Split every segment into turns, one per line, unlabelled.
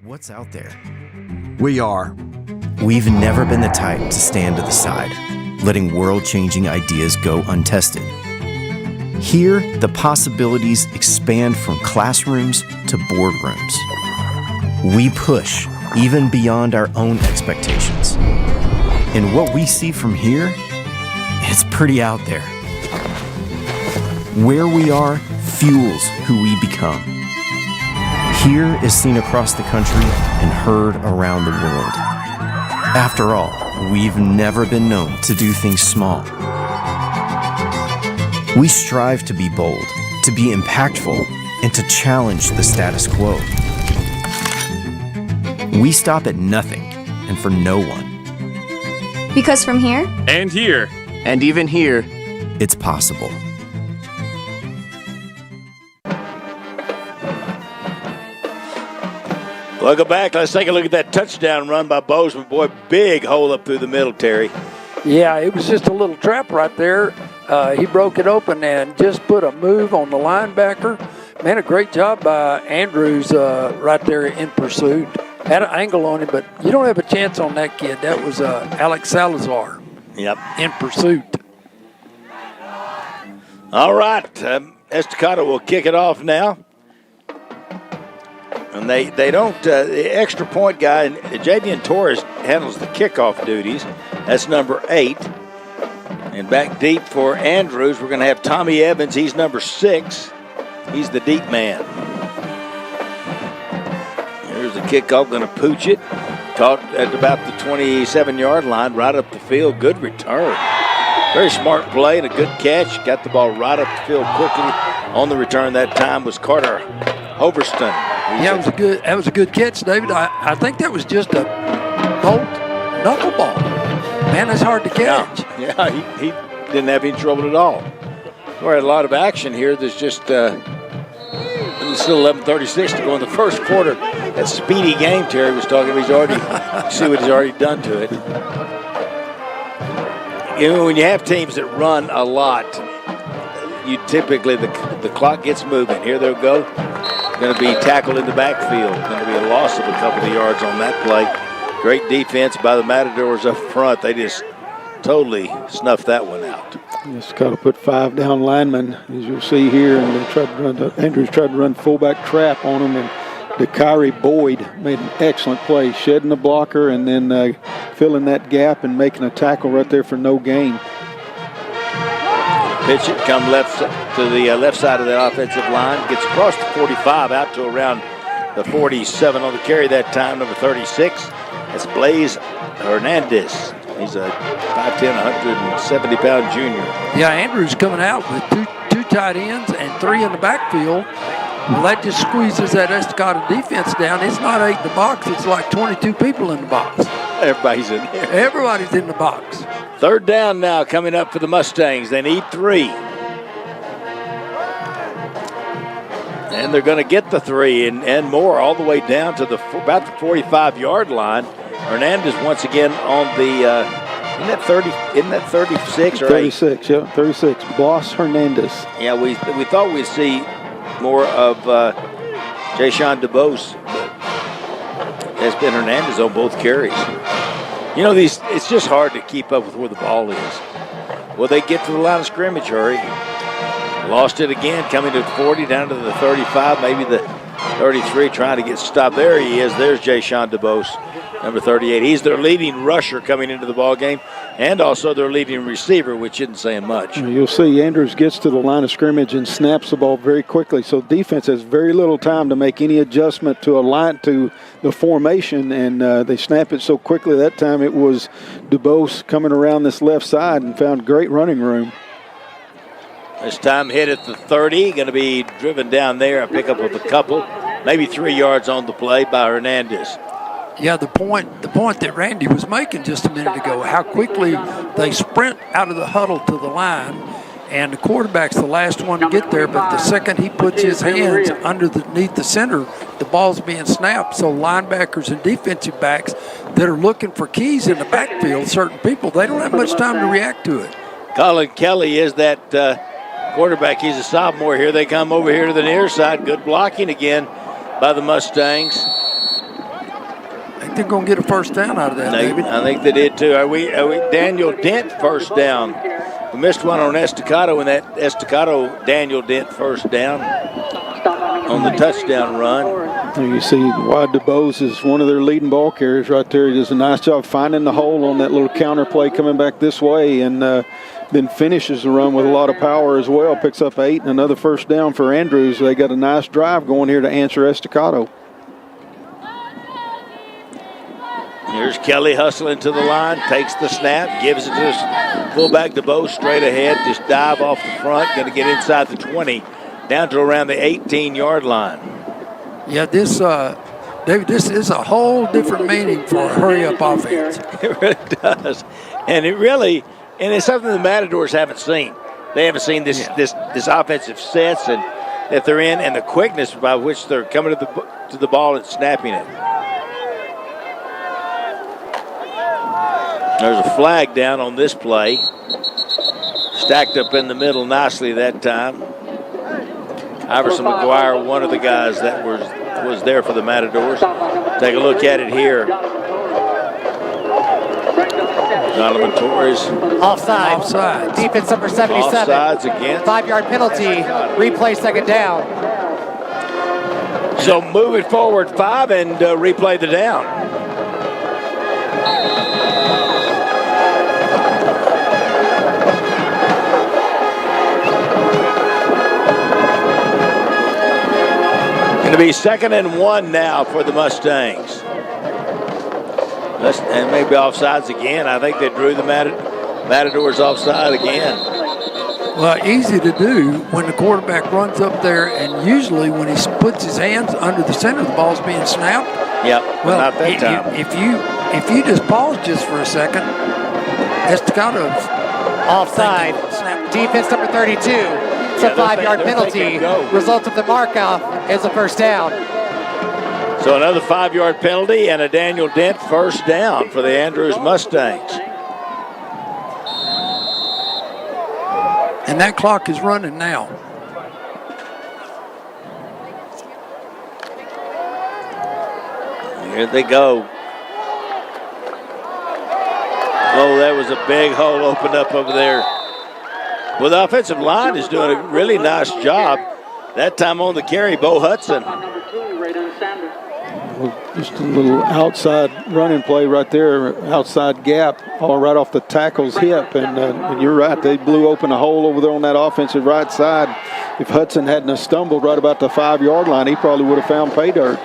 What's out there?
We are.
We've never been the type to stand to the side, letting world-changing ideas go untested. Here, the possibilities expand from classrooms to boardrooms. We push even beyond our own expectations. And what we see from here, it's pretty out there. Where we are fuels who we become. Here is seen across the country and heard around the world. After all, we've never been known to do things small. We strive to be bold, to be impactful, and to challenge the status quo. We stop at nothing and for no one.
Because from here,
and here,
and even here,
it's possible.
Welcome back. Let's take a look at that touchdown run by Bozeman. Boy, big hole up through the middle, Terry.
Yeah, it was just a little trap right there. He broke it open and just put a move on the linebacker. Man, a great job by Andrews right there in pursuit. Had an angle on him, but you don't have a chance on that kid. That was Alex Salazar.
Yep.
In pursuit.
All right. Estacado will kick it off now. And they don't, the extra point guy, Javian Torres handles the kickoff duties. That's number 8. And back deep for Andrews, we're going to have Tommy Evans. He's number 6. He's the deep man. Here's the kickoff, going to pooch it. Caught at about the 27-yard line, right up the field. Good return. Very smart play and a good catch. Got the ball right up the field quickly. On the return that time was Carter Hoverston.
Yeah, that was a good catch, David. I think that was just a bolt knuckleball. Man, that's hard to catch.
Yeah, he didn't have any trouble at all. We had a lot of action here. There's just still 11:36 to go in the first quarter. That speedy game Terry was talking about. He's already see what he's already done to it. You know, when you have teams that run a lot, you typically the clock gets moving. Here they'll go. Going to be tackled in the backfield. Going to be a loss of a couple of yards on that play. Great defense by the Matadors up front. They just totally snuffed that one out.
Just got to put 5 down linemen, as you'll see here, and they tried to run. Andrews tried to run fullback trap on him, and Dakari Boyd made an excellent play, shedding the blocker and then filling that gap and making a tackle right there for no gain.
Pitch it, come left to the left side of the offensive line. Gets across the 45 out to around the 47 on the carry that time, number 36. That's Blaze Hernandez. He's a 5'10", 170-pound junior.
Yeah, Andrews coming out with two tight ends and 3 in the backfield. Well, that just squeezes that Estacado defense down. It's not 8 in the box. It's like 22 people in the box.
Everybody's in there.
Everybody's in the box.
Third down now coming up for the Mustangs. They need 3. And they're going to get the 3 and more all the way down to about the 45-yard line. Hernandez once again on the, isn't that 36 or
36, yeah, 36. Boss Hernandez.
Yeah, we thought we'd see more of Jayshawn DeBose, but it's been Hernandez on both carries. You know, it's just hard to keep up with where the ball is. Well, they get to the line of scrimmage, hurry. Lost it again, coming to 40, down to the 35, maybe the 33, trying to get stopped. There he is. There's Jayshawn DeBose, number 38. He's their leading rusher coming into the ball game, and also their leading receiver, which isn't saying much.
You'll see Andrews gets to the line of scrimmage and snaps the ball very quickly. So defense has very little time to make any adjustment to the formation, and they snap it so quickly. That time it was DeBose coming around this left side and found great running room.
This time hit at the 30, going to be driven down there, a pickup of a couple, maybe 3 yards on the play by Hernandez.
Yeah, the point that Randy was making just a minute ago, how quickly they sprint out of the huddle to the line, and the quarterback's the last one to get there, but the second he puts his hands underneath the center, the ball's being snapped. So linebackers and defensive backs that are looking for keys in the backfield, certain people, they don't have much time to react to it.
Colin Kelly is that quarterback. He's a sophomore here. They come over here to the near side. Good blocking again by the Mustangs.
they're going to get a first down out of that, David.
I think they did too. Are we Daniel Dent first down? We missed one on Estacado, and that Estacado Daniel Dent first down on the touchdown run.
And you see why DeBose is one of their leading ball carriers right there. He does a nice job finding the hole on that little counter play coming back this way, and then finishes the run with a lot of power as well. Picks up 8 and another first down for Andrews. They got a nice drive going here to answer Estacado.
Here's Kelly hustling to the line, takes the snap, gives it to his fullback DeBose straight ahead. Just dive off the front, going to get inside the 20, down to around the 18-yard line.
Yeah, this, David, this is a whole different meaning for a hurry-up offense.
It really does. And it's something the Matadors haven't seen. They haven't seen this offensive sets and that they're in, and the quickness by which they're coming to the ball and snapping it. There's a flag down on this play. Stacked up in the middle nicely that time. Iverson McGuire, one of the guys that was there for the Matadors. Take a look at it here. Donovan Torres.
Offside. Defense number 77.
Offsides again.
5-yard penalty. Replay second down.
So move it forward 5 and replay the down. Going to be 2nd and 1 now for the Mustangs. And maybe offsides again. I think they drew the Matadors offside again.
Well, easy to do when the quarterback runs up there, and usually when he puts his hands under the center, the ball's being snapped.
Yep,
well,
not that time.
If you just pause just for a second, Estacado's
offside. Defense number 32. It's a 5-yard penalty. Result of the mark-off is a first down.
So another 5-yard penalty and a Daniel Dent first down for the Andrews Mustangs.
And that clock is running now.
Here they go. Oh, that was a big hole opened up over there. Well, the offensive line is doing a really nice job. That time on the carry, Bo Hudson.
Just a little outside running play right there, outside gap, all right off the tackle's hip. And you're right, they blew open a hole over there on that offensive right side. If Hudson hadn't have stumbled right about the 5-yard line, he probably would have found pay dirt.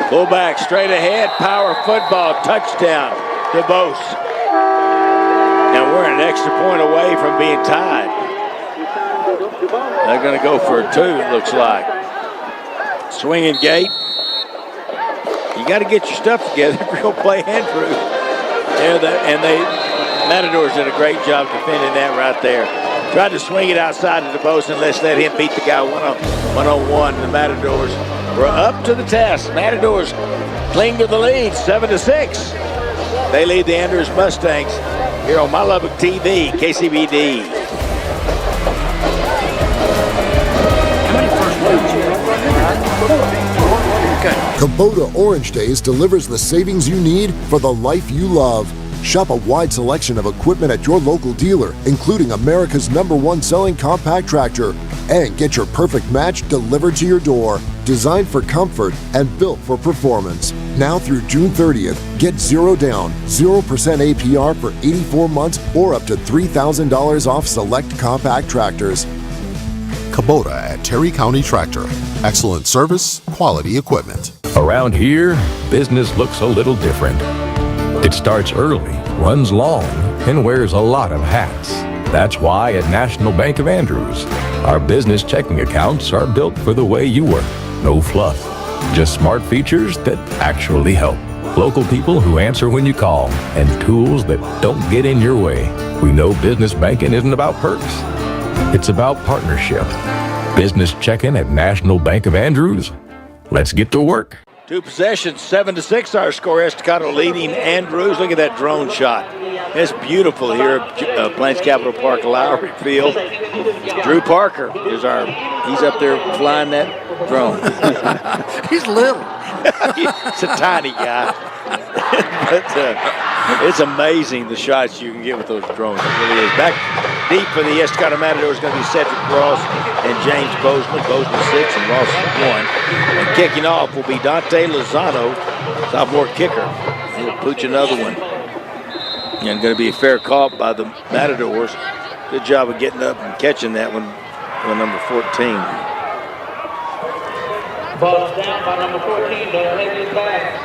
Fullback straight ahead, power football, touchdown to Bose. And we're an extra point away from being tied. They're going to go for a 2, it looks like. Swinging gate. You got to get your stuff together if you're going to play Andrew. Matadors did a great job defending that right there. Tried to swing it outside of the post and let's let him beat the guy one-on-one. The Matadors were up to the test. Matadors cling to the lead, 7-6. They lead the Andrews Mustangs here on My Lubbock TV, KCBD.
Kubota Orange Days delivers the savings you need for the life you love. Shop a wide selection of equipment at your local dealer, including America's #1 selling compact tractor. And get your perfect match delivered to your door. Designed for comfort and built for performance. Now through June 30th, get 0 down, 0% APR for 84 months or up to $3,000 off select compact tractors.
Kubota at Terry County Tractor. Excellent service, quality equipment.
Around here, business looks a little different. It starts early, runs long, and wears a lot of hats. That's why at National Bank of Andrews, our business checking accounts are built for the way you work. No fluff, just smart features that actually help. Local people who answer when you call, and tools that don't get in your way. We know business banking isn't about perks. It's about partnership. Business checking at National Bank of Andrews. Let's get to work.
2 possessions, 7-6 our score. Estacado leading Andrews. Look at that drone shot. It's beautiful here at Plains Capital Park, Lowrey Field. Drew Parker is he's up there flying that drone.
He's little.
He's a tiny guy. But it's amazing the shots you can get with those drones. It really is. Back deep for the Estacado Matadors is going to be Cedric Ross and James Bozeman. Bozeman 6 and Ross 1. And kicking off will be Dante Lozano, sophomore kicker. He'll pooch another one. And going to be a fair call by the Matadors. Good job of getting up and catching that one on number 14.
Ball down by number 14, the Lakers back.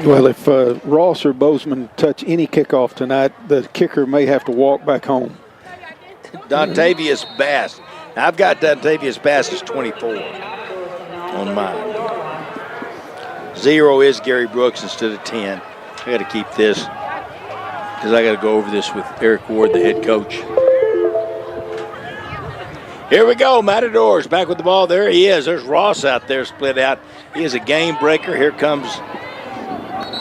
Well, if Ross or Bozeman touch any kickoff tonight, the kicker may have to walk back home.
Dontavius Bass. Now, I've got Dontavius Bass as 24 on mine. 0 is Gary Brooks instead of 10. I got to keep this because I got to go over this with Eric Ward, the head coach. Here we go, Matadors back with the ball. There he is. There's Ross out there split out. He is a game breaker. Here comes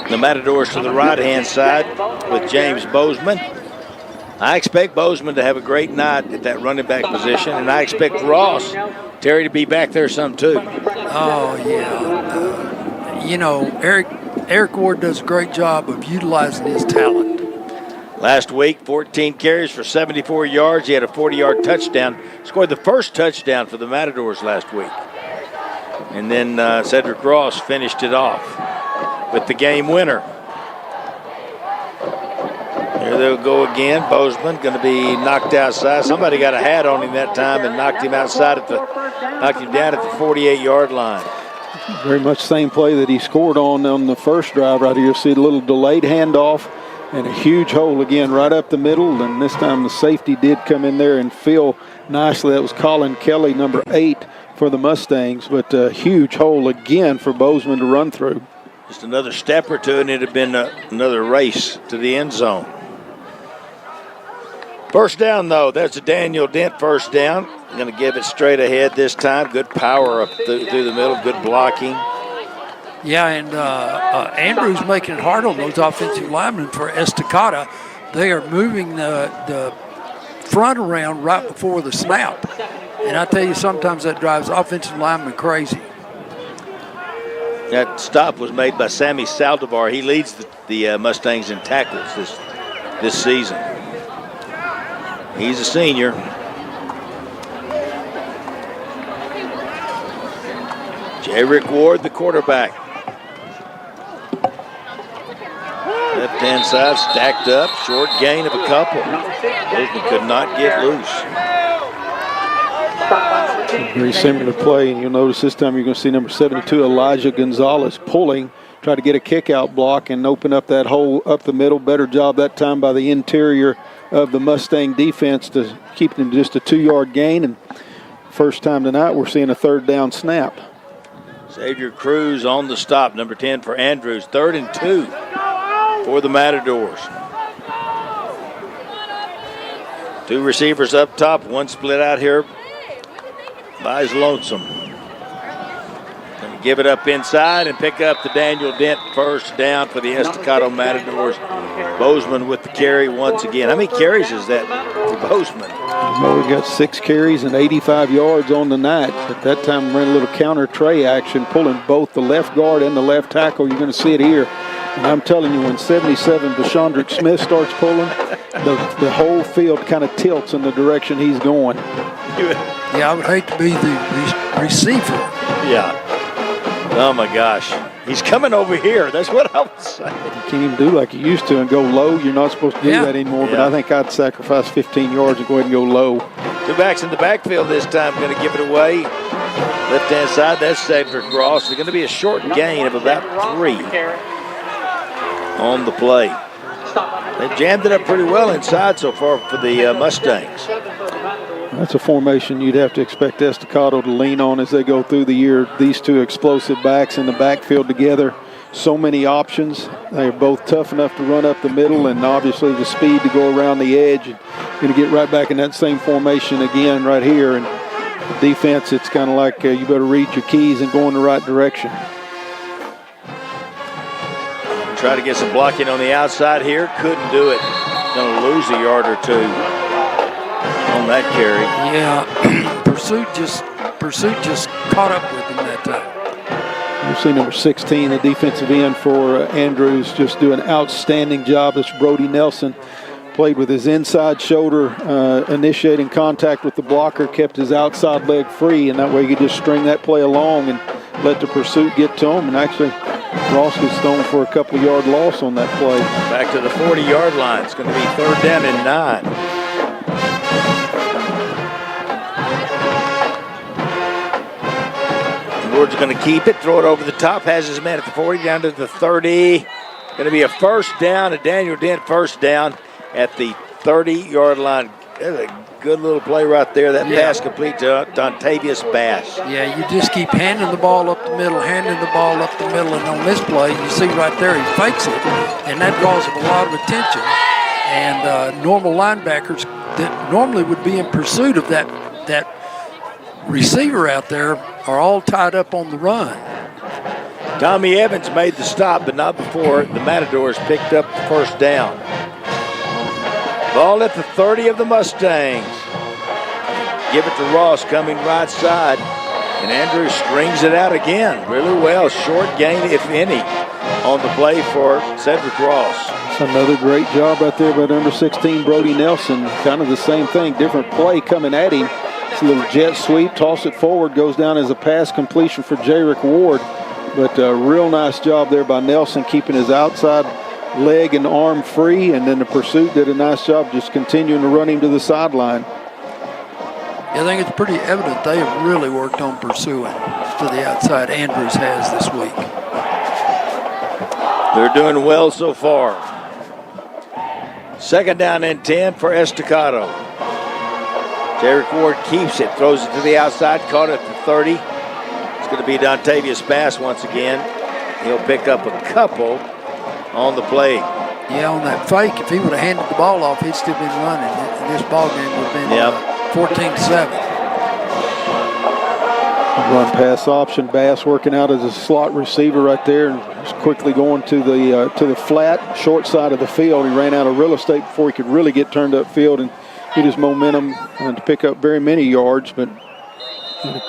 the Matadors to the right-hand side with James Bozeman. I expect Bozeman to have a great night at that running back position, and I expect Ross, Terry, to be back there some too.
Oh, yeah. You know, Eric Ward does a great job of utilizing his talent.
Last week, 14 carries for 74 yards. He had a 40-yard touchdown. Scored the first touchdown for the Matadors last week. And then Cedric Ross finished it off with the game winner. Here they'll go again. Bozeman going to be knocked outside. Somebody got a hat on him that time and knocked him outside knocked him down at the 48-yard line.
Very much same play that he scored on the first drive right here. You see the little delayed handoff and a huge hole again right up the middle. And this time the safety did come in there and fill nicely. That was Colin Kelly, number 8 for the Mustangs. But a huge hole again for Bozeman to run through.
Just another step or two and it had been another race to the end zone. First down, though. That's a Daniel Dent first down. Going to give it straight ahead this time. Good power up through the middle. Good blocking.
Yeah, and Andrews making it hard on those offensive linemen for Estacado. They are moving the front around right before the snap. And I tell you, sometimes that drives offensive linemen crazy.
That stop was made by Sammy Saldivar. He leads the Mustangs in tackles this season. He's a senior. J. Rick Ward, the quarterback. Left-hand side stacked up. Short gain of a couple. Bozeman could not get loose.
Very similar play, and you'll notice this time you're going to see number 72, Elijah Gonzalez, pulling, try to get a kick-out block and open up that hole up the middle. Better job that time by the interior of the Mustang defense to keep them just a 2-yard gain. And first time tonight we're seeing a third down snap.
Xavier Cruz on the stop, number 10 for Andrews. 3rd and 2 for the Matadors. 2 receivers up top, one split out here by his lonesome. Going to give it up inside and pick up the Daniel Dent first down for the Estacado Matadors. Bozeman with the carry once again. How many carries is that for Bozeman?
Well, we got 6 carries and 85 yards on the night. At that time, we ran a little counter tray action, pulling both the left guard and the left tackle. You're going to see it here. And I'm telling you, when 77 Deshaundrick Smith starts pulling, the whole field kind of tilts in the direction he's going.
Yeah, I would hate to be the receiver.
Yeah. Oh, my gosh. He's coming over here. That's what I was saying.
You can't even do like you used to and go low. You're not supposed to do that anymore, but I think I'd sacrifice 15 yards and go ahead and go low.
2 backs in the backfield this time. Going to give it away. Left-hand side, that's Cedric Ross. It's going to be a short gain of about 3 on the play. They jammed it up pretty well inside so far for the Mustangs.
That's a formation you'd have to expect Estacado to lean on as they go through the year. These 2 explosive backs in the backfield together. So many options. They're both tough enough to run up the middle and obviously the speed to go around the edge. And going to get right back in that same formation again right here. And defense, it's kind of like you better read your keys and go in the right direction.
Try to get some blocking on the outside here. Couldn't do it. Going to lose a yard or 2 on that carry.
Yeah, Pursuit just caught up with him that time.
You see number 16, the defensive end for Andrews, just doing an outstanding job. That's Brody Nelson. Played with his inside shoulder, initiating contact with the blocker, kept his outside leg free, and that way he could just string that play along and let the pursuit get to him. And actually, Ross gets thrown for a couple of yard loss on that play.
Back to the 40-yard line. It's going to be 3rd down and 9. Ward's going to keep it, throw it over the top, has his man at the 40, down to the 30. Going to be a 1st down, a Daniel Dent 1st down at the 30-yard line. That's a good little play right there. That pass complete to Dontavius Bass.
Yeah, you just keep handing the ball up the middle, and on this play, you see right there, he fakes it, and that draws him a lot of attention. And normal linebackers that normally would be in pursuit of that receiver out there are all tied up on the run.
Tommy Evans made the stop, but not before the Matadors picked up the 1st down. Ball at the 30 of the Mustangs. Give it to Ross coming right side. And Andrews strings it out again really well. Short gain, if any, on the play for Cedric Ross.
That's another great job right there by number 16, Brody Nelson. Kind of the same thing, different play coming at him. It's a little jet sweep, toss it forward, goes down as a pass completion for Jerick Ward. But a real nice job there by Nelson, keeping his outside leg and arm free, and then the pursuit did a nice job just continuing to run him to the sideline.
I think it's pretty evident they have really worked on pursuing to the outside. Andrews has this week.
They're doing well so far. 2nd down and 10 for Estacado. Jerick Ward keeps it, throws it to the outside, caught it at the 30. It's going to be Dontavius Bass once again. He'll pick up a couple on the play.
Yeah, on that fake, if he would have handed the ball off, he'd still been running. This ball game would have been 14-7.
Run pass option. Bass working out as a slot receiver right there, and just quickly going to the flat short side of the field. He ran out of real estate before he could really get turned upfield and get his momentum to pick up very many yards. But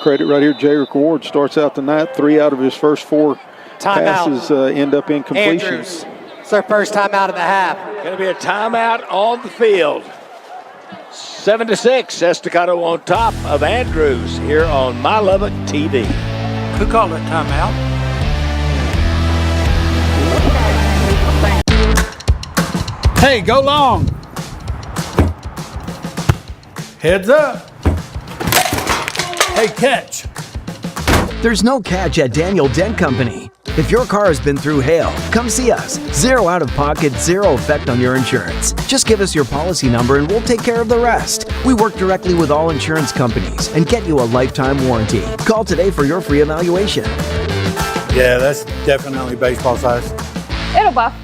credit right here, Jerick Ward starts out the night. 3 out of his first 4 passes end up in completions.
It's their first timeout of the half.
Going to be a timeout on the field. 7-6, Estacado on top of Andrews here on My Lubbock TV.
Who called that timeout?
Hey, go long. Heads up. Hey, catch.
There's no catch at Daniel Dent Company. If your car has been through hail, come see us. 0 out of pocket, 0 effect on your insurance. Just give us your policy number and we'll take care of the rest. We work directly with all insurance companies and get you a lifetime warranty. Call today for your free evaluation.
Yeah, that's definitely baseball size.
It'll buff.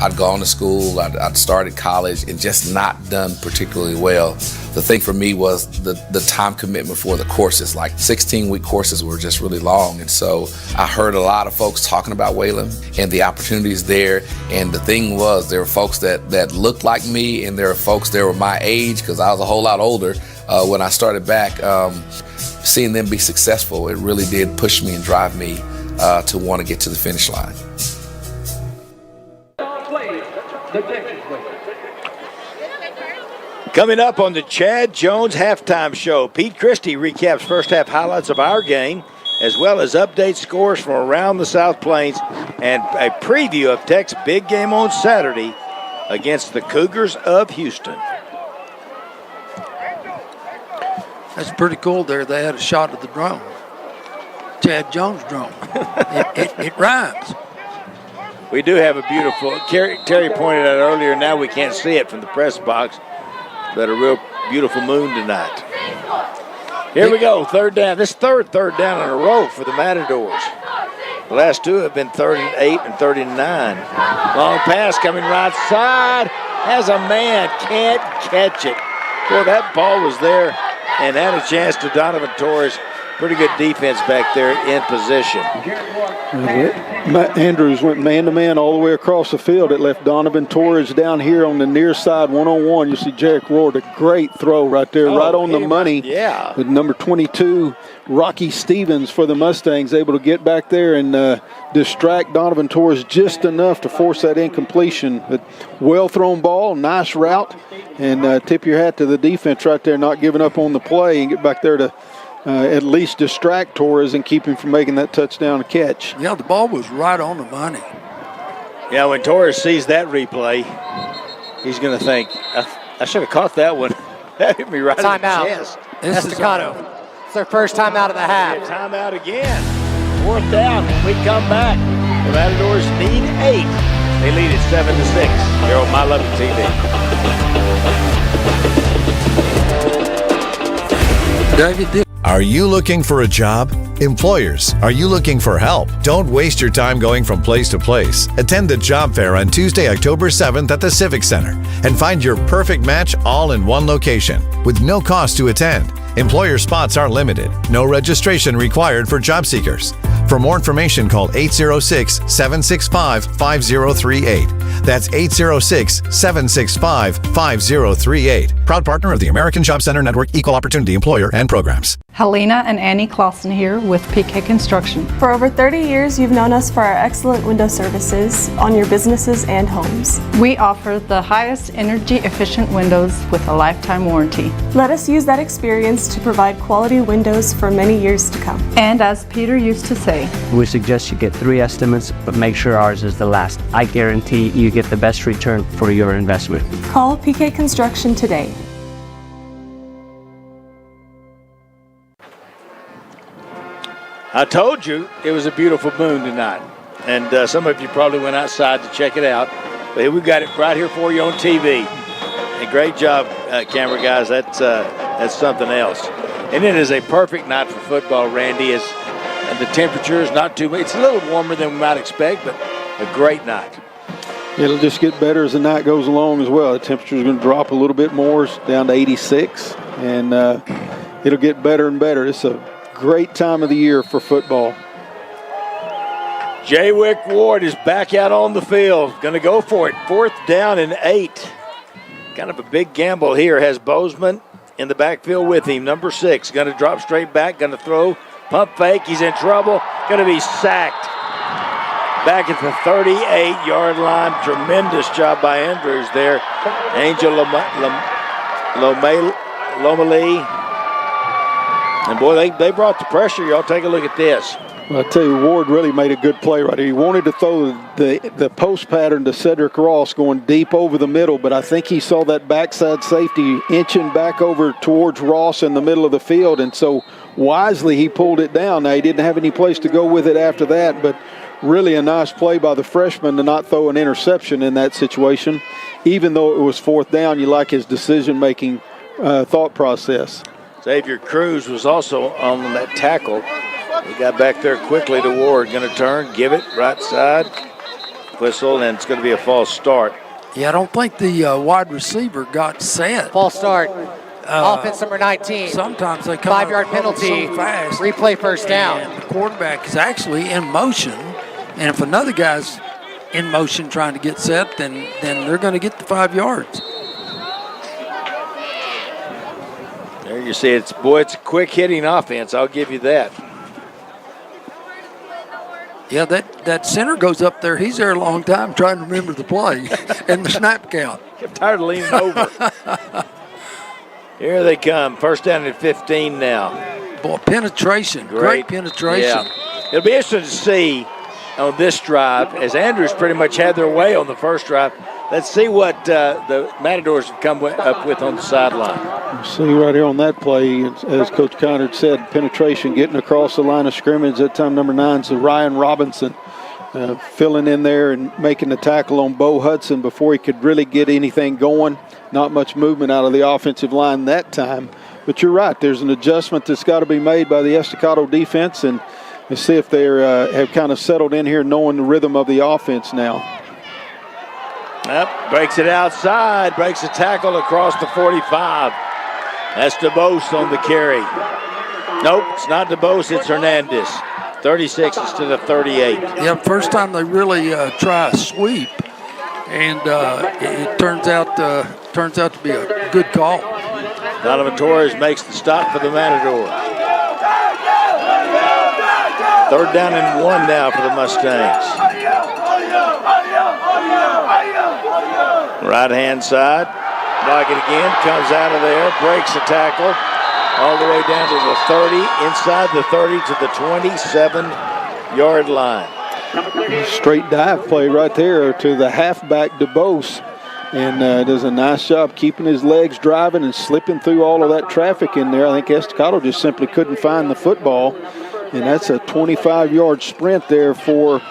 I'd gone to school, I'd started college and just not done particularly well. The thing for me was the time commitment for the courses, like 16-week courses were just really long. And so I heard a lot of folks talking about Wayland and the opportunities there. And the thing was, there were folks that looked like me and there were folks that were my age, because I was a whole lot older when I started back. Seeing them be successful, it really did push me and drive me to want to get to the finish line.
Coming up on the Chad Jones Halftime Show, Pete Christie recaps first half highlights of our game, as well as update scores from around the South Plains and a preview of Tech's big game on Saturday against the Cougars of Houston.
That's pretty cool there. They had a shot of the drone. Chad Jones drone. It rhymes.
We do have a beautiful, Terry pointed out earlier, now we can't see it from the press box, but a real beautiful moon tonight. Here we go, 3rd down. This third down in a row for the Matadors. The last 2 have been 3rd and 8 and 3rd and 9. Long pass coming right side. Has a man, can't catch it. Boy, that ball was there and had a chance to Donovan Torres Pretty good defense back there in position.
Andrews went man-to-man all the way across the field. It left Donovan Torres down here on the near side, one-on-one. You see Jarek Ward, a great throw right there, right on the money.
Yeah.
With number 22, Rocky Stevens for the Mustangs, able to get back there and distract Donovan Torres just enough to force that incompletion. But well-thrown ball, nice route, and tip your hat to the defense right there, not giving up on the play and get back there to at least distract Torres and keep him from making that touchdown catch.
Yeah, the ball was right on the money.
Yeah, when Torres sees that replay, he's going to think, I should have caught that one. That hit me right in the chest.
Estacado. It's their first time out of the half.
Timeout again. 4th down. When we come back, the Matadors need 8. They lead it 7-6 here on My Lubbock TV.
David,
are you looking for a job? Employers, are you looking for help? Don't waste your time going from place to place. Attend the job fair on Tuesday, October 7th at the Civic Center and find your perfect match all in one location with no cost to attend. Employer spots are limited. No registration required for job seekers. For more information, call 806-765-5038. That's 806-765-5038. Proud partner of the American Job Center Network, Equal Opportunity Employer and Programs.
Helena and Annie Clausen here with PK Construction.
For over 30 years, you've known us for our excellent window services on your businesses and homes.
We offer the highest energy-efficient windows with a lifetime warranty.
Let us use that experience to provide quality windows for many years to come.
And as Peter used to say,
we suggest you get 3 estimates, but make sure ours is the last. I guarantee you get the best return for your investment.
Call PK Construction today.
I told you it was a beautiful moon tonight, and some of you probably went outside to check it out. But we've got it right here for you on TV. And great job, camera guys. That's something else. And it is a perfect night for football, Randy. The temperature is not too much. It's a little warmer than we might expect, but a great night.
It'll just get better as the night goes along as well. The temperature is going to drop a little bit more, down to 86, and it'll get better and better. It's a great time of the year for football.
Jaywick Ward is back out on the field. Going to go for it. 4th down and 8. Kind of a big gamble here. Has Bozeman in the backfield with him. Number 6. Going to drop straight back. Going to throw. Pump fake. He's in trouble. Going to be sacked. Back at the 38-yard line. Tremendous job by Andrews there. Angel Lomeli. And boy, they brought the pressure. Y'all take a look at this.
Well, I tell you, Ward really made a good play right here. He wanted to throw the post pattern to Cedric Ross going deep over the middle, but I think he saw that backside safety inching back over towards Ross in the middle of the field, and so wisely he pulled it down. Now, he didn't have any place to go with it after that, but really a nice play by the freshman to not throw an interception in that situation. Even though it was 4th down, you like his decision-making thought process.
Xavier Cruz was also on that tackle. He got back there quickly to Ward. Going to turn, give it, right side, whistle, and it's going to be a false start.
Yeah, I don't think the wide receiver got set.
False start. Offense number 19.
Sometimes they come
5-yard penalty.
So fast.
Replay first down.
And the quarterback is actually in motion. And if another guy's in motion trying to get set, then they're going to get the 5 yards.
There you see it's a quick hitting offense. I'll give you that.
Yeah, that center goes up there. He's there a long time trying to remember the play and the snap count.
I'm tired of leaning over. Here they come. 1st down and 15 now.
Boy, penetration. Great penetration.
Yeah. It'll be interesting to see on this drive, as Andrews pretty much had their way on the first drive. Let's see what the Matadors have come up with on the sideline.
See right here on that play, as Coach Conard said, penetration getting across the line of scrimmage. That time number 9 is Ryan Robinson filling in there and making the tackle on Bo Hudson before he could really get anything going. Not much movement out of the offensive line that time. But you're right, there's an adjustment that's got to be made by the Estacado defense, and let's see if they have kind of settled in here knowing the rhythm of the offense now.
Yep, breaks it outside, breaks a tackle across the 45. That's DeBose on the carry. Nope, it's not DeBose, it's Hernandez. 36 to the 38.
Yeah, first time they really try a sweep, and it turns out to be a good call.
Donovan Torres makes the stop for the Matadors. 3rd down and 1 now for the Mustangs. Right-hand side. Lockett again, comes out of there, breaks the tackle, all the way down to the 30, inside the 30 to the 27-yard line.
Straight dive play right there to the halfback DeBose, and does a nice job keeping his legs driving and slipping through all of that traffic in there. I think Estacado just simply couldn't find the football, and that's a 25-yard sprint there for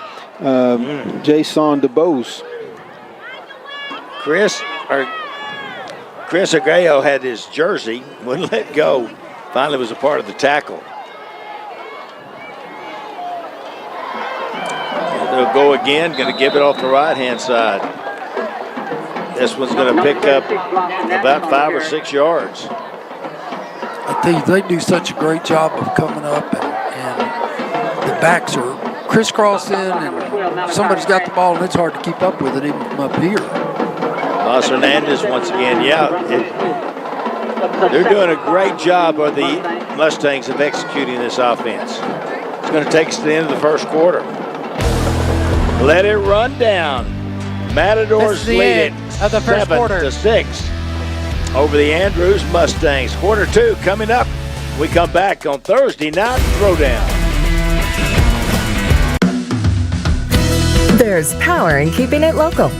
Jason DeBose.
Chris Agreo had his jersey, wouldn't let go. Finally was a part of the tackle. They'll go again, going to give it off the right-hand side. This one's going to pick up about 5 or 6 yards.
I tell you, they do such a great job of coming up, and the backs are crisscrossing, and somebody's got the ball, and it's hard to keep up with it even from up here.
Los Hernandez once again, they're doing a great job of the Mustangs of executing this offense. It's going to take us to the end of the first quarter. Let it run down. Matadors lead it
of the first quarter
7-6 over the Andrews Mustangs. Quarter 2 coming up. We come back on Thursday Night Throwdown.
There's power in keeping it local.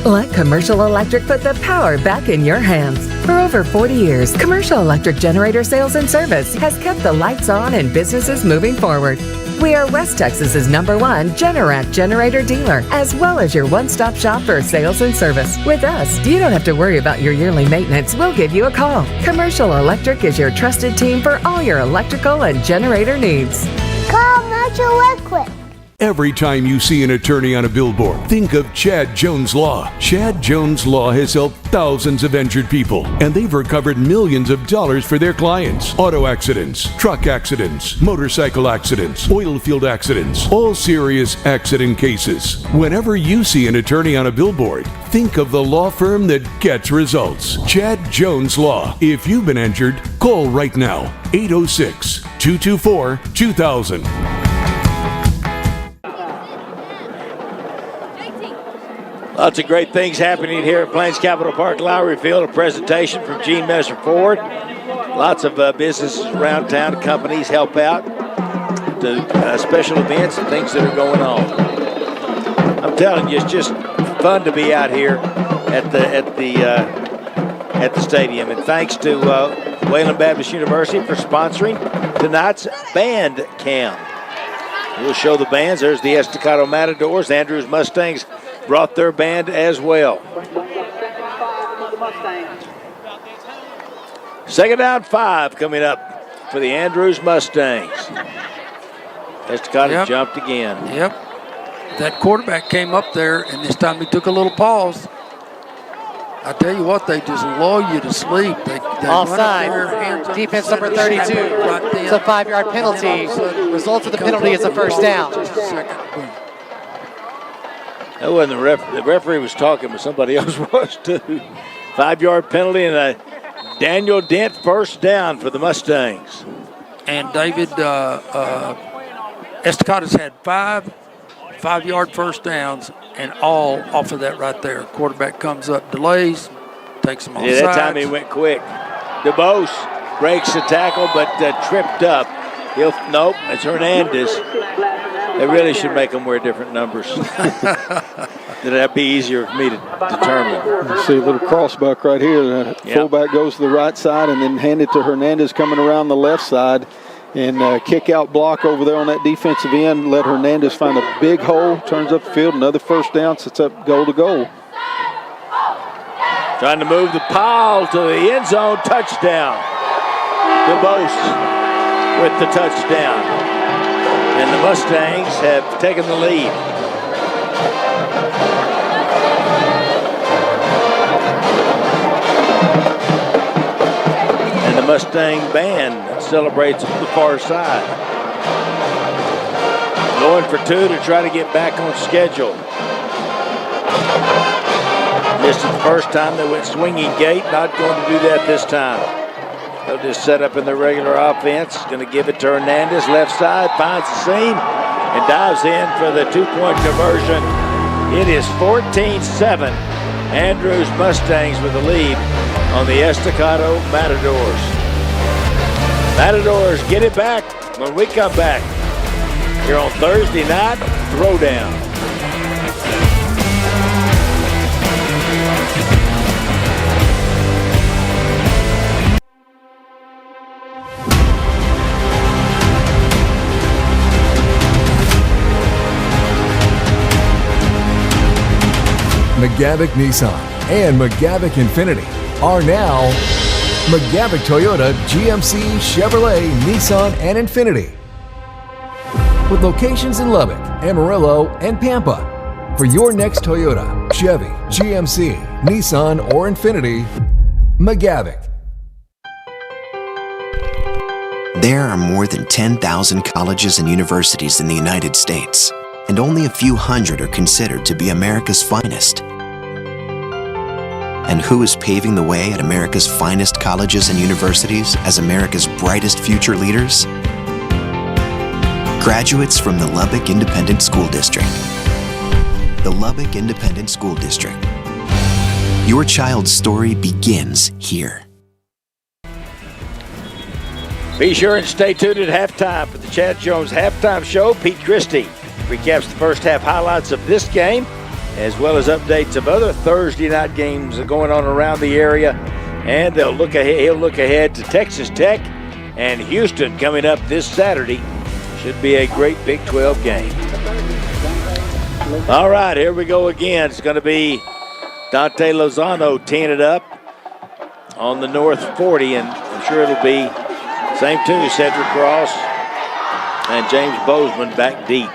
Let Commercial Electric put the power back in your hands. For over 40 years, Commercial Electric Generator Sales and Service has kept the lights on and businesses moving forward. We are West Texas's #1 Generac generator dealer, as well as your one-stop shop for sales and service. With us, you don't have to worry about your yearly maintenance. We'll give you a call. Commercial Electric is your trusted team for all your electrical and generator needs.
Call Commercial Electric.
Every time you see an attorney on a billboard, think of Chad Jones Law. Chad Jones Law has helped thousands of injured people, and they've recovered millions of dollars for their clients. Auto accidents, truck accidents, motorcycle accidents, oil field accidents, all serious accident cases. Whenever you see an attorney on a billboard, think of the law firm that gets results. Chad Jones Law. If you've been injured, call right now. 806-224-2000.
Lots of great things happening here at Plains Capital Park, Lowrey Field. A presentation from Gene Messer Ford. Lots of businesses around town, companies help out. The special events and things that are going on. I'm telling you, it's just fun to be out here at the stadium. And thanks to Wayland Baptist University for sponsoring tonight's band camp. We'll show the bands. There's the Estacado Matadors. Andrews Mustangs brought their band as well. 2nd down 5 coming up for the Andrews Mustangs. Estacado jumped again.
Yep. That quarterback came up there, and this time he took a little pause. I tell you what, they just lull you to sleep. They
offside. Defense number 32. It's a 5-yard penalty. Result of the penalty is a first down.
That wasn't the referee. The referee was talking, but somebody else was too. 5-yard penalty and a Daniel Dent first down for the Mustangs.
And David, Estacado's had 5-yard first downs, and all off of that right there. Quarterback comes up, delays, takes him off.
Yeah, that time he went quick. DeBose breaks the tackle, but tripped up. Nope, it's Hernandez. They really should make them wear different numbers. That'd be easier for me to determine.
You see a little crossbuck right here. The fullback goes to the right side and then hand it to Hernandez coming around the left side. And kick out block over there on that defensive end. Let Hernandez find a big hole, turns up the field, another first down, sets up goal to goal.
Trying to move the pile to the end zone, touchdown. DeBose with the touchdown. And the Mustangs have taken the lead. And the Mustang band celebrates on the far side. Going for two to try to get back on schedule. Missed it the first time. They went swinging gate. Not going to do that this time. They'll just set up in the regular offense. Going to give it to Hernandez. Left side, finds the seam, and dives in for the two-point conversion. It is 14-7. Andrews Mustangs with the lead on the Estacado Matadors. Matadors get it back when we come back here on Thursday Night Throwdown.
McGavick Nissan and McGavick Infiniti are now McGavick Toyota, GMC, Chevrolet, Nissan, and Infiniti. With locations in Lubbock, Amarillo, and Pampa. For your next Toyota, Chevy, GMC, Nissan, or Infiniti, McGavick.
There are more than 10,000 colleges and universities in the United States, and only a few hundred are considered to be America's finest. And who is paving the way at America's finest colleges and universities as America's brightest future leaders? Graduates from the Lubbock Independent School District. The Lubbock Independent School District. Your child's story begins here.
Be sure and stay tuned at halftime for the Chad Jones Halftime Show. Pete Christie recaps the first half highlights of this game, as well as updates of other Thursday night games going on around the area. And he'll look ahead to Texas Tech and Houston coming up this Saturday. Should be a great Big 12 game. All right, here we go again. It's going to be Dante Lozano teeing it up on the north 40, and I'm sure it'll be same two, Cedric Cross and James Bozeman back deep.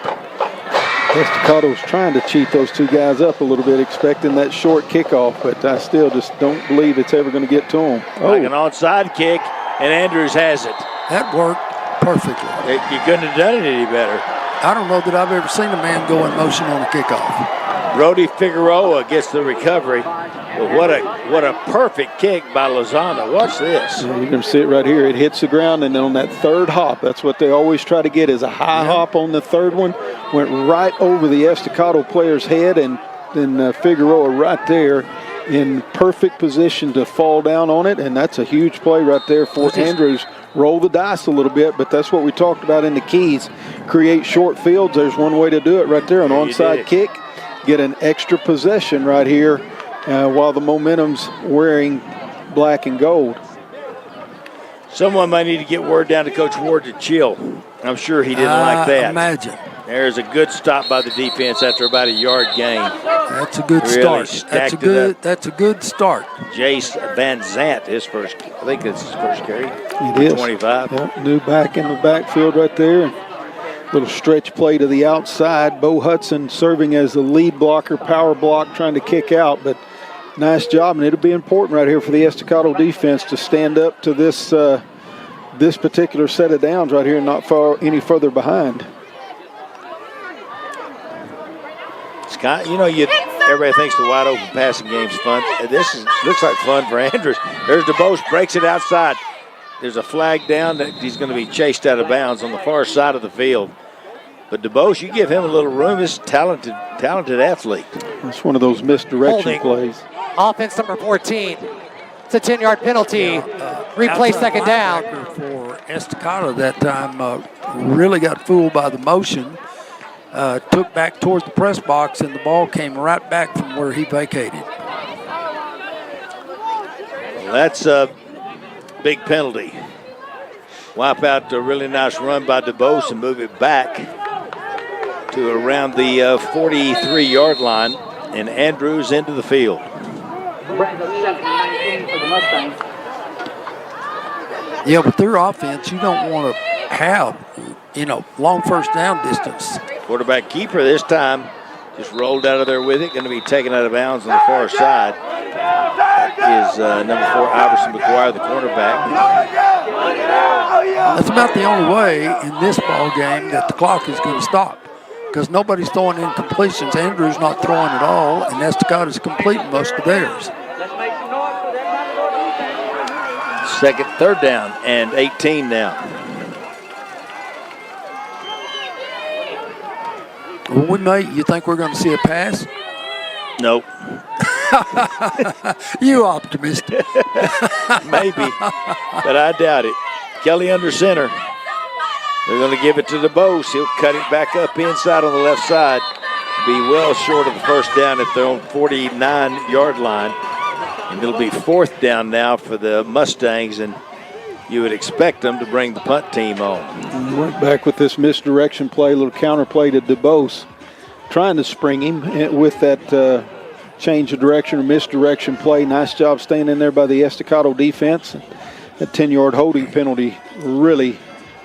Estacado's trying to cheat those two guys up a little bit, expecting that short kickoff, but I still just don't believe it's ever going to get to him.
Like an onside kick, and Andrews has it.
That worked perfectly.
You couldn't have done it any better.
I don't know that I've ever seen a man go in motion on a kickoff.
Brody Figueroa gets the recovery. But what a perfect kick by Lozano. Watch this.
Yeah, you can see it right here. It hits the ground, and then on that third hop, that's what they always try to get, is a high hop on the third one. Went right over the Estacado player's head, and then Figueroa right there in perfect position to fall down on it, and that's a huge play right there for Andrews. Roll the dice a little bit, but that's what we talked about in the keys. Create short fields. There's one way to do it right there, an onside kick. Get an extra possession right here while the momentum's wearing black and gold.
Someone might need to get word down to Coach Ward to chill. I'm sure he didn't like that.
Imagine.
There's a good stop by the defense after about a yard gain.
That's a good
really
start. That's a good start.
Jace Van Zant, I think it's his first carry.
It is.
25.
Yep, new back in the backfield right there. Little stretch play to the outside. Bo Hudson serving as the lead blocker, power block, trying to kick out, but nice job, and it'll be important right here for the Estacado defense to stand up to this this particular set of downs right here and not far any further behind.
Scott, everybody thinks the wide open passing game's fun. Looks like fun for Andrews. There's DeBose, breaks it outside. There's a flag down that he's going to be chased out of bounds on the far side of the field. But DeBose, you give him a little room. He's a talented athlete.
It's one of those misdirection plays.
Offense number 14. It's a 10-yard penalty. Replay second down.
For Estacado that time really got fooled by the motion. Took back towards the press box, and the ball came right back from where he vacated.
Well, that's a big penalty. Wipe out a really nice run by DeBose and move it back to around the 43-yard line, and Andrews into the field.
Yeah, but their offense, you don't want to have, long first down distance.
Quarterback keeper this time just rolled out of there with it. Going to be taken out of bounds on the far side. That is number 4, Iverson McGuire, the cornerback.
That's about the only way in this ball game that the clock is going to stop, because nobody's throwing incompletions. Andrews not throwing at all, and Estacado's completing most of theirs.
Second, third down, and 18 now.
Well, you think we're going to see a pass?
Nope.
You optimist.
Maybe, but I doubt it. Kelly under center. They're going to give it to DeBose. He'll cut it back up inside on the left side. Be well short of the first down at their own 49-yard line. And it'll be fourth down now for the Mustangs, and you would expect them to bring the punt team on.
Went back with this misdirection play, a little counter play to DeBose, trying to spring him with that change of direction or misdirection play. Nice job staying in there by the Estacado defense. That 10-yard holding penalty really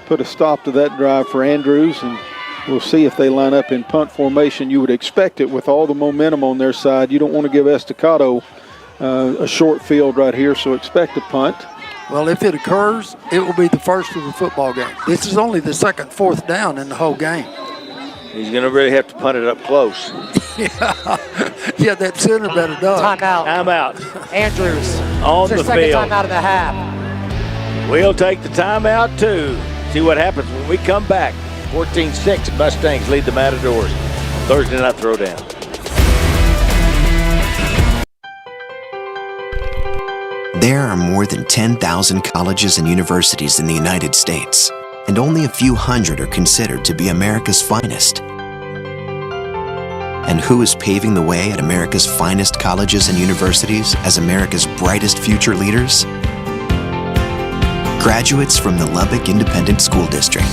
put a stop to that drive for Andrews, and we'll see if they line up in punt formation. You would expect it with all the momentum on their side. You don't want to give Estacado a short field right here, so expect a punt.
Well, if it occurs, it will be the first of the football game. This is only the second, fourth down in the whole game.
He's going to really have to punt it up close.
Yeah, that center better done.
Timeout.
Andrews.
On
it's
the
their
field.
second timeout of the half.
We'll take the timeout, too. See what happens when we come back. 14-6, Mustangs lead the Matadors. Thursday Night Throwdown.
There are more than 10,000 colleges and universities in the United States, and only a few hundred are considered to be America's finest. And who is paving the way at America's finest colleges and universities as America's brightest future leaders? Graduates from the Lubbock Independent School District.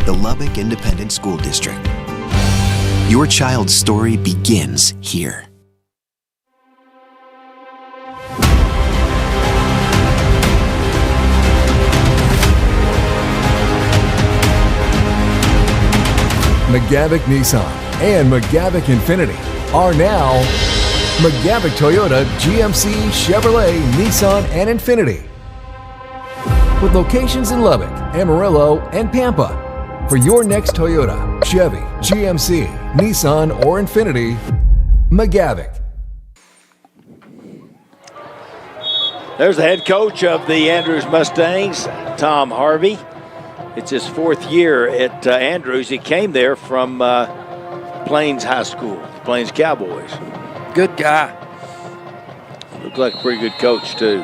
The Lubbock Independent School District. Your child's story begins here.
McGavick Nissan and McGavick Infinity are now McGavick Toyota, GMC, Chevrolet, Nissan, and Infinity. With locations in Lubbock, Amarillo, and Pampa. For your next Toyota, Chevy, GMC, Nissan, or Infinity, McGavick.
There's the head coach of the Andrews Mustangs, Tom Harvey. It's his fourth year at Andrews. He came there from Plains High School, the Plains Cowboys.
Good guy.
Looks like a pretty good coach, too.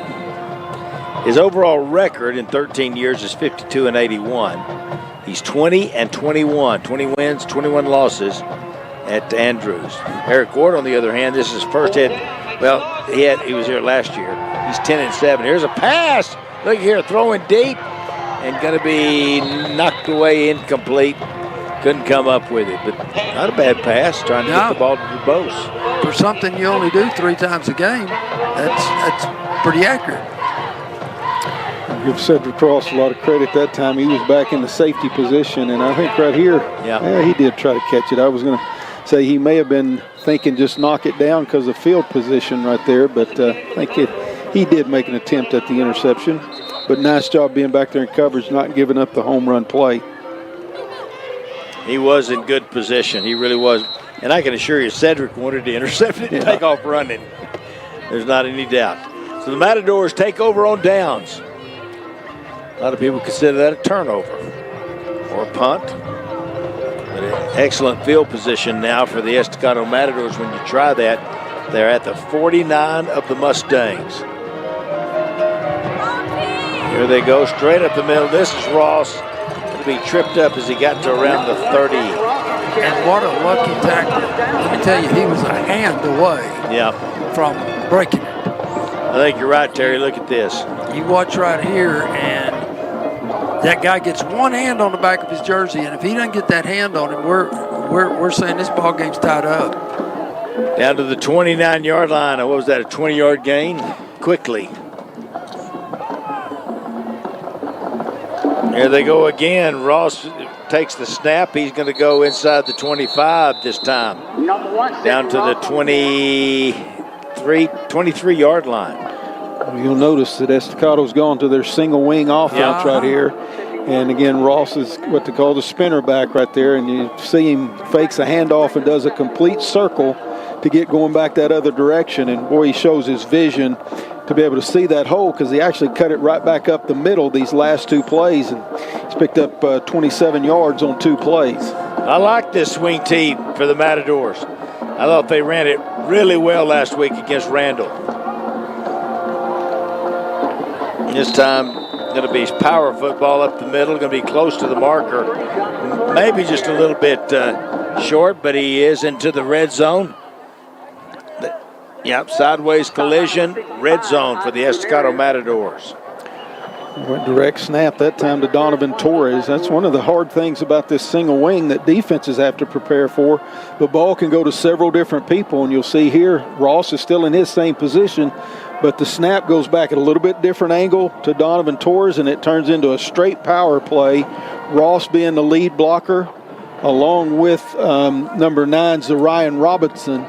His overall record in 13 years is 52-81. He's 20-21, 20 wins, 21 losses at Andrews. Eric Ward, on the other hand, this is his first head. Well, he was here last year. He's 10-7. Here's a pass. Look here, throwing deep. And going to be knocked away, incomplete. Couldn't come up with it, but not a bad pass, trying to get the ball to DeBose.
For something you only do 3 times a game, that's pretty accurate.
Give Cedric Ross a lot of credit that time. He was back in the safety position, and I think right here, he did try to catch it. I was going to say he may have been thinking just knock it down because of field position right there, but I think he did make an attempt at the interception. But nice job being back there in coverage, not giving up the home run play.
He was in good position. He really was. And I can assure you, Cedric wanted to intercept it and take off running. There's not any doubt. So the Matadors take over on downs. A lot of people consider that a turnover or a punt. But an excellent field position now for the Estacado Matadors when you try that. They're at the 49 of the Mustangs. Here they go, straight up the middle. This is Ross. He'll be tripped up as he got to around the 30.
And what a lucky tackle. Let me tell you, he was a hand away from breaking it.
I think you're right, Terry. Look at this.
You watch right here, and that guy gets one hand on the back of his jersey, and if he doesn't get that hand on him, we're saying this ball game's tied up.
Down to the 29-yard line. What was that, a 20-yard gain? Quickly. Here they go again. Ross takes the snap. He's going to go inside the 25 this time. Down to the 23-yard line.
You'll notice that Estacado's gone to their single wing offense right here. And again, Ross is what they call the spinner back right there. And you see him fakes a handoff and does a complete circle to get going back that other direction. And boy, he shows his vision to be able to see that hole, because he actually cut it right back up the middle these last 2 plays. And he's picked up 27 yards on 2 plays.
I like this swing tee for the Matadors. I thought they ran it really well last week against Randall. This time, going to be power football up the middle, going to be close to the marker. Maybe just a little bit short, but he is into the red zone. Yep, sideways collision, red zone for the Estacado Matadors.
Went direct snap that time to Donovan Torres. That's one of the hard things about this single wing that defenses have to prepare for. The ball can go to several different people, and you'll see here Ross is still in his same position, but the snap goes back at a little bit different angle to Donovan Torres, and it turns into a straight power play. Ross being the lead blocker, along with number 9, Zarian Robinson.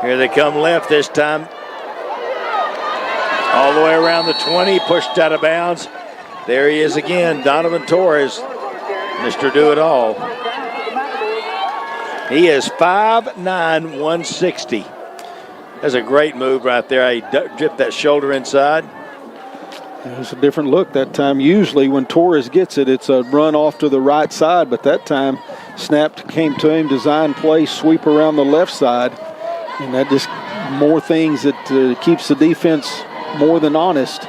Here they come left this time. All the way around the 20, pushed out of bounds. There he is again, Donovan Torres, Mr. Do-It-All. He is 5'9", 160. That's a great move right there. He dripped that shoulder inside.
It was a different look that time. Usually when Torres gets it, it's a run off to the right side, but that time snapped, came to him, design play, sweep around the left side. And that just more things that keeps the defense more than honest.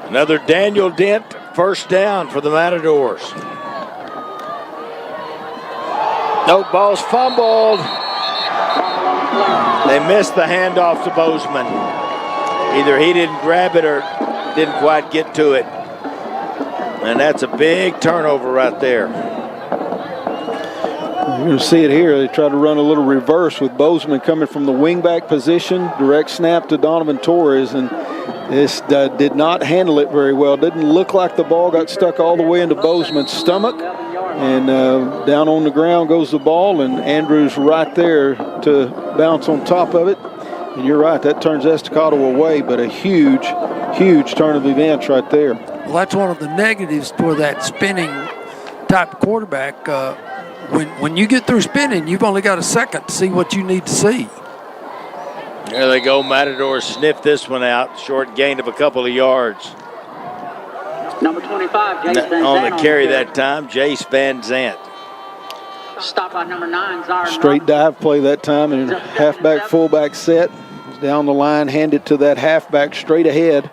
Another Daniel Dent first down for the Matadors. No, ball's fumbled. They missed the handoff to Bozeman. Either he didn't grab it or didn't quite get to it. And that's a big turnover right there.
You're going to see it here. They try to run a little reverse with Bozeman coming from the wingback position. Direct snap to Donovan Torres, and this did not handle it very well. Didn't look like the ball got stuck all the way into Bozeman's stomach. And down on the ground goes the ball, and Andrews right there to bounce on top of it. And you're right, that turns Estacado away, but a huge, huge turn of events right there.
Well, that's one of the negatives for that spinning type quarterback. When you get through spinning, you've only got a second to see what you need to see.
There they go. Matadors sniff this one out. Short gain of a couple of yards.
Number 25, Jace Van
On
Zandt
the carry that time, Jace Van Zandt.
Stop by number 9, Zion
Straight dive play that time, and halfback, fullback set. Down the line, hand it to that halfback straight ahead.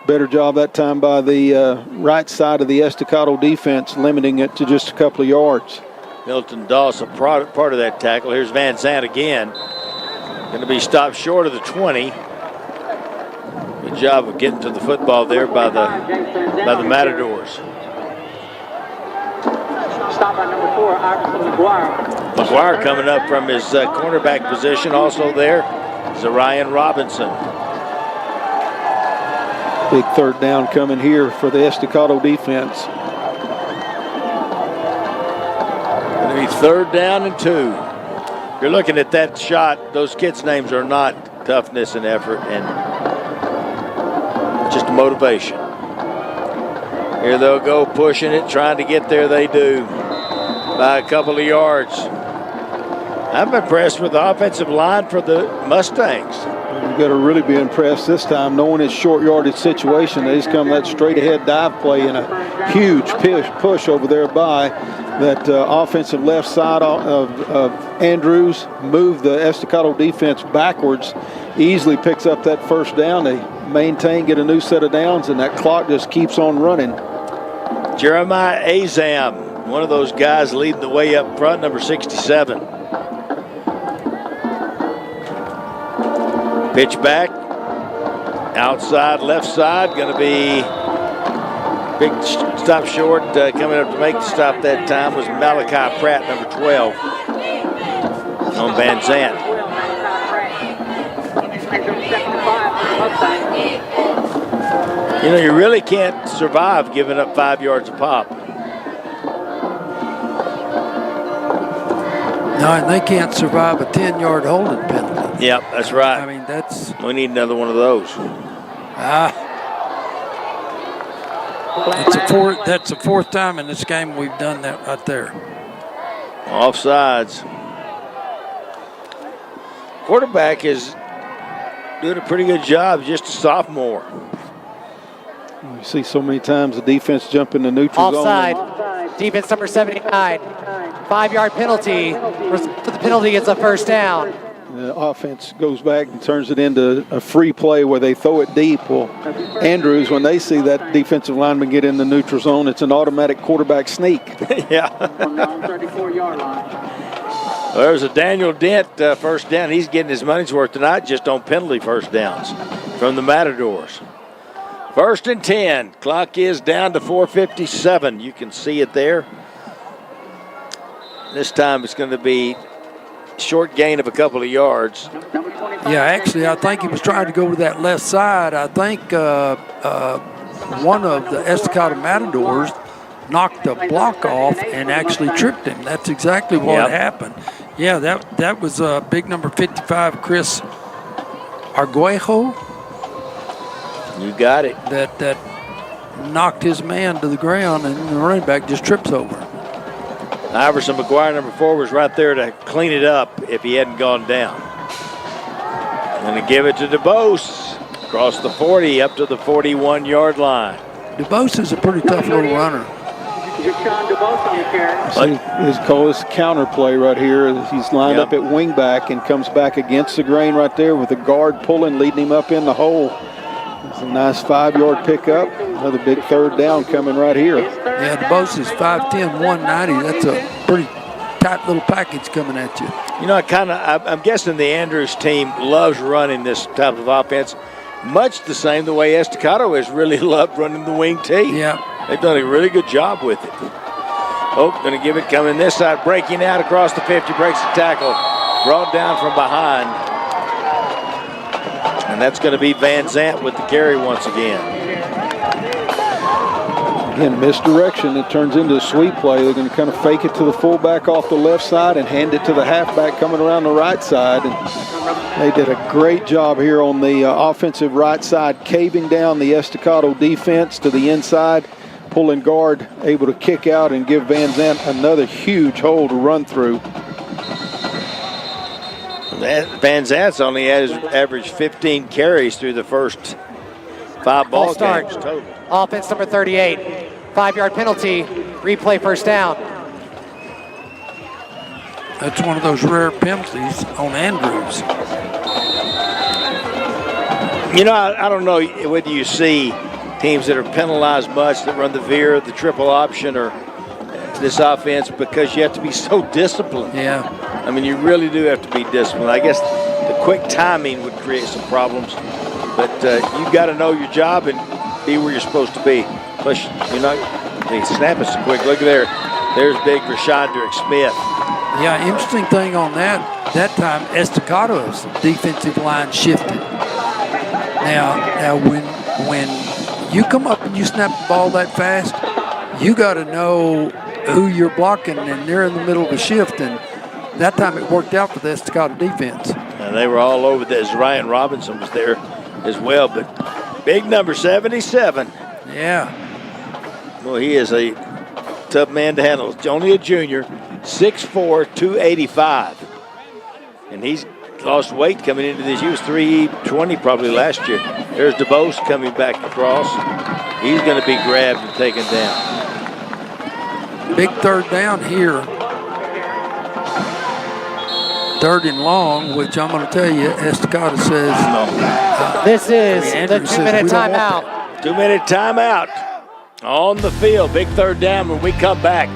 Better job that time by the right side of the Estacado defense, limiting it to just a couple of yards.
Milton Dawson, part of that tackle. Here's Van Zandt again. Going to be stopped short of the 20. Good job of getting to the football there by the Matadors.
Stop by number 4, Iverson McGuire.
McGuire coming up from his cornerback position. Also there, Zarian Robinson.
Big third down coming here for the Estacado defense.
Going to be 3rd down and 2. You're looking at that shot. Those kids' names are not toughness and effort and just motivation. Here they'll go pushing it, trying to get there. They do by a couple of yards. I'm impressed with the offensive line for the Mustangs.
You've got to really be impressed this time, knowing it's short yardage situation. They just come that straight ahead dive play and a huge push over there by that offensive left side of Andrews. Move the Estacado defense backwards. Easily picks up that first down. They maintain, get a new set of downs, and that clock just keeps on running.
Jeremiah Azam, one of those guys leading the way up front, number 67. Pitch back, outside left side, going to be big stop short. Coming up to make the stop that time was Malachi Pratt, number 12, on Van Zandt. You know, you really can't survive giving up 5 yards a pop.
No, and they can't survive a 10-yard holding penalty.
Yep, that's right.
I mean,
we need another one of those.
That's the fourth time in this game we've done that right there.
Offsides. Quarterback is doing a pretty good job, just a sophomore.
You see so many times the defense jump in the neutral zone.
Offside. Defense number 79. 5-yard penalty. Result of the penalty is a first down.
The offense goes back and turns it into a free play where they throw it deep. Well, Andrews, when they see that defensive lineman get in the neutral zone, it's an automatic quarterback sneak.
Yeah. Well, there's a Daniel Dent first down. He's getting his money's worth tonight just on penalty first downs from the Matadors. 1st and 10. Clock is down to 4:57. You can see it there. This time it's going to be short gain of a couple of yards.
Yeah, actually, I think he was trying to go to that left side. I think one of the Estacado Matadors knocked the block off and actually tripped him. That's exactly what happened. Yeah, that was big number 55, Chris Arguello.
You got it.
That knocked his man to the ground, and the running back just trips over.
Iverson McGuire, number 4, was right there to clean it up if he hadn't gone down. Going to give it to DeBose. Across the 40, up to the 41-yard line.
DeBose is a pretty tough little runner.
His call is counter play right here. He's lined up at wingback and comes back against the grain right there with the guard pulling, leading him up in the hole. It's a nice 5-yard pickup. Another big third down coming right here.
Yeah, DeBose is 5'10", 190. That's a pretty tight little package coming at you.
You know, I'm guessing the Andrews team loves running this type of offense, much the same the way Estacado has really loved running the wing T.
Yeah.
They've done a really good job with it. Oh, going to give it coming this side, breaking out across the 50, breaks the tackle, brought down from behind. And that's going to be Van Zant with the carry once again.
Again, misdirection. It turns into a sweep play. They're going to kind of fake it to the fullback off the left side and hand it to the halfback coming around the right side. And they did a great job here on the offensive right side, caving down the Estacado defense to the inside, pulling guard, able to kick out and give Van Zant another huge hole to run through.
Van Zant's only averaged 15 carries through the first 5 ball games total.
Offense number 38. 5-yard penalty. Replay first down.
That's one of those rare penalties on Andrews.
You know, I don't know whether you see teams that are penalized much that run the veer, the triple option, or this offense because you have to be so disciplined.
Yeah.
I mean, you really do have to be disciplined. I guess the quick timing would create some problems, but you've got to know your job and be where you're supposed to be. Plus, you know, they snap it so quick. Look at there. There's big Rashondrick Smith.
Yeah, interesting thing on that time, Estacado's defensive line shifted. Now when you come up and you snap the ball that fast, you got to know who you're blocking, and they're in the middle of the shift, and that time it worked out for the Estacado defense.
And they were all over this. Ryan Robinson was there as well, but big number 77.
Yeah.
Well, he is a tough man to handle. It's only a junior, 6'4", 285. And he's lost weight coming into this. He was 320 probably last year. There's DeBose coming back across. He's going to be grabbed and taken down.
Big third down here. 3rd and long, which I'm going to tell you, Estacado says.
This is the 2-minute timeout.
2-minute timeout on the field. Big third down when we come back.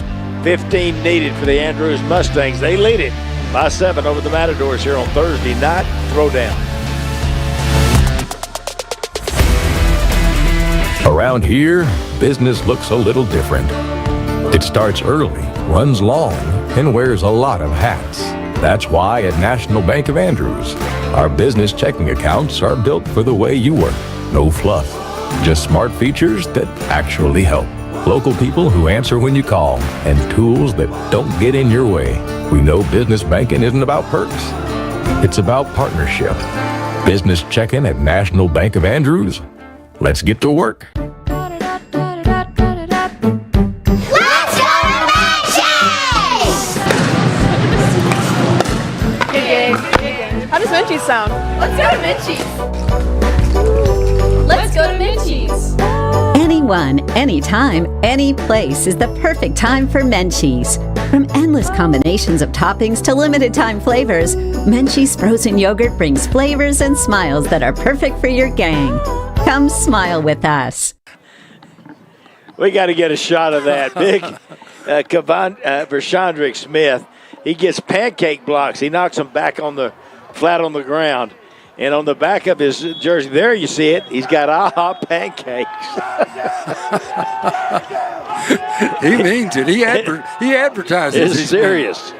15 needed for the Andrews Mustangs. They lead it by 7 over the Matadors here on Thursday night throwdown.
Around here, business looks a little different. It starts early, runs long, and wears a lot of hats. That's why at National Bank of Andrews, our business checking accounts are built for the way you work. No fluff, just smart features that actually help. Local people who answer when you call, and tools that don't get in your way. We know business banking isn't about perks. It's about partnership. Business checking at National Bank of Andrews. Let's get to work.
How does Menchie's sound?
Let's go to Menchie's. Let's go to Menchie's.
Anyone, anytime, any place is the perfect time for Menchie's. From endless combinations of toppings to limited time flavors, Menchie's frozen yogurt brings flavors and smiles that are perfect for your gang. Come smile with us.
We got to get a shot of that. Big Vershandrick Smith. He gets pancake blocks. He knocks them back flat on the ground. And on the back of his jersey, there you see it, he's got AHA pancakes.
He means it. He advertises.
It's serious.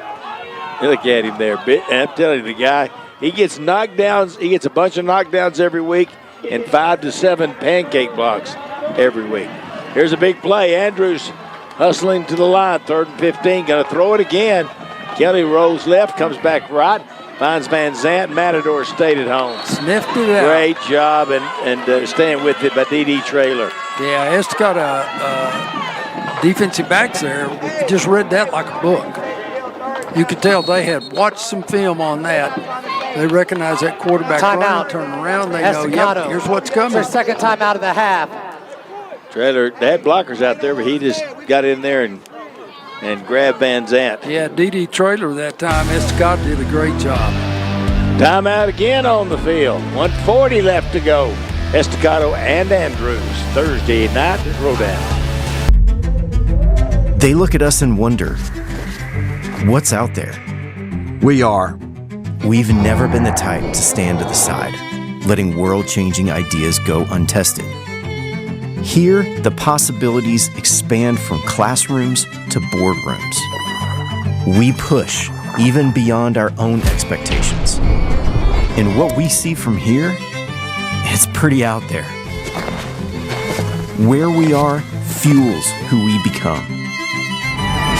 Look at him there. I'm telling you, the guy, he gets knockdowns. He gets a bunch of knockdowns every week and 5 to 7 pancake blocks every week. Here's a big play. Andrews hustling to the line, 3rd and 15. Going to throw it again. Kelly rolls left, comes back right. Finds Van Zant. Matador stayed at home.
Sniffed it out.
Great job and staying with it by D.D. Trailer.
Yeah, Estacado defensive backs there just read that like a book. You could tell they had watched some film on that. They recognize that quarterback running, turn around. They know, yep, here's what's coming.
It's their second time out of the half.
Trailer, they had blockers out there, but he just got in there and grabbed Van Zant.
Yeah, D.D. Trailer that time. Estacado did a great job.
Timeout again on the field. 1:40 left to go. Estacado and Andrews, Thursday night throwdown.
They look at us and wonder, what's out there?
We are.
We've never been the type to stand to the side, letting world-changing ideas go untested. Here, the possibilities expand from classrooms to boardrooms. We push even beyond our own expectations. And what we see from here, it's pretty out there. Where we are fuels who we become.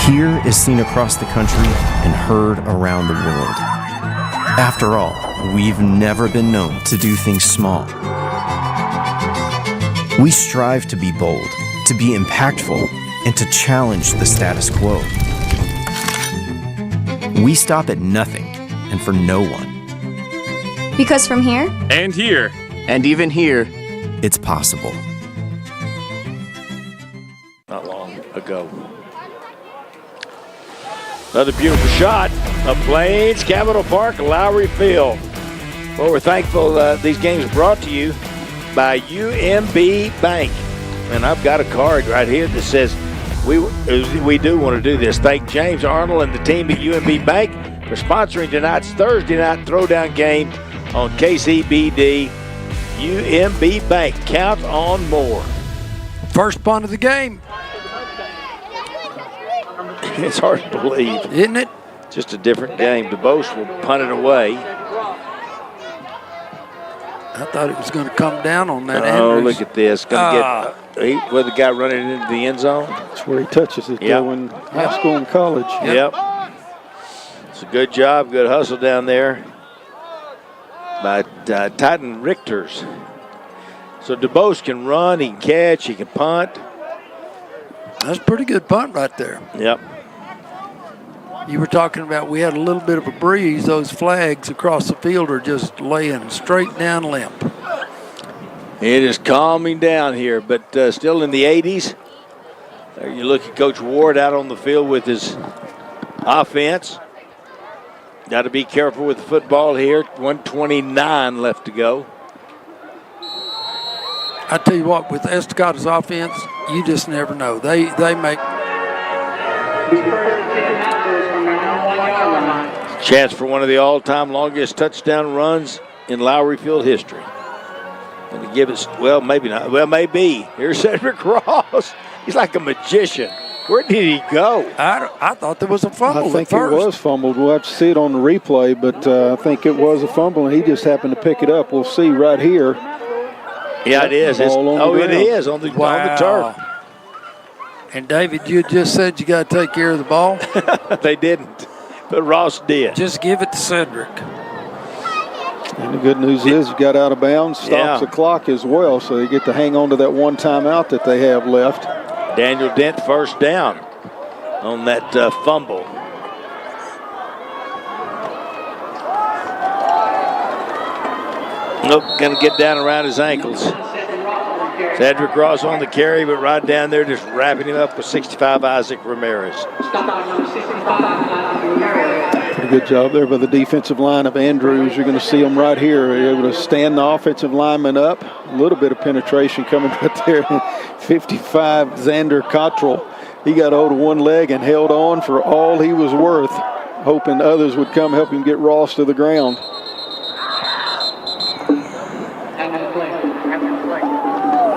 Here is seen across the country and heard around the world. After all, we've never been known to do things small. We strive to be bold, to be impactful, and to challenge the status quo. We stop at nothing and for no one.
Because from here
and here
and even here, it's possible.
Not long ago. Another beautiful shot of Plains Capital Park, Lowrey Field. Well, we're thankful these games are brought to you by UMB Bank. And I've got a card right here that says we do want to do this. Thank James Arnold and the team at UMB Bank for sponsoring tonight's Thursday night throwdown game on KCBD. UMB Bank, count on more.
First punt of the game.
It's hard to believe,
isn't it?
Just a different game. DeBose will punt it away.
I thought it was going to come down on that.
Oh,
Andrews.
look at this. Going to get the guy running into the end zone.
That's where he touches it, though, in high school and college.
Yep. It's a good job, good hustle down there by Titan Richters. So DeBose can run, he can catch, he can punt.
That's a pretty good punt right there.
Yep.
You were talking about we had a little bit of a breeze. Those flags across the field are just laying straight down limp.
It is calming down here, but still in the 80s. There you look at Coach Ward out on the field with his offense. Got to be careful with the football here. 1:29 left to go.
I tell you what, with Estacado's offense, you just never know. They make
chance for one of the all-time longest touchdown runs in Lowrey Field history. And to give it, well, maybe not. Well, maybe. Here's Cedric Ross. He's like a magician. Where did he go?
I thought there was a fumble.
I think it was fumbled. We'll have to see it on the replay, but I think it was a fumble, and he just happened to pick it up. We'll see right here.
Yeah, it is. It is on the
wow.
turf.
And David, you just said you got to take care of the ball.
They didn't, but Ross did.
Just give it to Cedric.
And the good news is you got out of bounds, stops the clock as well, so you get to hang on to that one timeout that they have left.
Daniel Dent first down on that fumble. Nope, going to get down around his ankles. Cedric Ross on the carry, but right down there just wrapping him up with 65 Isaac Ramirez.
Pretty good job there by the defensive line of Andrews. You're going to see them right here. You're able to stand the offensive lineman up. A little bit of penetration coming right there. 55, Xander Cottrell. He got hold of one leg and held on for all he was worth, hoping others would come help him get Ross to the ground.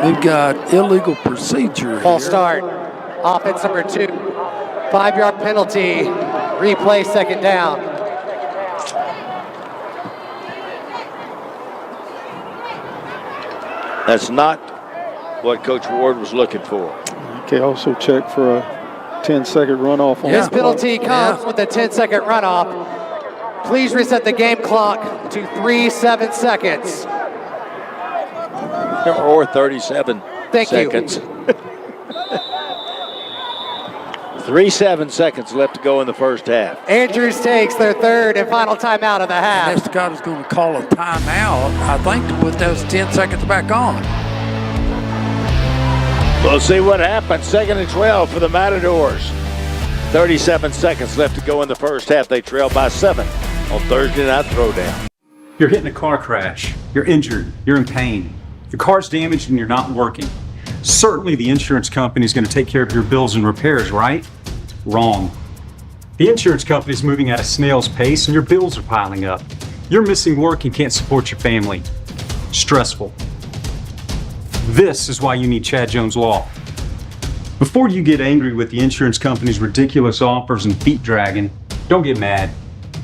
We've got illegal procedure
False
here.
start. Offense number 2. 5-yard penalty. Replay, second down.
That's not what Coach Ward was looking for.
Okay, also check for a 10-second runoff. On
This penalty comes with a 10-second runoff. Please reset the game clock to 3-7 seconds.
Or 37
Thank
seconds.
you.
3-7 seconds left to go in the first half.
Andrews takes their third and final timeout of the half.
Estacado's going to call a timeout, I think, to put those 10 seconds back on.
We'll see what happens. 2nd and 12 for the Matadors. 37 seconds left to go in the first half. They trail by 7 on Thursday Night Throwdown.
You're hitting a car crash. You're injured. You're in pain. Your car's damaged and you're not working. Certainly the insurance company is going to take care of your bills and repairs, right? Wrong. The insurance company is moving at a snail's pace and your bills are piling up. You're missing work and can't support your family. Stressful. This is why you need Chad Jones Law. Before you get angry with the insurance company's ridiculous offers and feet dragging, don't get mad.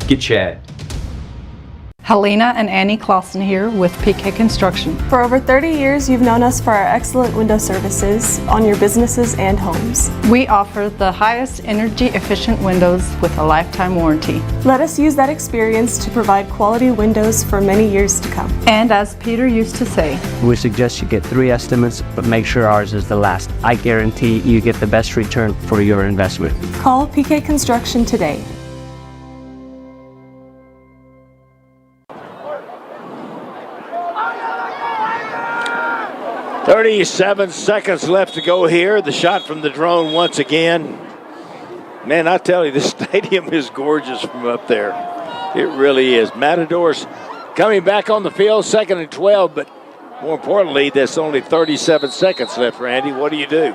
Get Chad.
Helena and Annie Clausen here with PK Construction.
For over 30 years, you've known us for our excellent window services on your businesses and homes.
We offer the highest energy efficient windows with a lifetime warranty.
Let us use that experience to provide quality windows for many years to come.
And as Peter used to say,
We suggest you get 3 estimates, but make sure ours is the last. I guarantee you get the best return for your investment.
Call PK Construction today.
37 seconds left to go here. The shot from the drone once again. Man, I tell you, the stadium is gorgeous from up there. It really is. Matadors coming back on the field, 2nd and 12, but more importantly, there's only 37 seconds left, Randy. What do you do?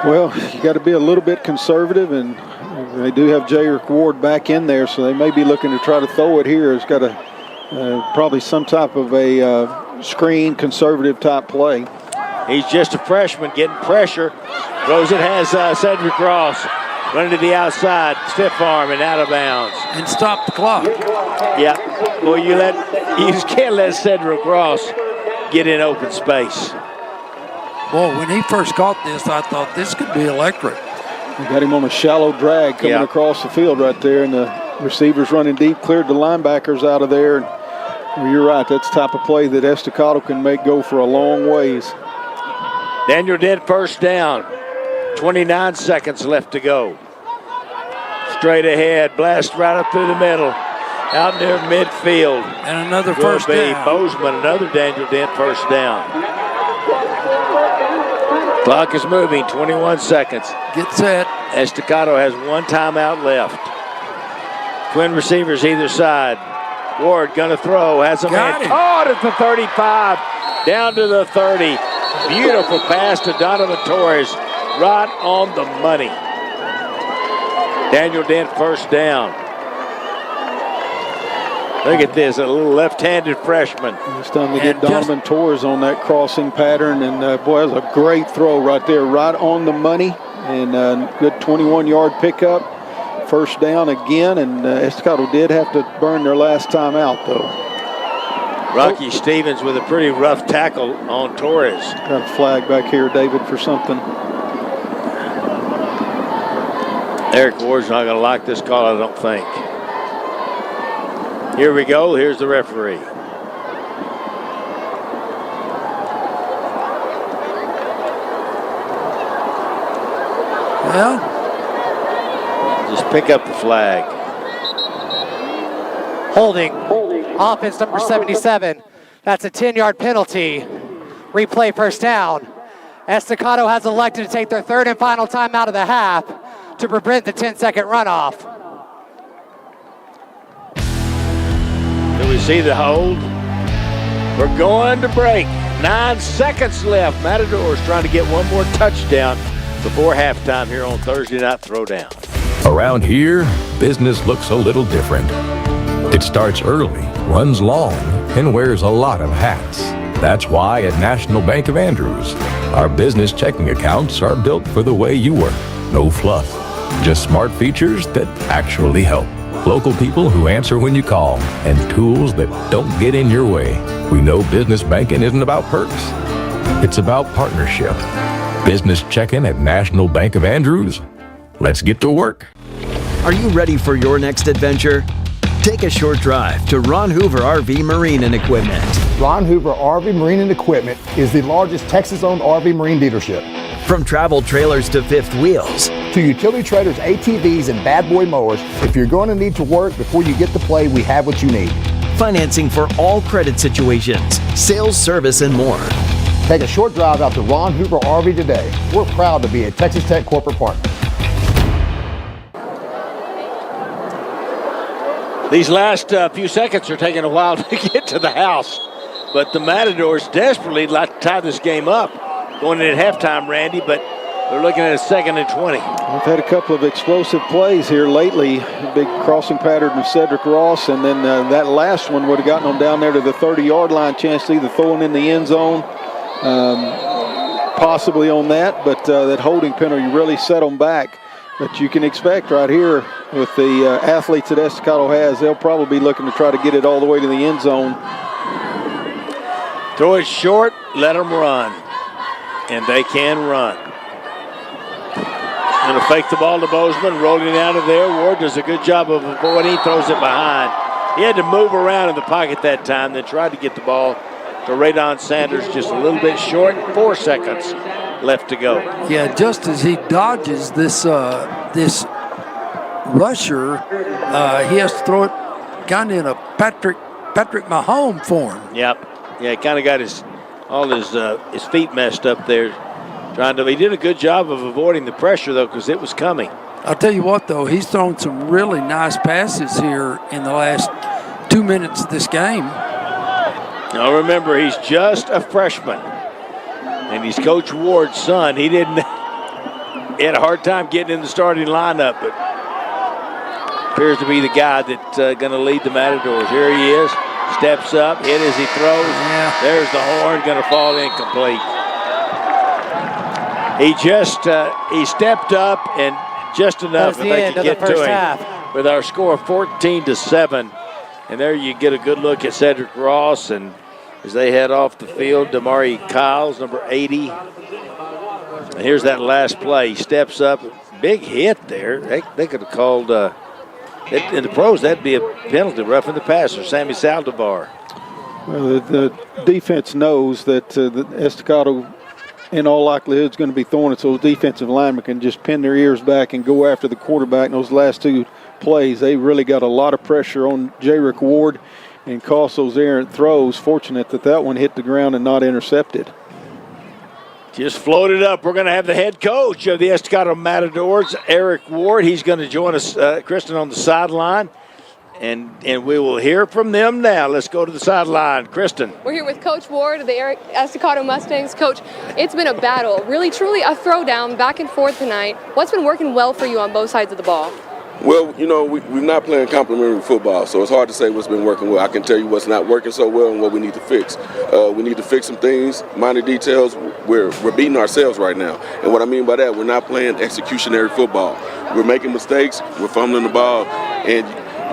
Well, you got to be a little bit conservative, and they do have J.R. Ward back in there, so they may be looking to try to throw it here. It's got probably some type of a screen, conservative type play.
He's just a freshman getting pressure. Throws it, has Cedric Ross running to the outside, stiff arm and out of bounds.
And stop the clock.
Yeah, well, you just can't let Cedric Ross get in open space.
Well, when he first caught this, I thought this could be electric.
We got him on a shallow drag coming across the field right there, and the receivers running deep, cleared the linebackers out of there. Well, you're right, that's the type of play that Estacado can make go for a long ways.
Daniel Dent first down. 29 seconds left to go. Straight ahead, blast right up through the middle. Out near midfield.
And another first down.
Bozeman, another Daniel Dent first down. Clock is moving, 21 seconds.
Get set.
Estacado has 1 timeout left. Twin receivers either side. Ward gonna throw, has a man caught at the 35, down to the 30. Beautiful pass to Donovan Torres, right on the money. Daniel Dent first down. Look at this, a little left-handed freshman.
This time they get Donovan Torres on that crossing pattern, and boy, that was a great throw right there, right on the money, and good 21-yard pickup. First down again, and Estacado did have to burn their last time out, though.
Rocky Stevens with a pretty rough tackle on Torres.
Got a flag back here, David, for something.
Eric Ward's not going to like this call, I don't think. Here we go. Here's the referee.
Well,
just pick up the flag.
Holding. Offense number 77. That's a 10-yard penalty. Replay first down. Estacado has elected to take their third and final time out of the half to prevent the 10-second runoff.
Do we see the hold? We're going to break. 9 seconds left. Matadors trying to get one more touchdown before halftime here on Thursday Night Throwdown.
Around here, business looks a little different. It starts early, runs long, and wears a lot of hats. That's why at National Bank of Andrews, our business checking accounts are built for the way you work. No fluff, just smart features that actually help. Local people who answer when you call, and tools that don't get in your way. We know business banking isn't about perks. It's about partnership. Business checking at National Bank of Andrews. Let's get to work.
Are you ready for your next adventure? Take a short drive to Ron Hoover RV Marine and Equipment.
Ron Hoover RV Marine and Equipment is the largest Texas-owned RV marine dealership.
From travel trailers to fifth wheels.
To utility trailers, ATVs, and bad boy mowers, if you're going to need to work before you get to play, we have what you need.
Financing for all credit situations, sales, service, and more.
Take a short drive out to Ron Hoover RV today. We're proud to be a Texas Tech corporate partner.
These last few seconds are taking a while to get to the house, but the Matadors desperately like to tie this game up going in at halftime, Randy, but they're looking at a 2nd and 20.
We've had a couple of explosive plays here lately. A big crossing pattern of Cedric Ross, and then that last one would have gotten them down there to the 30-yard line, chance to either throw it in the end zone, possibly on that, but that holding penalty really set them back. But you can expect right here with the athletes that Estacado has, they'll probably be looking to try to get it all the way to the end zone.
Throw it short, let them run. And they can run. Going to fake the ball to Bozeman, rolling out of there. Ward does a good job of avoiding, throws it behind. He had to move around in the pocket that time, then tried to get the ball to Radon Sanders just a little bit short. 4 seconds left to go.
Yeah, just as he dodges this this rusher, he has to throw it kind of in a Patrick Mahomes form.
Yep. Yeah, he kind of got all his feet messed up there. He did a good job of avoiding the pressure, though, because it was coming.
I'll tell you what, though, he's thrown some really nice passes here in the last 2 minutes of this game.
Now, remember, he's just a freshman, and he's Coach Ward's son. He had a hard time getting in the starting lineup, but appears to be the guy that's going to lead the Matadors. Here he is, steps up, hit as he throws.
Yeah.
There's the horn, going to fall incomplete. He stepped up and just enough that they could get to him
half.
with our score of 14-7. And there you get a good look at Cedric Ross, and as they head off the field, Damari Kyles, number 80. And here's that last play. He steps up, big hit there. They could have called, in the pros, that'd be a penalty, roughing the passer, Sammy Saldivar.
Well, the defense knows that the Estacado, in all likelihood, is going to be throwing it, so those defensive linemen can just pin their ears back and go after the quarterback in those last 2 plays. They really got a lot of pressure on J-Rick Ward and cost those errant throws. Fortunate that one hit the ground and not intercepted.
Just floated up. We're going to have the head coach of the Estacado Matadors, Eric Ward. He's going to join us, Kristen, on the sideline. And we will hear from them now. Let's go to the sideline. Kristen.
We're here with Coach Ward of the Estacado Mustangs. Coach, it's been a battle, really truly a throwdown back and forth tonight. What's been working well for you on both sides of the ball?
Well, we're not playing complementary football, so it's hard to say what's been working well. I can tell you what's not working so well and what we need to fix. We need to fix some things, minor details. We're beating ourselves right now. And what I mean by that, we're not playing executionary football. We're making mistakes, we're fumbling the ball, and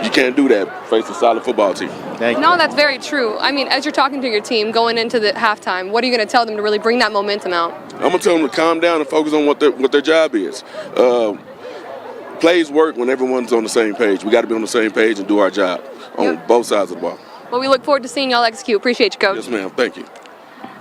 you can't do that face a solid football team.
No, that's very true. I mean, as you're talking to your team going into the halftime, what are you going to tell them to really bring that momentum out?
I'm going to tell them to calm down and focus on what their job is. plays work when everyone's on the same page. We got to be on the same page and do our job on both sides of the ball.
Well, we look forward to seeing y'all execute. Appreciate you, Coach.
Yes, ma'am. Thank you.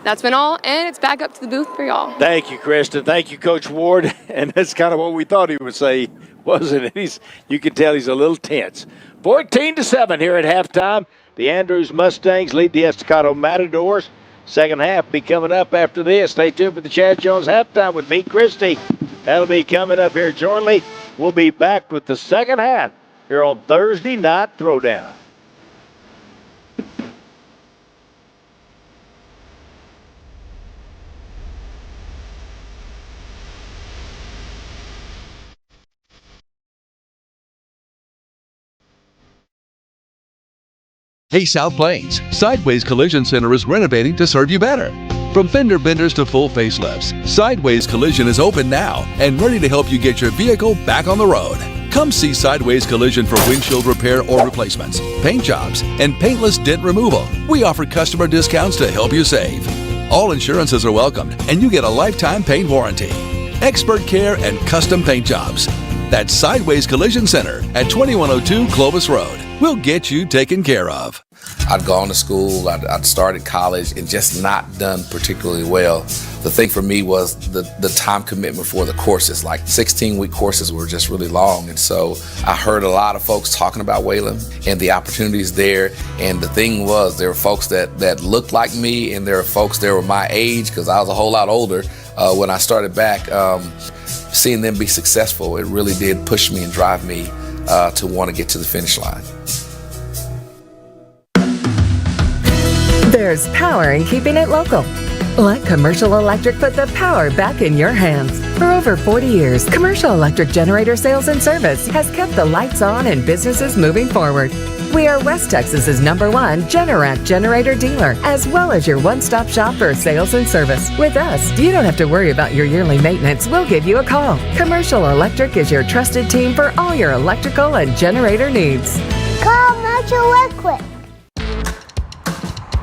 That's been all, and it's back up to the booth for y'all.
Thank you, Kristen. Thank you, Coach Ward. And that's kind of what we thought he would say, wasn't it? You can tell he's a little tense. 14-7 here at halftime. The Andrews Mustangs lead the Estacado Matadors. Second half be coming up after this. Stay tuned for the Chad Jones halftime with me, Christy. That'll be coming up here shortly. We'll be back with the second half here on Thursday Night Throwdown.
Hey South Plains, Sideways Collision Center is renovating to serve you better. From fender benders to full facelifts, Sideways Collision is open now and ready to help you get your vehicle back on the road. Come see Sideways Collision for windshield repair or replacements, paint jobs, and paintless dent removal. We offer customer discounts to help you save. All insurances are welcomed and you get a lifetime paint warranty. Expert care and custom paint jobs. That's Sideways Collision Center at 2102 Clovis Road. We'll get you taken care of.
I'd gone to school, I'd started college and just not done particularly well. The thing for me was the time commitment for the courses. Like 16-week courses were just really long. And so I heard a lot of folks talking about Wayland and the opportunities there. And the thing was, there were folks that looked like me and there were folks that were my age, because I was a whole lot older when I started back. Seeing them be successful, it really did push me and drive me to want to get to the finish line.
There's power in keeping it local. Let Commercial Electric put the power back in your hands. For over 40 years, Commercial Electric Generator Sales and Service has kept the lights on and businesses moving forward. We are West Texas's #1 Generac generator dealer, as well as your one-stop shop for sales and service. With us, you don't have to worry about your yearly maintenance. We'll give you a call. Commercial Electric is your trusted team for all your electrical and generator needs.
Call Commercial Electric.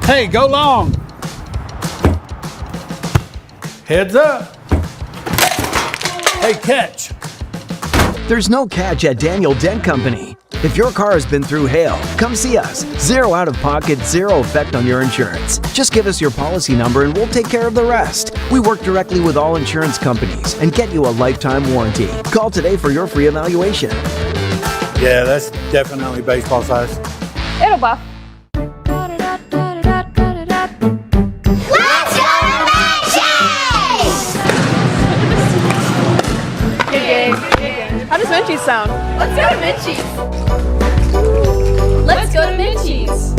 Hey, go long. Heads up. Hey, catch.
There's no catch at Daniel Dent Company. If your car has been through hail, come see us. Zero out of pocket, zero effect on your insurance. Just give us your policy number and we'll take care of the rest. We work directly with all insurance companies and get you a lifetime warranty. Call today for your free evaluation.
Yeah, that's definitely baseball size.
It'll buff. How does Menchie's sound? Let's go to Menchie's. Let's go to Menchie's.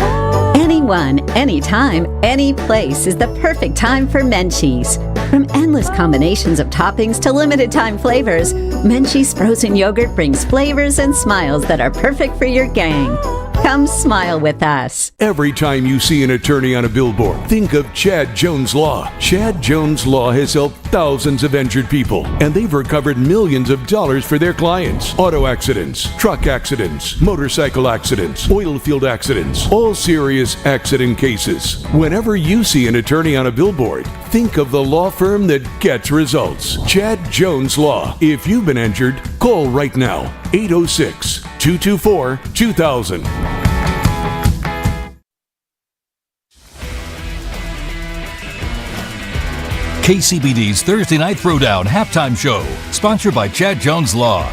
Anyone, anytime, any place is the perfect time for Menchie's. From endless combinations of toppings to limited time flavors, Menchie's frozen yogurt brings flavors and smiles that are perfect for your gang. Come smile with us.
Every time you see an attorney on a billboard, think of Chad Jones Law. Chad Jones Law has helped thousands of injured people, and they've recovered millions of dollars for their clients. Auto accidents, truck accidents, motorcycle accidents, oil field accidents, all serious accident cases. Whenever you see an attorney on a billboard, think of the law firm that gets results. Chad Jones Law. If you've been injured, call right now. 806-224-2000.
KCBD's Thursday Night Throwdown Halftime Show, sponsored by Chad Jones Law.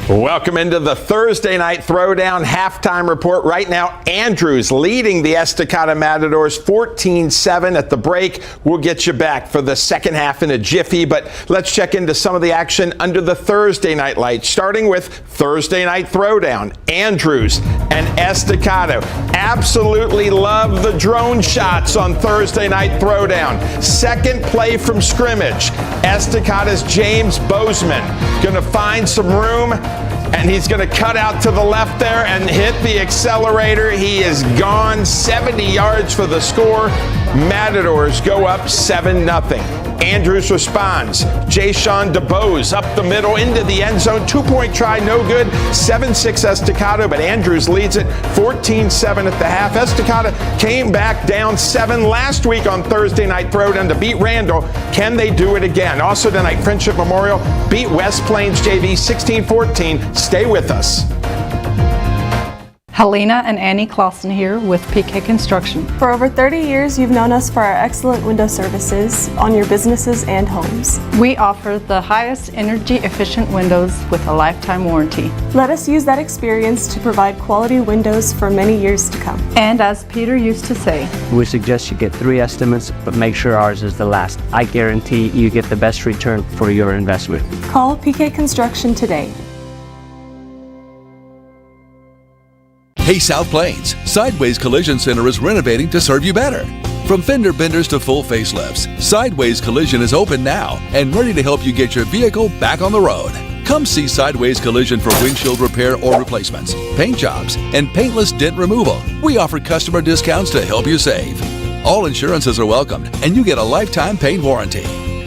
Welcome into the Thursday Night Throwdown halftime report. Right now, Andrews leading the Estacado Matadors 14-7 at the break. We'll get you back for the second half in a jiffy, but let's check into some of the action under the Thursday night lights, starting with Thursday Night Throwdown. Andrews and Estacado absolutely love the drone shots on Thursday Night Throwdown. Second play from scrimmage. Estacado's James Bozeman going to find some room, and he's going to cut out to the left there and hit the accelerator. He is gone, 70 yards for the score. Matadors go up 7-0. Andrews responds. Jayshawn DeBose up the middle into the end zone. 2-point try, no good. 7-6 Estacado, but Andrews leads it 14-7 at the half. Estacado came back down 7 last week on Thursday Night Throwdown to beat Randall. Can they do it again? Also tonight, Friendship Memorial beat West Plains JV 16-14. Stay with us.
Helena and Annie Clausen here with PK Construction.
For over 30 years, you've known us for our excellent window services on your businesses and homes.
We offer the highest energy efficient windows with a lifetime warranty.
Let us use that experience to provide quality windows for many years to come.
And as Peter used to say,
We suggest you get 3 estimates, but make sure ours is the last. I guarantee you get the best return for your investment.
Call PK Construction today.
Hey South Plains, Sideways Collision Center is renovating to serve you better. From fender benders to full facelifts, Sideways Collision is open now and ready to help you get your vehicle back on the road. Come see Sideways Collision for windshield repair or replacements, paint jobs, and paintless dent removal. We offer customer discounts to help you save. All insurances are welcomed and you get a lifetime paint warranty.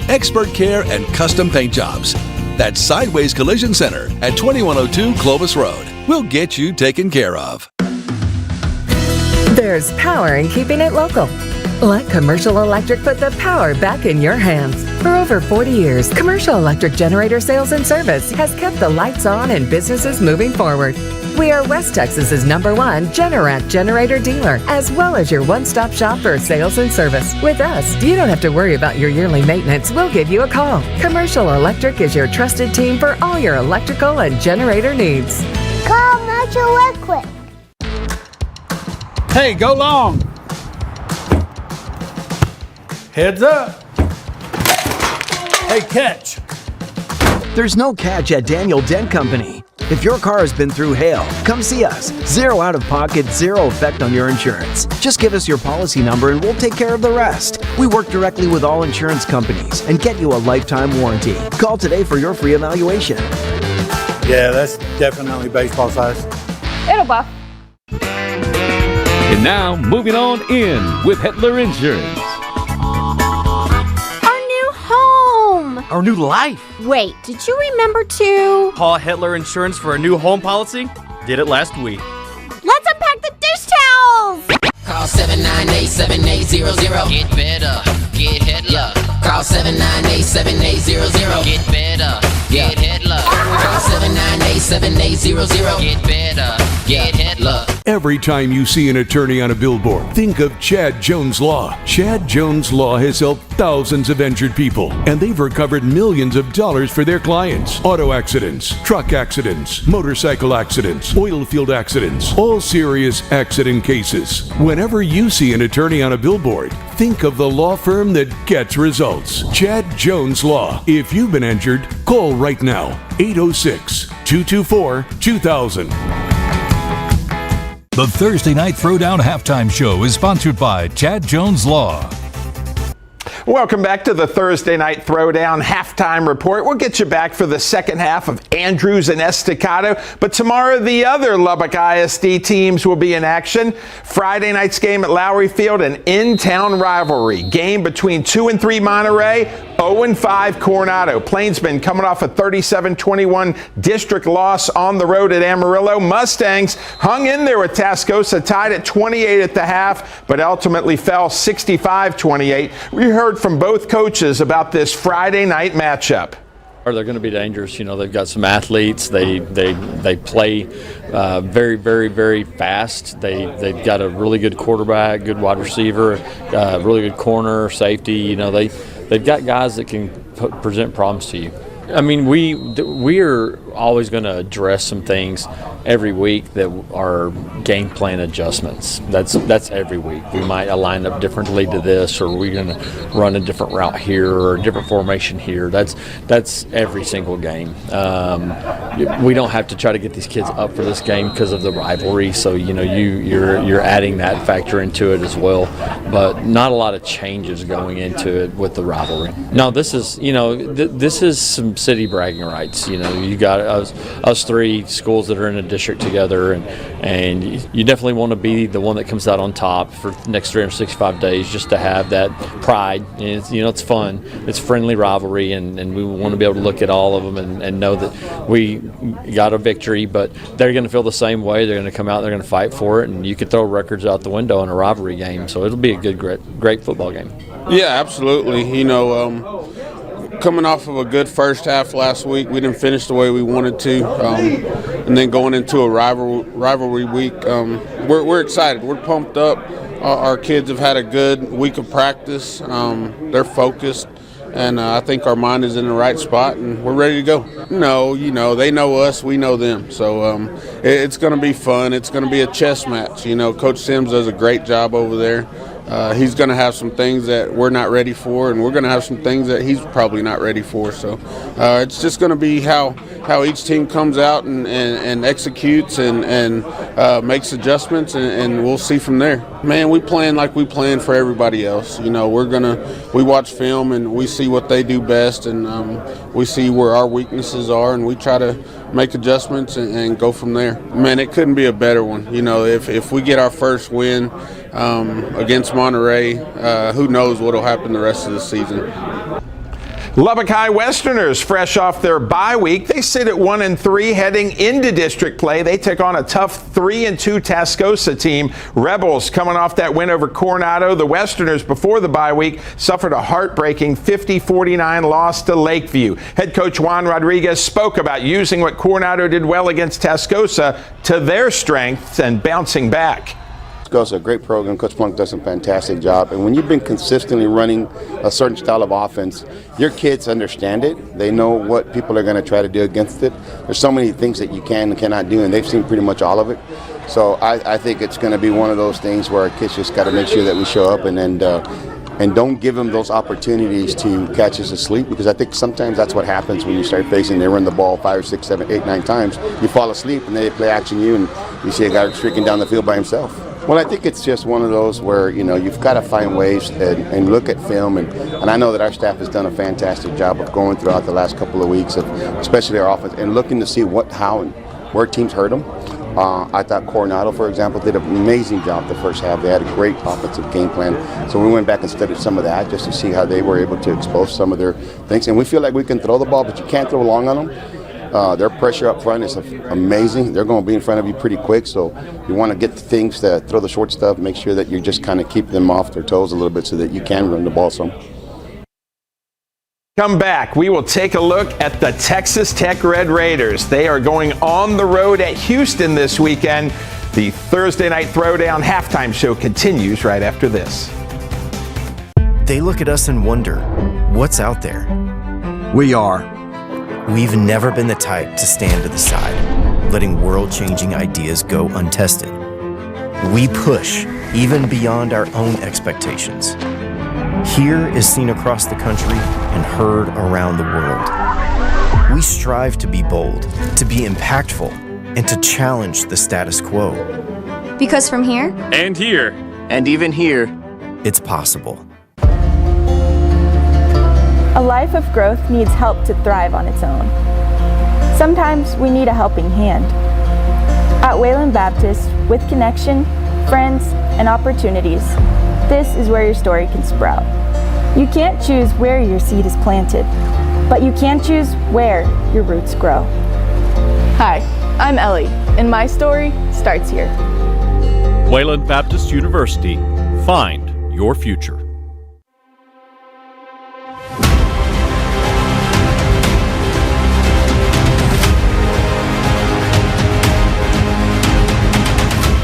Expert care and custom paint jobs. That's Sideways Collision Center at 2102 Clovis Road. We'll get you taken care of.
There's power in keeping it local. Let Commercial Electric put the power back in your hands. For over 40 years, Commercial Electric Generator Sales and Service has kept the lights on and businesses moving forward. We are West Texas's #1 Generac generator dealer, as well as your one-stop shop for sales and service. With us, you don't have to worry about your yearly maintenance. We'll give you a call. Commercial Electric is your trusted team for all your electrical and generator needs.
Call Metro Electric.
Hey, go long. Heads up. Hey, catch.
There's no catch at Daniel Dent Company. If your car has been through hail, come see us. 0 out of pocket, 0 effect on your insurance. Just give us your policy number and we'll take care of the rest. We work directly with all insurance companies and get you a lifetime warranty. Call today for your free evaluation.
Yeah, that's definitely baseball size.
It'll buff.
And now, moving on in with Hetler Insurance.
Our new home.
Our new life.
Wait, did you remember to
Call Hetler Insurance for a new home policy? Did it last week.
Let's unpack the dish towels.
Call 798-7800. Get better. Get Hetler. Call 798-7800. Get better. Get Hetler. Call 798-7800. Get better. Get Hetler.
Every time you see an attorney on a billboard, think of Chad Jones Law. Chad Jones Law has helped thousands of injured people, and they've recovered millions of dollars for their clients. Auto accidents, truck accidents, motorcycle accidents, oil field accidents, all serious accident cases. Whenever you see an attorney on a billboard, think of the law firm that gets results. Chad Jones Law. If you've been injured, call right now. 806-224-2000.
The Thursday Night Throwdown Halftime Show is sponsored by Chad Jones Law.
Welcome back to the Thursday Night Throwdown Halftime Report. We'll get you back for the second half of Andrews and Estacado. But tomorrow, the other Lubbock ISD teams will be in action. Friday night's game at Lowrey Field, an in-town rivalry. Game between 2 and 3 Monterey, 0-5 Coronado. Plainsmen coming off a 37-21 district loss on the road at Amarillo. Mustangs hung in there with Tascosa, tied at 28 at the half, but ultimately fell 65-28. We heard from both coaches about this Friday night matchup.
They're going to be dangerous. You know, they've got some athletes. They play very, very, very fast. They've got a really good quarterback, good wide receiver, really good corner, safety. You know, they've got guys that can present problems to you. I mean, we are always going to address some things every week that are game plan adjustments. That's every week. We might align up differently to this, or we're going to run a different route here or a different formation here. That's every single game. We don't have to try to get these kids up for this game because of the rivalry. So you know you're adding that factor into it as well. But not a lot of changes going into it with the rivalry. No, this is this is some some city bragging rights. You know, you got us 3 schools that are in a district together, and you definitely want to be the one that comes out on top for the next 365 days, just to have that pride. And it's fun. It's friendly rivalry, and we want to be able to look at all of them and know that we got a victory, but they're going to feel the same way. They're going to come out, they're going to fight for it, and you could throw records out the window in a rivalry game. So it'll be a good, great football game.
Yeah, absolutely. You know, coming off of a good first half last week, we didn't finish the way we wanted to, and then going into a rivalry week, we're excited. We're pumped up. Our kids have had a good week of practice. They're focused, and I think our mind is in the right spot, and we're ready to go. No, you know, they know us, we know them, so it's going to be fun. It's going to be a chess match. You know, Coach Sims does a great job over there. He's going to have some things that we're not ready for, and we're going to have some things that he's probably not ready for. So it's just going to be how each team comes out and executes and makes adjustments, and we'll see from there. Man, we plan like we plan for everybody else. You know, we watch film and we see what they do best, and we see where our weaknesses are, and we try to make adjustments and go from there. Man, it couldn't be a better one. You know, if we get our first win against Monterey, who knows what will happen the rest of the season.
Lubbock High Westerners, fresh off their bye week, they sit at 1-3 heading into district play. They take on a tough 3-2 Tascosa team. Rebels coming off that win over Coronado. The Westerners before the bye week suffered a heartbreaking 50-49 loss to Lakeview. Head coach Juan Rodriguez spoke about using what Coronado did well against Tascosa to their strengths and bouncing back.
It's a great program. Coach Plunk does a fantastic job. And when you've been consistently running a certain style of offense, your kids understand it. They know what people are going to try to do against it. There's so many things that you can and cannot do, and they've seen pretty much all of it. So I think it's going to be one of those things where our kids just got to make sure that we show up and don't give them those opportunities to catch us asleep, because I think sometimes that's what happens when you start facing. They run the ball 5, 6, 7, 8, 9 times. You fall asleep, and then they play action you, and you see a guy streaking down the field by himself. Well, I think it's just one of those where, you know, you've got to find ways and look at film, and I know that our staff has done a fantastic job of going throughout the last couple of weeks, especially our offense, and looking to see how and where teams hurt them. I thought Coronado, for example, did an amazing job the first half. They had a great offensive game plan. So we went back and studied some of that just to see how they were able to expose some of their things. And we feel like we can throw the ball, but you can't throw long on them. Their pressure up front is amazing. They're going to be in front of you pretty quick, so you want to get the things to throw the short stuff, make sure that you just kind of keep them off their toes a little bit so that you can run the ball some.
Come back, we will take a look at the Texas Tech Red Raiders. They are going on the road at Houston this weekend. The Thursday Night Throwdown halftime show continues right after this.
They look at us and wonder, what's out there?
We are.
We've never been the type to stand to the side, letting world-changing ideas go untested. We push even beyond our own expectations. Here is seen across the country and heard around the world. We strive to be bold, to be impactful, and to challenge the status quo.
Because from here,
and here,
and even here, it's possible.
A life of growth needs help to thrive on its own. Sometimes we need a helping hand. At Wayland Baptist, with connection, friends, and opportunities, this is where your story can sprout. You can't choose where your seed is planted, but you can choose where your roots grow.
Hi, I'm Ellie, and my story starts here.
Wayland Baptist University. Find your future.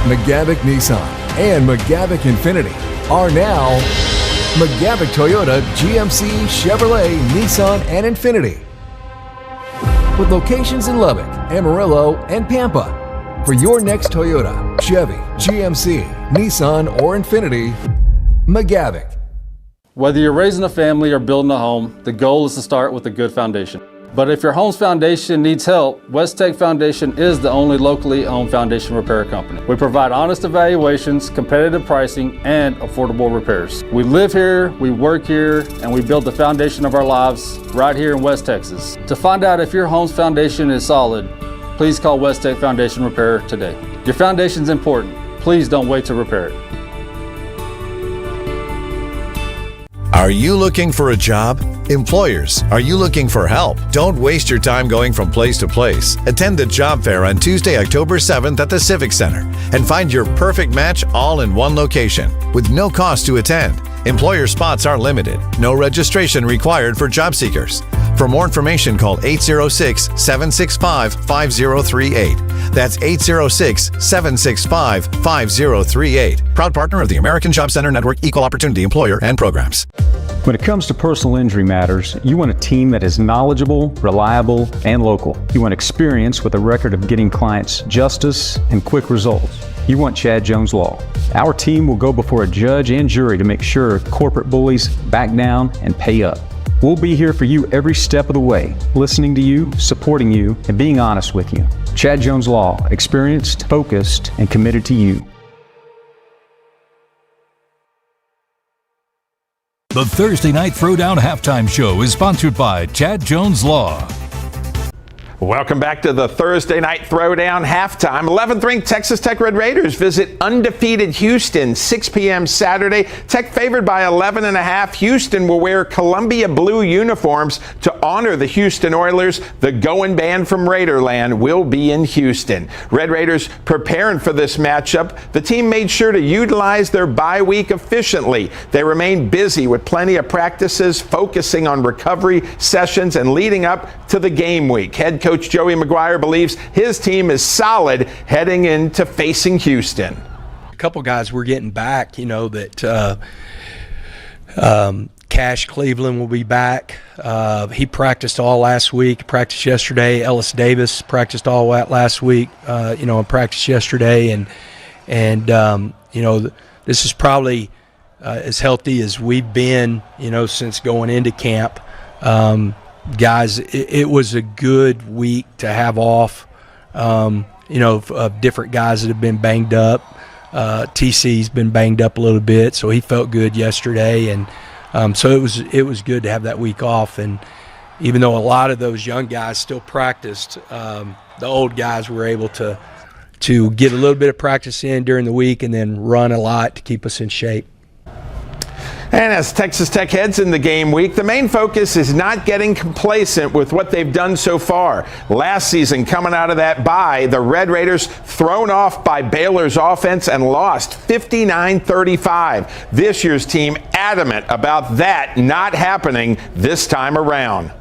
McGavick Nissan and McGavick Infiniti are now McGavick Toyota, GMC, Chevrolet, Nissan, and Infiniti. With locations in Lubbock, Amarillo, and Pampa. For your next Toyota, Chevy, GMC, Nissan, or Infiniti, McGavick.
Whether you're raising a family or building a home, the goal is to start with a good foundation.
But if your home's foundation needs help, West Tech Foundation is the only locally owned foundation repair company. We provide honest evaluations, competitive pricing, and affordable repairs. We live here, we work here, and we build the foundation of our lives right here in West Texas. To find out if your home's foundation is solid, please call West Tech Foundation Repair today. Your foundation's important. Please don't wait to repair it.
Are you looking for a job? Employers, are you looking for help? Don't waste your time going from place to place. Attend the job fair on Tuesday, October 7th at the Civic Center and find your perfect match all in one location with no cost to attend. Employer spots are limited. No registration required for job seekers. For more information, call 806-765-5038. That's 806-765-5038. Proud partner of the American Job Center Network, Equal Opportunity Employer and Programs.
When it comes to personal injury matters, you want a team that is knowledgeable, reliable, and local. You want experience with a record of getting clients justice and quick results. You want Chad Jones Law. Our team will go before a judge and jury to make sure corporate bullies back down and pay up. We'll be here for you every step of the way, listening to you, supporting you, and being honest with you. Chad Jones Law, experienced, focused, and committed to you.
The Thursday Night Throwdown Halftime Show is sponsored by Chad Jones Law.
Welcome back to the Thursday Night Throwdown Halftime. 11th ranked Texas Tech Red Raiders visit undefeated Houston, 6 p.m. Saturday. Tech favored by 11.5. Houston will wear Columbia blue uniforms to honor the Houston Oilers. The going band from Raiderland will be in Houston. Red Raiders preparing for this matchup. The team made sure to utilize their bye week efficiently. They remain busy with plenty of practices, focusing on recovery sessions and leading up to the game week. Head Coach Joey McGuire believes his team is solid heading into facing Houston.
A couple guys we're getting back, that Cash Cleveland will be back. He practiced all last week, practiced yesterday. Ellis Davis practiced all last week, and practiced yesterday. And this is probably as healthy as we've been, since going into camp. Guys, it was a good week to have off, of different guys that have been banged up. TC's been banged up a little bit, so he felt good yesterday. And so it was good to have that week off. And even though a lot of those young guys still practiced, the old guys were able to get a little bit of practice in during the week and then run a lot to keep us in shape.
And as Texas Tech heads in the game week, the main focus is not getting complacent with what they've done so far. Last season, coming out of that bye, the Red Raiders thrown off by Baylor's offense and lost 59-35. This year's team adamant about that not happening this time around.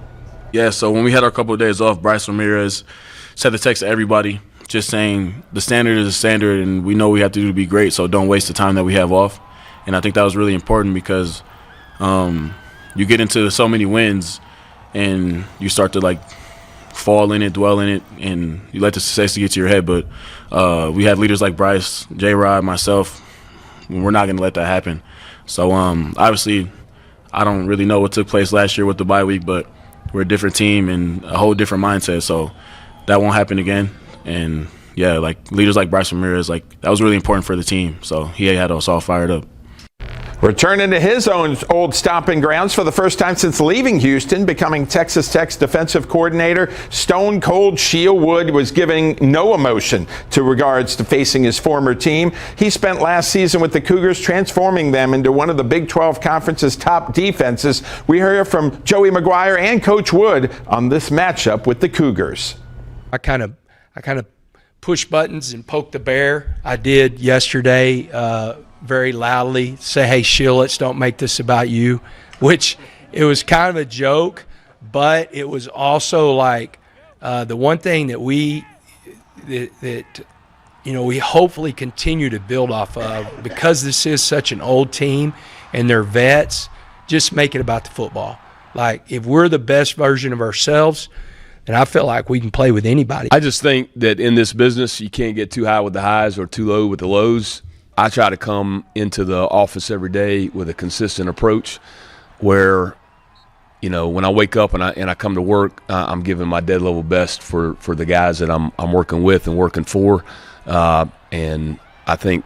Yeah, so when we had our couple of days off, Bryce Ramirez sent a text to everybody just saying the standard is a standard and we know what we have to do to be great, so don't waste the time that we have off. And I think that was really important because you get into so many wins and you start to fall in it, dwell in it, and you let the success get to your head. But we had leaders like Bryce, J-Rod, myself. We're not going to let that happen. So obviously I don't really know what took place last year with the bye week, but we're a different team and a whole different mindset. So that won't happen again. And, yeah, leaders like Bryce Ramirez, that was really important for the team. So he had us all fired up.
Returning to his own old stomping grounds for the first time since leaving Houston, becoming Texas Tech's defensive coordinator, Stone Cold Shieldwood was giving no emotion to regards to facing his former team. He spent last season with the Cougars, transforming them into one of the Big 12 Conference's top defenses. We hear from Joey McGuire and Coach Wood on this matchup with the Cougars.
I kind of push buttons and poke the bear. I did yesterday. Very loudly say, hey, Shillets, don't make this about you, which it was kind of a joke, but it was also the one thing that we hopefully continue to build off of, because this is such an old team and they're vets, just make it about the football. If we're the best version of ourselves, then I feel like we can play with anybody.
I just think that in this business, you can't get too high with the highs or too low with the lows. I try to come into the office every day with a consistent approach where when I wake up and I come to work, I'm giving my dead level best for the guys that I'm working with and working for. And I think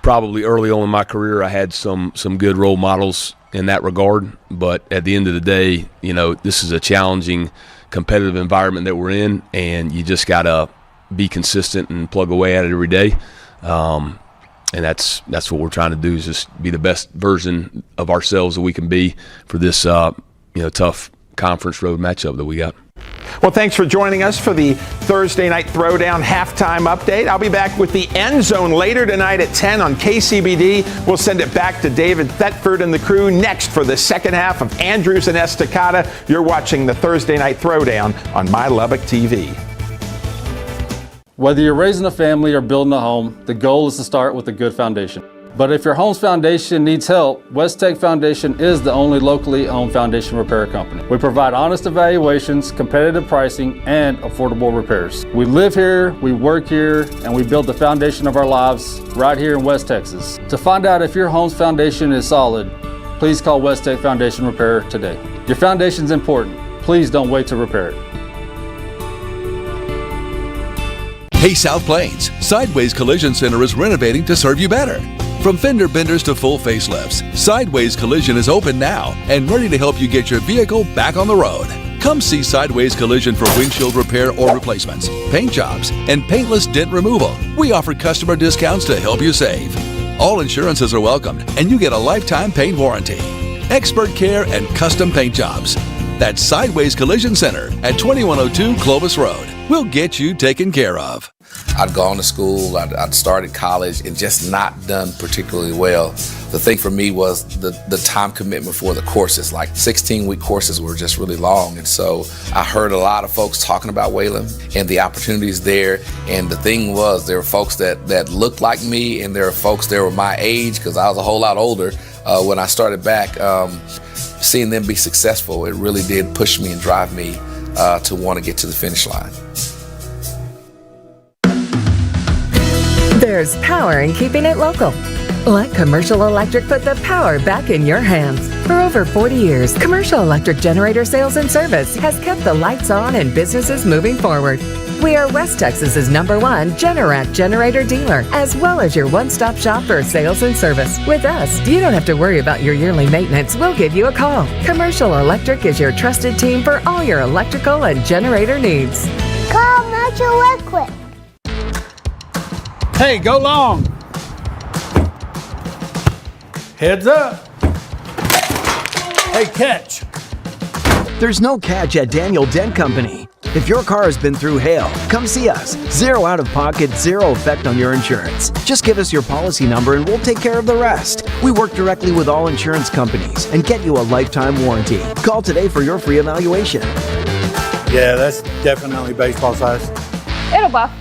probably early on in my career, I had some good role models in that regard. But at the end of the day, this is a challenging, competitive environment that we're in, and you just got to be consistent and plug away at it every day. And that's what we're trying to do, is just be the best version of ourselves that we can be for this tough conference road matchup that we got.
Well, thanks for joining us for the Thursday Night Throwdown halftime update. I'll be back with the End Zone later tonight at 10 on KCBD. We'll send it back to David Thetford and the crew next for the second half of Andrews and Estacado. You're watching the Thursday Night Throwdown on My Lubbock TV.
Whether you're raising a family or building a home, the goal is to start with a good foundation. But if your home's foundation needs help, Westech Foundation is the only locally owned foundation repair company. We provide honest evaluations, competitive pricing, and affordable repairs. We live here, we work here, and we build the foundation of our lives right here in West Texas. To find out if your home's foundation is solid, please call Westech Foundation Repair today. Your foundation's important. Please don't wait to repair it.
Hey South Plains, Sideways Collision Center is renovating to serve you better. From fender benders to full facelifts, Sideways Collision is open now and ready to help you get your vehicle back on the road. Come see Sideways Collision for windshield repair or replacements, paint jobs, and paintless dent removal. We offer customer discounts to help you save. All insurances are welcomed, and you get a lifetime paint warranty. Expert care and custom paint jobs. That's Sideways Collision Center at 2102 Clovis Road. We'll get you taken care of.
I'd gone to school, I'd started college, and just not done particularly well. The thing for me was the time commitment for the courses. Like 16-week courses were just really long. And so I heard a lot of folks talking about Wayland and the opportunities there. And the thing was, there were folks that looked like me, and there were folks that were my age, because I was a whole lot older when I started back. Seeing them be successful, it really did push me and drive me to want to get to the finish line.
There's power in keeping it local. Let Commercial Electric put the power back in your hands. For over 40 years, Commercial Electric Generator Sales and Service has kept the lights on and businesses moving forward. We are West Texas's #1 Generac generator dealer, as well as your one-stop shop for sales and service. With us, you don't have to worry about your yearly maintenance. We'll give you a call. Commercial Electric is your trusted team for all your electrical and generator needs.
Call Commercial Electric.
Hey, go long. Heads up. Hey, catch.
There's no catch at Daniel Dent Company. If your car has been through hail, come see us. Zero out of pocket, zero effect on your insurance. Just give us your policy number and we'll take care of the rest. We work directly with all insurance companies and get you a lifetime warranty. Call today for your free evaluation.
Yeah, that's definitely baseball size.
It'll buff.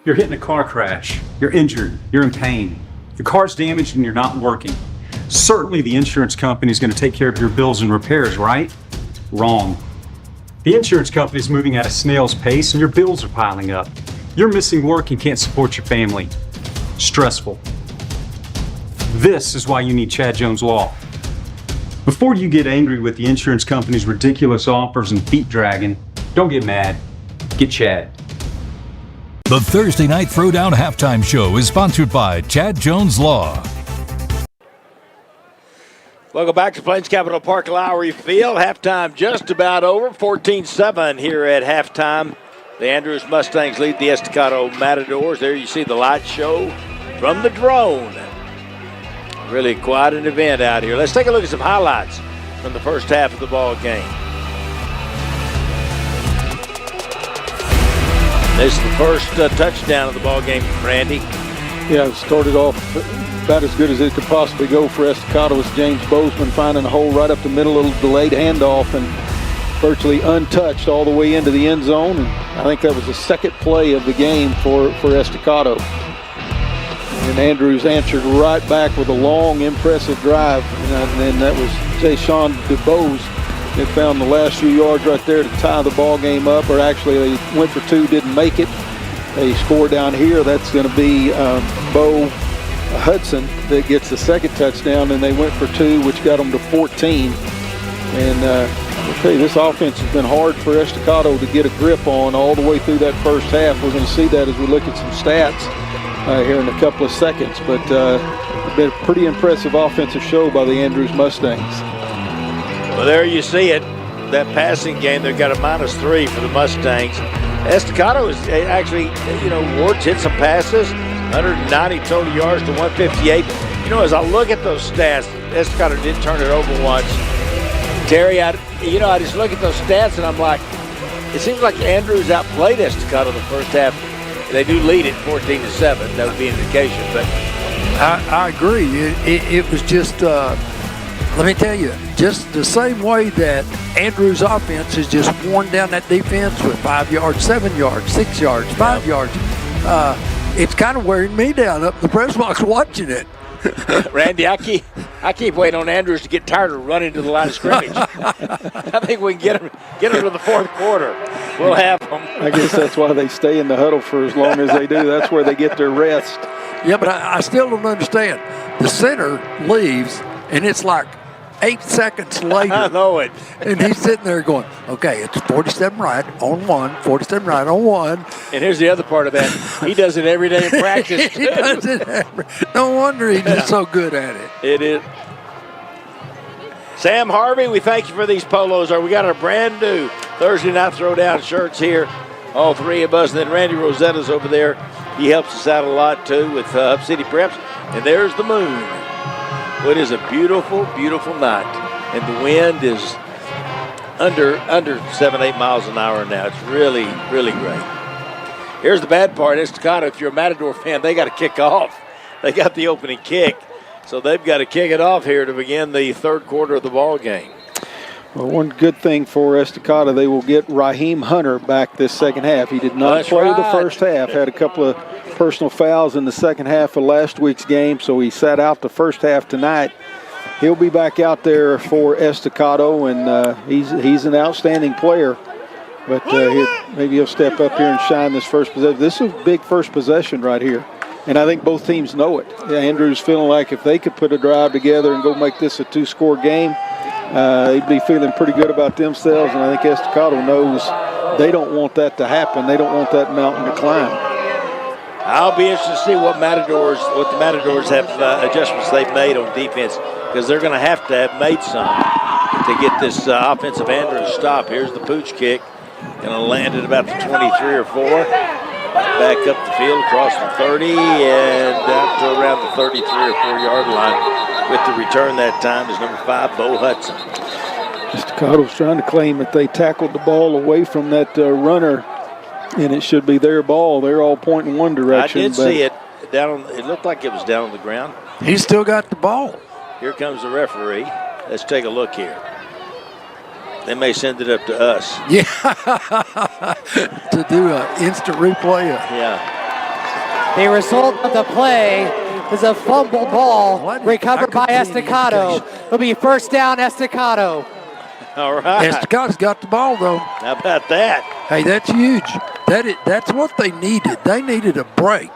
You're hitting a car crash. You're injured. You're in pain. Your car's damaged and you're not working. Certainly the insurance company is going to take care of your bills and repairs, right? Wrong. The insurance company is moving at a snail's pace and your bills are piling up. You're missing work and can't support your family. Stressful. This is why you need Chad Jones Law. Before you get angry with the insurance company's ridiculous offers and feet dragging, don't get mad. Get Chad.
The Thursday Night Throwdown halftime show is sponsored by Chad Jones Law.
Welcome back to Plains Capital Park, Lowrey Field. Halftime just about over. 14-7 here at halftime. The Andrews Mustangs lead the Estacado Matadors. There you see the light show from the drone. Really quite an event out here. Let's take a look at some highlights from the first half of the ball game. This is the first touchdown of the ball game, Randy.
Yeah, it started off about as good as it could possibly go for Estacado. Was James Bozeman finding a hole right up the middle, a little delayed handoff, and virtually untouched all the way into the end zone. And I think that was the second play of the game for Estacado. And Andrews answered right back with a long, impressive drive. And then that was Jason DeBose that found the last few yards right there to tie the ball game up. Or actually, they went for two, didn't make it. They score down here. That's going to be Bo Hudson that gets the second touchdown. And they went for two, which got them to 14. And I'll tell you, this offense has been hard for Estacado to get a grip on all the way through that first half. We're going to see that as we look at some stats here in a couple of seconds. But it's been a pretty impressive offensive show by the Andrews Mustangs.
Well, there you see it. That passing game, they've got a -3 for the Mustangs. Estacado is actually, Ward's hit some passes, 190 total yards to 158. As I look at those stats, Estacado did turn it over once. Terry, I just look at those stats and I'm like, it seems like Andrews outplayed Estacado the first half. They do lead it 14-7. That would be an indication, but
I agree. It was just, let me tell you, just the same way that Andrews' offense has just worn down that defense with 5 yards, 7 yards, 6 yards, 5 yards. It's kind of wearing me down up in the press box watching it.
Randy, I keep waiting on Andrews to get tired of running to the line of scrimmage. I think we can get him to the fourth quarter. We'll have them.
I guess that's why they stay in the huddle for as long as they do. That's where they get their rest.
Yeah, but I still don't understand. The center leaves, and it's like 8 seconds later.
I know it.
And he's sitting there going, okay, it's 47 right on 1, 47 right on 1.
And here's the other part of that. He does it every day in practice.
He does it no wonder he's just so good at it.
It is. Sam Harvey, we thank you for these polos. We got our brand new Thursday Night Throwdown shirts here. All three of us. And then Randy Rosetta's over there. He helps us out a lot, too, with Hub City Preps. And there's the moon. Well, it is a beautiful, beautiful night. And the wind is under 7-8 miles an hour now. It's really, really great. Here's the bad part. Estacado, if you're a Matador fan, they got to kick off. They got the opening kick. So they've got to kick it off here to begin the third quarter of the ball game.
Well, one good thing for Estacado, they will get Raheem Hunter back this second half. He did not play the first half, had a couple of personal fouls in the second half of last week's game, so he sat out the first half tonight. He'll be back out there for Estacado, and he's an outstanding player. But maybe he'll step up here and shine this first possession. This is a big first possession right here, and I think both teams know it. Andrews feeling like if they could put a drive together and go make this a 2-score game, they'd be feeling pretty good about themselves, and I think Estacado knows they don't want that to happen. They don't want that mountain to climb.
I'll be interested to see what the Matadors have adjustments they've made on defense, because they're going to have made some to get this offensive Andrews stop. Here's the pooch kick, going to land at about the 23 or 4. Back up the field, across the 30, and out to around the 33 or 4-yard line. With the return that time is number 5, Bo Hudson.
Estacado's trying to claim that they tackled the ball away from that runner, and it should be their ball. They're all pointing one direction.
I did see it down. It looked like it was down on the ground.
He's still got the ball.
Here comes the referee. Let's take a look here. They may send it up to us.
Yeah, to do an instant replay.
Yeah.
The result of the play is a fumbled ball recovered by Estacado. It'll be first down, Estacado.
All right.
Estacado's got the ball, though.
How about that?
Hey, that's huge. That's what they needed. They needed a break.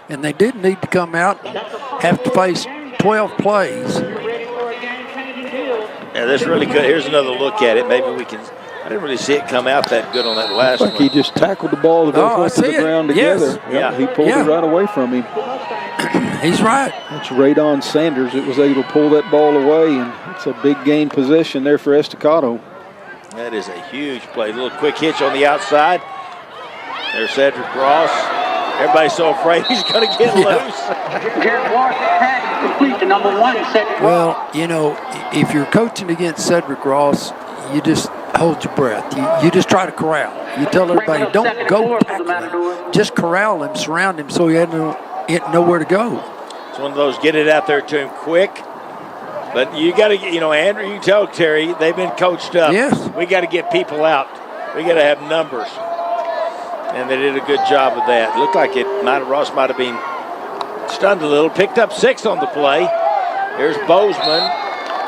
And they didn't need to come out and have to face 12 plays.
Yeah, that's really good. Here's another look at it. Maybe we can. I didn't really see it come out that good on that last one.
He just tackled the ball. They both went to the ground together.
Yes. Yeah.
He pulled it right away from him.
He's right.
That's Radon Sanders that was able to pull that ball away, and it's a big gain possession there for Estacado.
That is a huge play. A little quick hitch on the outside. There's Cedric Ross. Everybody's so afraid he's going to get loose.
Well, if you're coaching against Cedric Ross, you just hold your breath. You just try to corral. You tell everybody, don't go tackle him. Just corral him, surround him so he had nowhere to go.
It's one of those get it out there to him quick. But you got to, Andrew, you tell Terry, they've been coached up.
Yes.
We got to get people out. We got to have numbers. And they did a good job of that. It looked like Ross might have been stunned a little. Picked up 6 on the play. Here's Bozeman.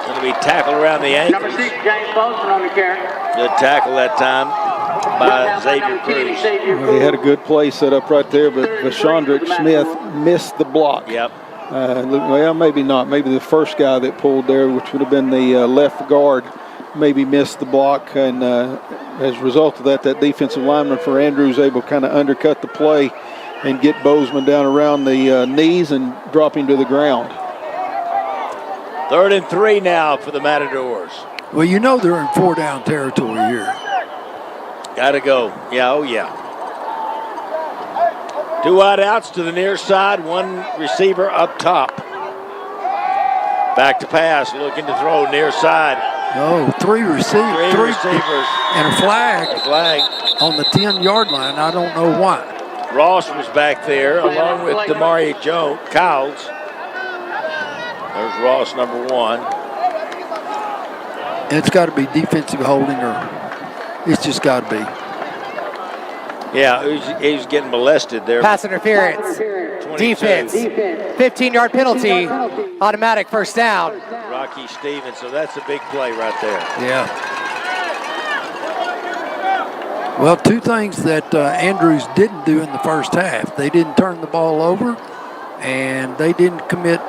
Going to be tackled around the ankles.
Number 6, James Bozeman on the carry.
Good tackle that time by Xavier Cruz.
They had a good play set up right there, but Vashondrick Smith missed the block.
Yep.
Well, maybe not. Maybe the first guy that pulled there, which would have been the left guard, maybe missed the block, and as a result of that defensive lineman for Andrews able to kind of undercut the play and get Bozeman down around the knees and drop him to the ground.
3rd and 3 now for the Matadors.
Well, you know they're in 4-down territory here.
Got to go. Yeah, oh yeah. 2 wide outs to the near side, 1 receiver up top. Back to pass, looking to throw near side.
No, 3 receivers.
3 receivers.
And a flag.
A flag.
On the 10-yard line. I don't know why.
Ross was back there along with Damari Cowles. There's Ross, number 1.
It's got to be defensive holding, or it's just got to be.
Yeah, he's getting molested there.
Pass interference.
22.
Defense. 15-yard penalty. Automatic first down.
Rocky Stevens, so that's a big play right there.
Yeah. Well, 2 things that Andrews didn't do in the first half. They didn't turn the ball over, and they didn't commit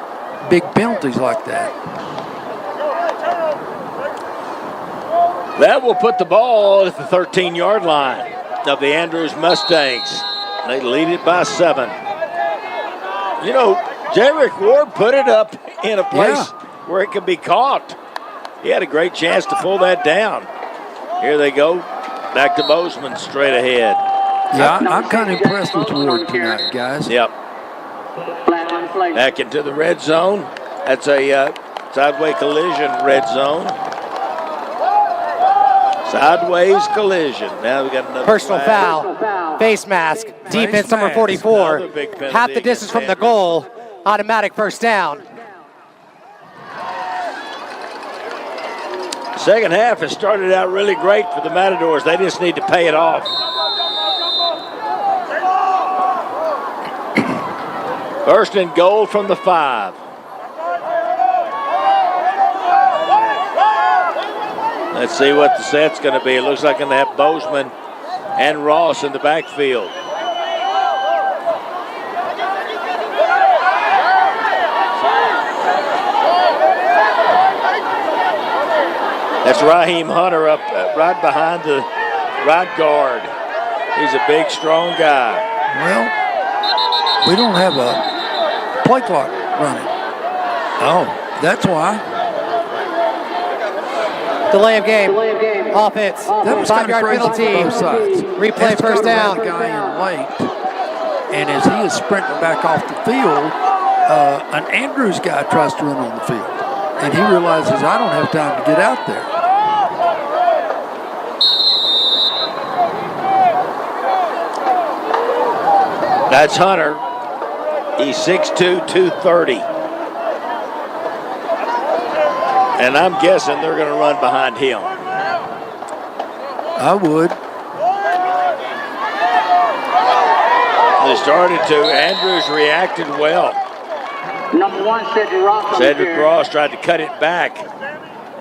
big penalties like that.
That will put the ball at the 13-yard line of the Andrews Mustangs. They lead it by 7. You know, Jerick Ward put it up in a place where it could be caught. He had a great chance to pull that down. Here they go. Back to Bozeman straight ahead.
Yeah, I'm kind of impressed with Ward tonight, guys.
Yep. Back into the red zone. That's a sideways collision red zone. Sideways collision. Now we got another
personal
flag.
foul. Face mask. Defense number 44. Half the distance from the goal. Automatic first down.
Second half has started out really great for the Matadors. They just need to pay it off. First and goal from the 5. Let's see what the set's going to be. It looks like going to have Bozeman and Ross in the backfield. That's Raheem Hunter up right behind the right guard. He's a big, strong guy.
Well, we don't have a play clock running. Oh, that's why.
Delay of game. Offense.
That was
5-yard penalty.
Both sides.
Replay first down.
The guy in late, and as he is sprinting back off the field, an Andrews guy tries to run on the field, and he realizes I don't have time to get out there.
That's Hunter. He's 6'2", 230. And I'm guessing they're going to run behind him.
I would.
They started to. Andrews reacted well.
Number 1, Cedric Ross.
Cedric Ross tried to cut it back.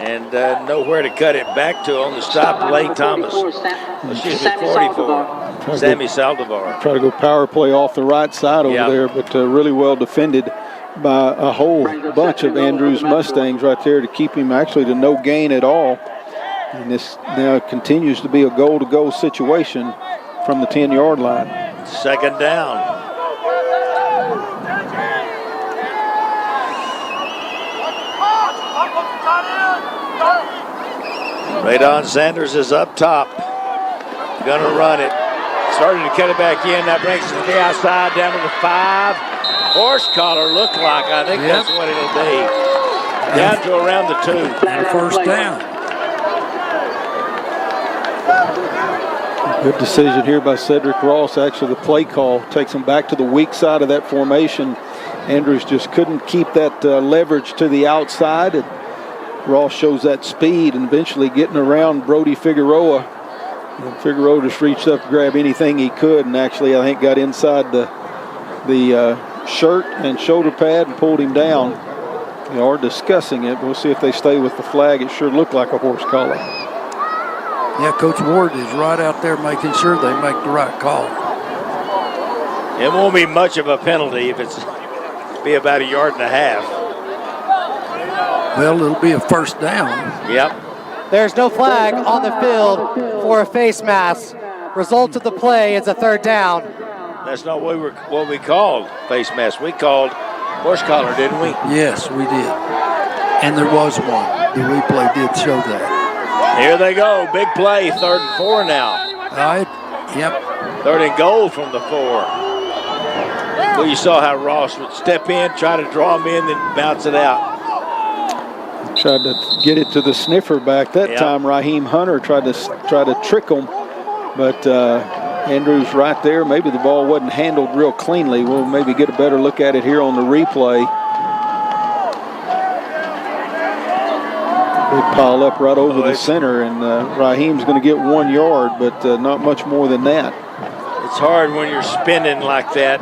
And nowhere to cut it back to on the stop. Lane Thomas. Excuse me, 44. Sammy Saldivar.
Try to go power play off the right side over there, but really well defended by a whole bunch of Andrews Mustangs right there to keep him actually to no gain at all. And this now continues to be a goal-to-goal situation from the 10-yard line.
Second down. Radon Sanders is up top. Gonna run it. Starting to cut it back in. That brings it to the outside, down to the 5. Horse collar look like. I think that's what it'll be. Down to around the 2.
And a first down.
Good decision here by Cedric Ross. Actually, the play call takes him back to the weak side of that formation. Andrews just couldn't keep that leverage to the outside. And Ross shows that speed and eventually getting around Brody Figueroa. And Figueroa just reached up to grab anything he could and actually, I think, got inside the shirt and shoulder pad and pulled him down. They are discussing it. We'll see if they stay with the flag. It sure looked like a horse collar.
Yeah, Coach Ward is right out there making sure they make the right call.
It won't be much of a penalty if it's be about 1.5 yards.
Well, it'll be a first down.
Yep.
There's no flag on the field for a face mask. Result of the play is a third down.
That's not what we called face mask. We called horse collar, didn't we?
Yes, we did. And there was one. The replay did show that.
Here they go. Big play. 3rd and 4 now.
All right. Yep.
3rd and goal from the 4. Well, you saw how Ross would step in, try to draw him in, then bounce it out.
Tried to get it to the sniffer back that time. Raheem Hunter tried to trick him, but Andrews right there. Maybe the ball wasn't handled real cleanly. We'll maybe get a better look at it here on the replay. They pile up right over the center, and Raheem's going to get 1 yard, but not much more than that.
It's hard when you're spinning like that.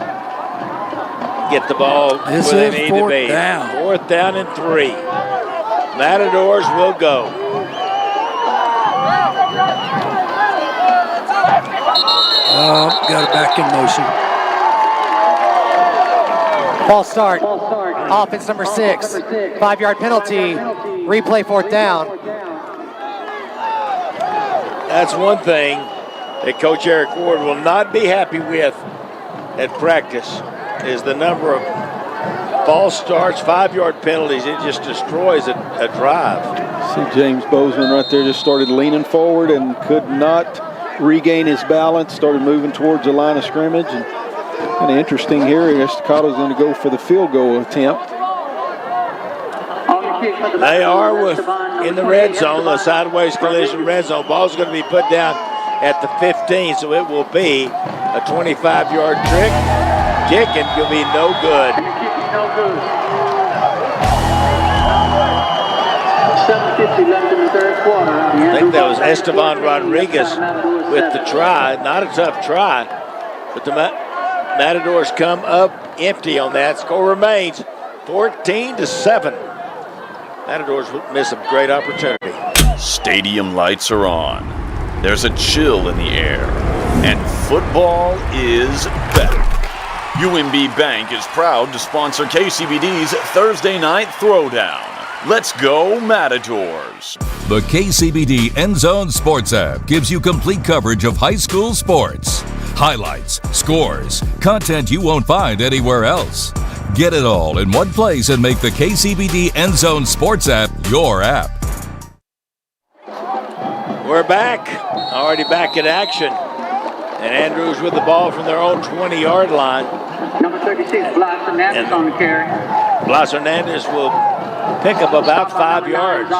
Get the ball where they need to be.
Down.
4th down and 3. Matadors will go.
Got it back in motion.
False start. Offense number 6. 5-yard penalty. Replay 4th down.
That's one thing that Coach Eric Ward will not be happy with at practice is the number of false starts, 5-yard penalties. It just destroys a drive.
See James Bozeman right there just started leaning forward and could not regain his balance, started moving towards the line of scrimmage. And kind of interesting here, Estacado's going to go for the field goal attempt.
They are in the red zone, the sideways collision red zone. Ball's going to be put down at the 15, so it will be a 25-yard kick, and will be no good.
7:50 left in the 3rd quarter.
I think that was Esteban Rodriguez with the try. Not a tough try, but the Matadors come up empty on that. Score remains 14-7. Matadors miss a great opportunity.
Stadium lights are on. There's a chill in the air, and football is back. UMB Bank is proud to sponsor KCBD's Thursday Night Throwdown. Let's go Matadors.
The KCBD End Zone Sports app gives you complete coverage of high school sports. Highlights, scores, content you won't find anywhere else. Get it all in one place and make the KCBD End Zone Sports app your app.
We're back, already back in action. And Andrews with the ball from their own 20-yard line.
Number 36, Blas Hernandez on the carry.
Blas Hernandez will pick up about 5 yards.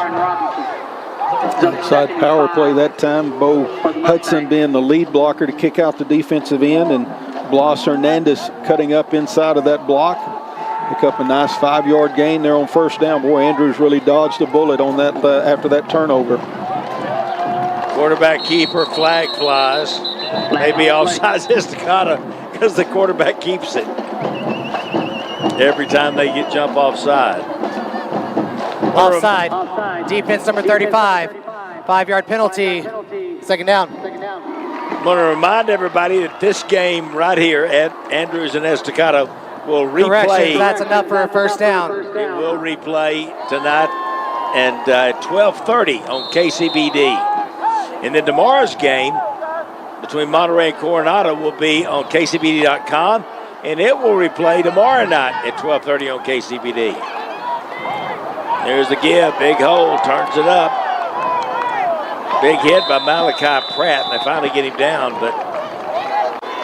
Outside power play that time. Bo Hudson being the lead blocker to kick out the defensive end, and Blas Hernandez cutting up inside of that block. Pick up a nice 5-yard gain there on 1st down. Boy, Andrews really dodged a bullet on that after that turnover.
Quarterback keeper, flag flies. Maybe offsides Estacado because the quarterback keeps it. Every time they jump offside.
Offside. Defense number 35. 5-yard penalty. 2nd down.
I'm going to remind everybody that this game right here at Andrews and Estacado will replay.
Correction, that's enough for a 1st down.
It will replay tonight and at 12:30 on KCBD. And then tomorrow's game between Monterey and Coronado will be on KCBD.com, and it will replay tomorrow night at 12:30 on KCBD. There's the give, big hole, turns it up. Big hit by Malachi Pratt, and they finally get him down, but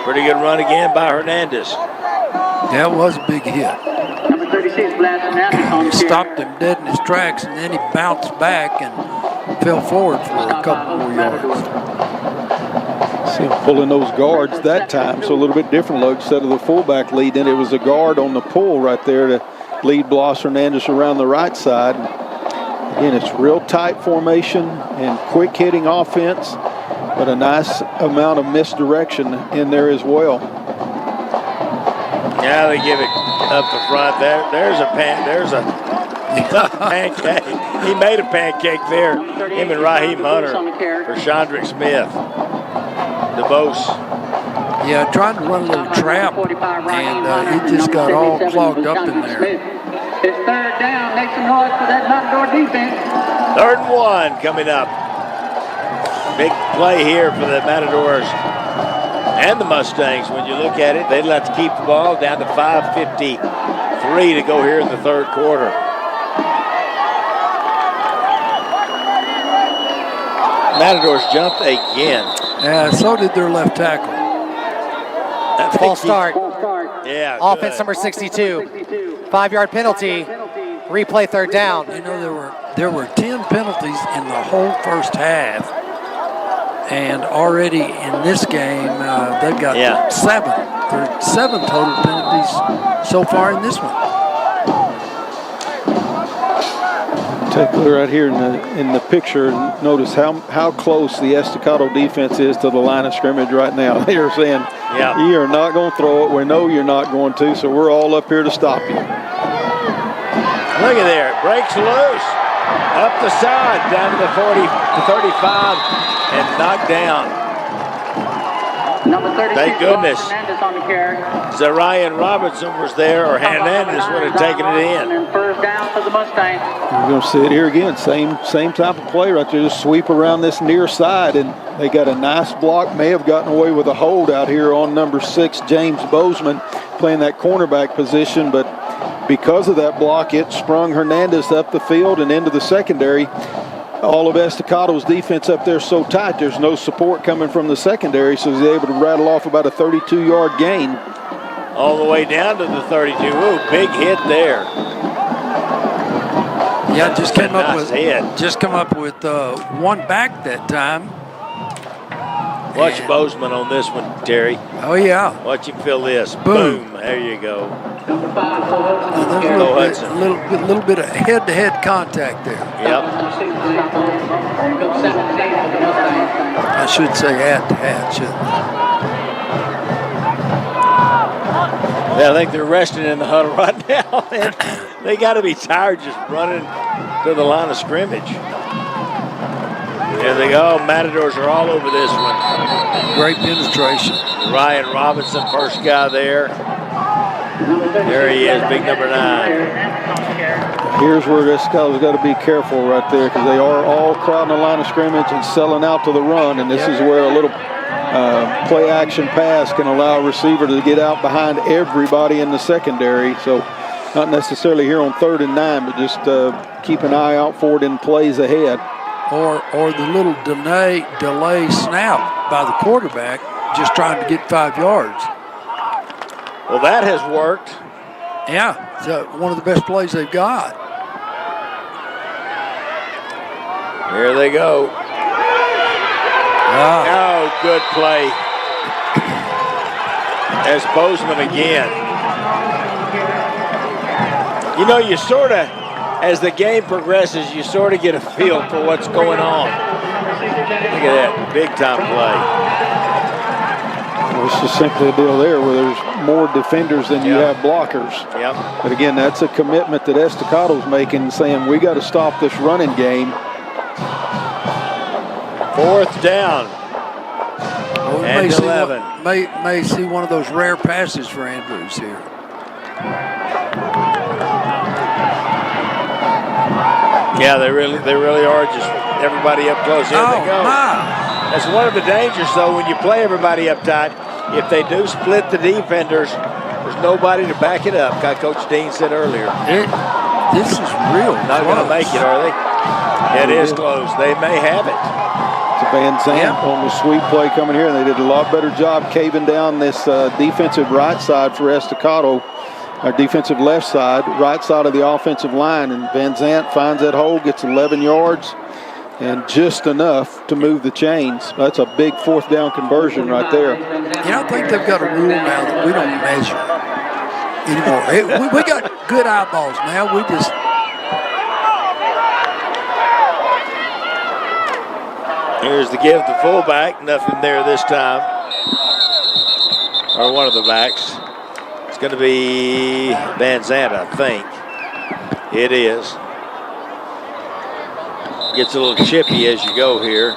pretty good run again by Hernandez.
That was a big hit.
Number 36, Blas Hernandez on the carry.
Stopped him dead in his tracks, and then he bounced back and fell forward for a couple more yards.
See him pulling those guards that time, so a little bit different look. Instead of the fullback lead, then it was a guard on the pull right there to lead Blas Hernandez around the right side. Again, it's real tight formation and quick hitting offense, but a nice amount of misdirection in there as well.
Now they give it up the front. There's a pancake. He made a pancake there. Him and Raheem Hunter for Chandrick Smith. DeBose.
Yeah, trying to run a little trap, and he just got all clogged up in there.
It's third down. Make some noise for that Matador defense.
3rd and 1 coming up. Big play here for the Matadors and the Mustangs. When you look at it, they'd like to keep the ball down to 5:53 to go here in the 3rd quarter. Matadors jumped again.
Yeah, so did their left tackle.
False start.
Yeah.
Offense
good.
number 62. 5-yard penalty. Replay 3rd down.
You know, there were 10 penalties in the whole first half. And already in this game, they've got 7. There are 7 total penalties so far in this one.
Take a look right here in the picture and notice how close the Estacado defense is to the line of scrimmage right now. They are saying, you are not going to throw it. We know you're not going to, so we're all up here to stop you.
Look at there. It breaks loose. Up the side, down to the 40 to 35, and knocked down.
Number 36,
thank goodness.
Hernandez on the carry.
Zarian Robinson was there, or Hernandez would have taken it in.
And first down for the Mustangs.
We're going to see it here again. Same type of play right there. Just sweep around this near side, and they got a nice block. May have gotten away with a hold out here on number 6, James Bozeman, playing that cornerback position, but because of that block, it sprung Hernandez up the field and into the secondary. All of Estacado's defense up there so tight, there's no support coming from the secondary, so he's able to rattle off about a 32-yard gain.
All the way down to the 32. Ooh, big hit there.
Yeah, just come up with one back that time.
Watch Bozeman on this one, Terry.
Oh, yeah.
Watch him feel this.
Boom.
There you go.
There's a little bit of head-to-head contact there.
Yep.
I should say hat-to-hat, shouldn't I?
Yeah, I think they're resting in the huddle right now. They got to be tired just running to the line of scrimmage. There they go. Matadors are all over this one.
Great penetration.
Ryan Robinson, first guy there. There he is, big number 9.
Here's where Estacato's got to be careful right there, because they are all crowding the line of scrimmage and selling out to the run, and this is where a little play action pass can allow a receiver to get out behind everybody in the secondary. So not necessarily here on 3rd and 9, but just keep an eye out for it in plays ahead.
Or the little delay snap by the quarterback, just trying to get 5 yards.
Well, that has worked.
Yeah, it's one of the best plays they've got.
Here they go. Oh, good play. As Bozeman again. You know, you sort of, as the game progresses, you sort of get a feel for what's going on. Look at that, big time play.
Well, it's just simply a deal there where there's more defenders than you have blockers.
Yep.
But again, that's a commitment that Estacado's making, saying we got to stop this running game.
4th down.
Well,
and 11.
May see one of those rare passes for Andrews here.
Yeah, they really are just everybody up close. Here they go. That's one of the dangers, though, when you play everybody up tight. If they do split the defenders, there's nobody to back it up, like Coach Dean said earlier.
This is real
Not going to make it, are they? It is close. They may have it.
It's Van Zandt on the sweep play coming here, and they did a lot better job caving down this defensive right side for Estacado. Our defensive left side, right side of the offensive line, and Van Zandt finds that hole, gets 11 yards, and just enough to move the chains. That's a big 4th down conversion right there.
I think they've got a rule now that we don't measure anymore. We got good eyeballs now. We just...
Here's the give to fullback. Nothing there this time. Or one of the backs. It's going to be Van Zandt, I think. It is. Gets a little chippy as you go here.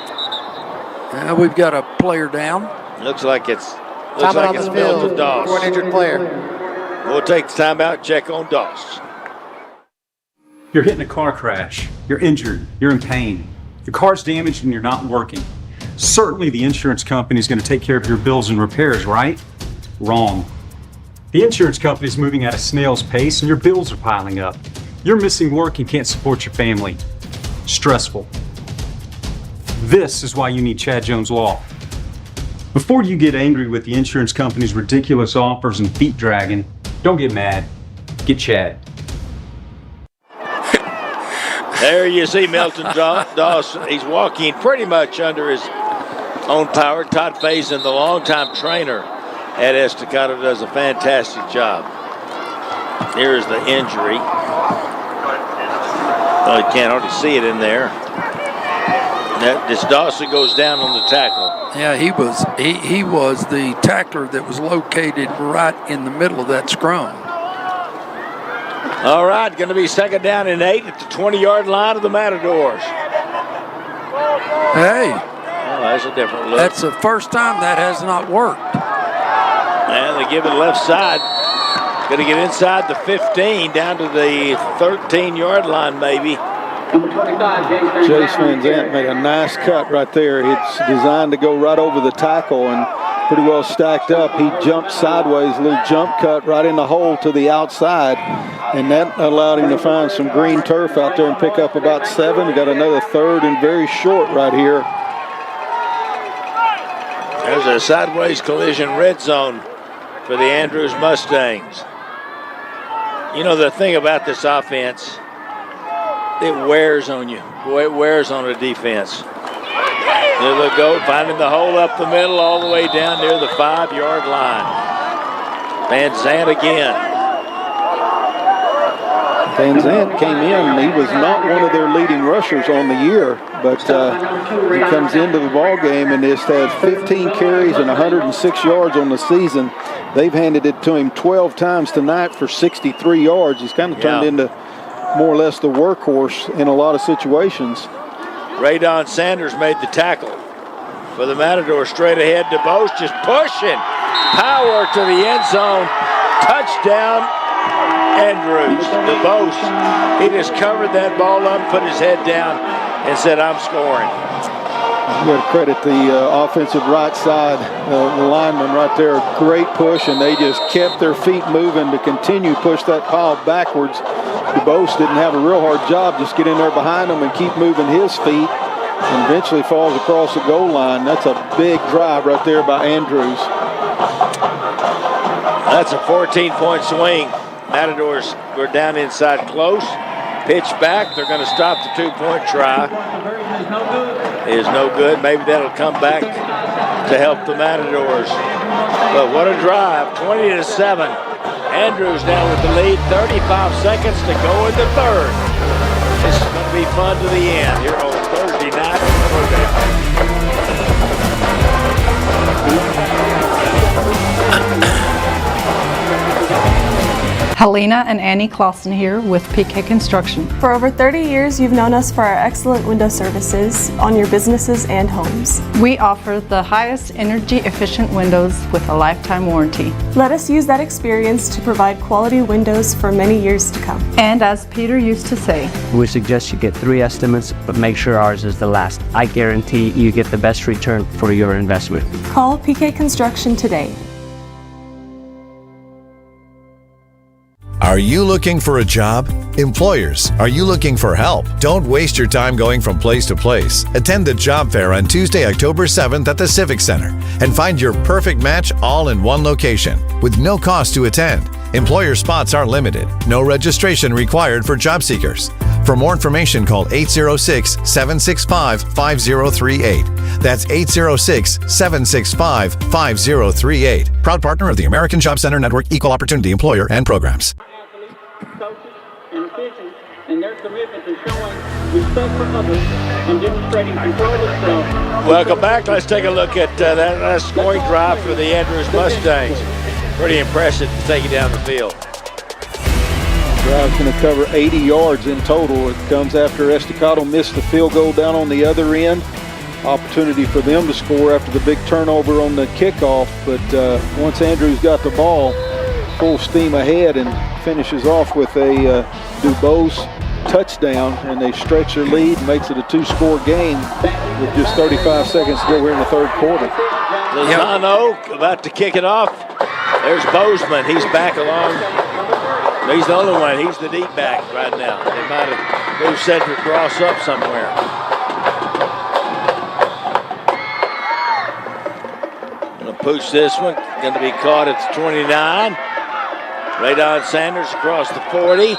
We've got a player down.
Looks like it's Milton Doss.
For an injured player.
We'll take the timeout, check on Doss.
You're hitting a car crash. You're injured. You're in pain. Your car's damaged and you're not working. Certainly the insurance company is going to take care of your bills and repairs, right? Wrong. The insurance company is moving at a snail's pace and your bills are piling up. You're missing work and can't support your family. Stressful. This is why you need Chad Jones Law. Before you get angry with the insurance company's ridiculous offers and feet dragging, don't get mad. Get Chad.
There you see Milton Dawson. He's walking pretty much under his own power. Todd Faison, the longtime trainer at Estacado, does a fantastic job. Here's the injury. Oh, you can't hardly see it in there. This Dawson goes down on the tackle.
Yeah, he was the tackler that was located right in the middle of that scrum.
All right, going to be second down and 8 at the 20-yard line of the Matadors.
Hey.
Oh, that's a different look.
That's the first time that has not worked.
And they give it left side. Going to get inside the 15, down to the 13-yard line maybe.
Chase Van Zandt made a nice cut right there. It's designed to go right over the tackle and pretty well stacked up. He jumped sideways, a little jump cut right in the hole to the outside, and that allowed him to find some green turf out there and pick up about 7. He got another third and very short right here.
There's a sideways collision red zone for the Andrews Mustangs. You know, the thing about this offense, it wears on you. Boy, it wears on a defense. There they go, finding the hole up the middle all the way down near the 5-yard line. Van Zandt again.
Van Zandt came in, he was not one of their leading rushers on the year, but he comes into the ball game and just had 15 carries and 106 yards on the season. They've handed it to him 12 times tonight for 63 yards. He's kind of turned into more or less the workhorse in a lot of situations.
Radon Sanders made the tackle for the Matador. Straight ahead to Boast, just pushing. Power to the end zone. Touchdown, Andrews. The Boast, he just covered that ball up, put his head down, and said, I'm scoring.
You got to credit the offensive right side, the lineman right there. Great push, and they just kept their feet moving to continue push that pile backwards. DuBose didn't have a real hard job, just get in there behind him and keep moving his feet, and eventually falls across the goal line. That's a big drive right there by Andrews.
That's a 14-point swing. Matadors were down inside close. Pitch back. They're going to stop the 2-point try. Is no good. Maybe that'll come back to help the Matadors. But what a drive. 20-7. Andrews now with the lead. 35 seconds to go in the third. This is going to be fun to the end here on Thursday night.
Helena and Annie Clausen here with PK Construction.
For over 30 years, you've known us for our excellent window services on your businesses and homes.
We offer the highest energy efficient windows with a lifetime warranty.
Let us use that experience to provide quality windows for many years to come.
And as Peter used to say,
we suggest you get 3 estimates, but make sure ours is the last. I guarantee you get the best return for your investment.
Call PK Construction today.
Are you looking for a job? Employers, are you looking for help? Don't waste your time going from place to place. Attend the job fair on Tuesday, October 7th at the Civic Center and find your perfect match all in one location with no cost to attend. Employer spots are limited. No registration required for job seekers. For more information, call 806-765-5038. That's 806-765-5038. Proud partner of the American Job Center Network, Equal Opportunity Employer and Programs.
And their commitment to showing respect for others and demonstrating control of self.
Welcome back. Let's take a look at that last scoring drive for the Andrews Mustangs. Pretty impressive to take it down the field.
Drive's going to cover 80 yards in total. It comes after Estacado missed the field goal down on the other end. Opportunity for them to score after the big turnover on the kickoff. But once Andrews got the ball, full steam ahead and finishes off with a DuBose touchdown, and they stretch their lead and makes it a 2-score game with just 35 seconds to go here in the third quarter.
Lozano about to kick it off. There's Bozeman. He's back along. He's the only one. He's the deep back right now. They might have moved Cedric Ross up somewhere. Gonna push this one. Going to be caught at the 29. Radon Sanders across the 40.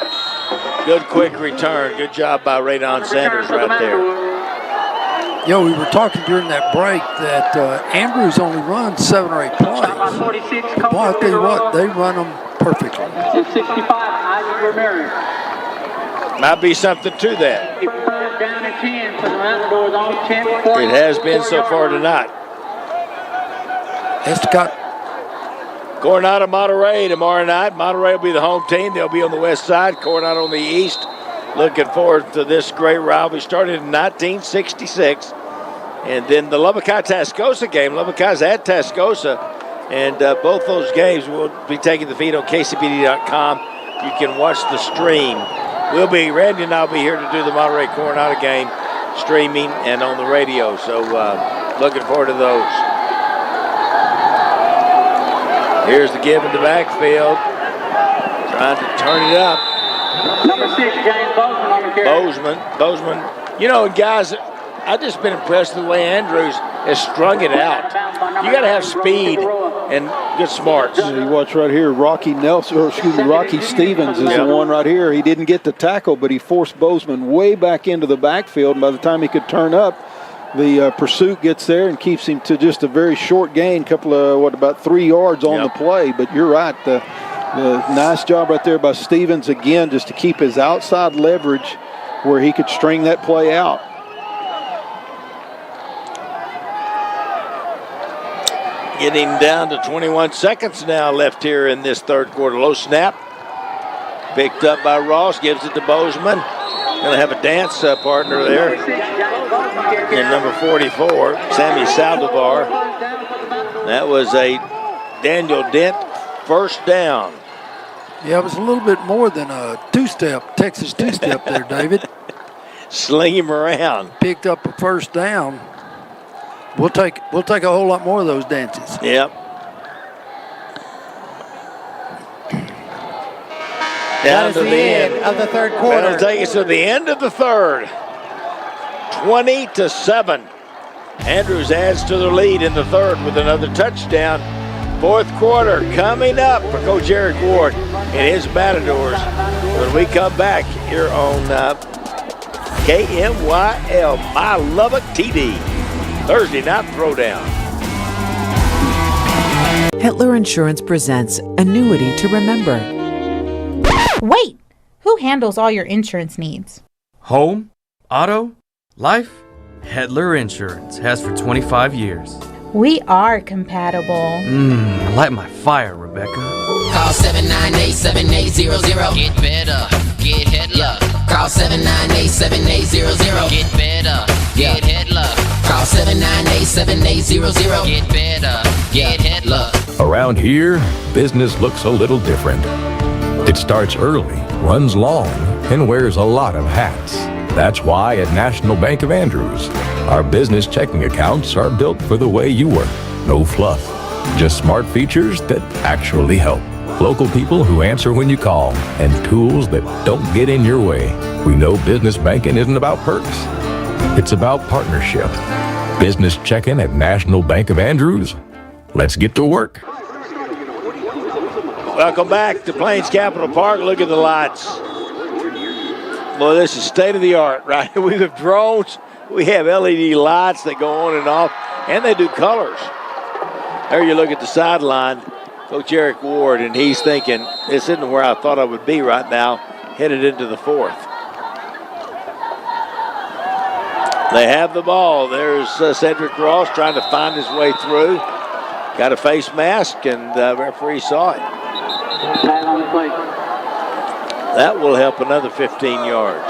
Good quick return. Good job by Radon Sanders right there.
Yo, we were talking during that break that Andrews only runs 7 or 8 plays. Boy, I'll tell you what, they run them perfectly.
65, Isaac Ramirez.
Might be something to that.
First down and 10 for the Matadors on 10.
It has been so far tonight.
Estacado.
Coronado, Monterey tomorrow night. Monterey will be the home team. They'll be on the west side. Coronado on the east. Looking forward to this great rivalry. Started in 1966. And then the Lubbock High-Tascosa game. Lubbock High's at Tascosa. And both those games will be taking the feed on KCBD.com. You can watch the stream. Randy and I will be here to do the Monterey Coronado game, streaming and on the radio. So looking forward to those. Here's the give in the backfield. Trying to turn it up.
Number 6, James Bozeman on the carry.
Bozeman. You know, guys, I've just been impressed with the way Andrews has strung it out. You got to have speed and good smarts.
You watch right here, Rocky Stevens is the one right here. He didn't get the tackle, but he forced Bozeman way back into the backfield. And by the time he could turn up, the pursuit gets there and keeps him to just a very short gain, about 3 yards on the play. But you're right, the nice job right there by Stevens again, just to keep his outside leverage where he could string that play out.
Getting down to 21 seconds now left here in this third quarter. Low snap. Picked up by Ross, gives it to Bozeman. Going to have a dance partner there. And number 44, Sammy Saldivar. That was a Daniel Dent first down.
Yeah, it was a little bit more than a two-step, Texas two-step there, David.
Sling him around.
Picked up a first down. We'll take a whole lot more of those dances.
Yep.
That is the end of the third quarter.
That'll take us to the end of the third. 20-7. Andrews adds to the lead in the third with another touchdown. Fourth quarter coming up for Coach Eric Ward and his Matadors when we come back here on KMYL, My Lubbock TV. Thursday Night Throwdown.
Hitler Insurance presents Annuity to Remember.
Wait! Who handles all your insurance needs?
Home, auto, life? Hitler Insurance has for 25 years.
We are compatible.
Light my fire, Rebecca.
Call 798-7800. Get better. Get Hitler. Call 798-7800. Get better. Get Hitler. Call 798-7800. Get better. Get Hitler.
Around here, business looks a little different. It starts early, runs long, and wears a lot of hats. That's why at National Bank of Andrews, our business checking accounts are built for the way you work. No fluff, just smart features that actually help. Local people who answer when you call, and tools that don't get in your way. We know business banking isn't about perks. It's about partnership. Business checking at National Bank of Andrews. Let's get to work.
Welcome back to Plains Capital Park. Look at the lights. Boy, this is state of the art, right? We have drones. We have LED lights that go on and off, and they do colors. There you look at the sideline, Coach Eric Ward, and he's thinking, this isn't where I thought I would be right now, headed into the fourth. They have the ball. There's Cedric Ross trying to find his way through. Got a face mask, and the referee saw it. That will help another 15 yards.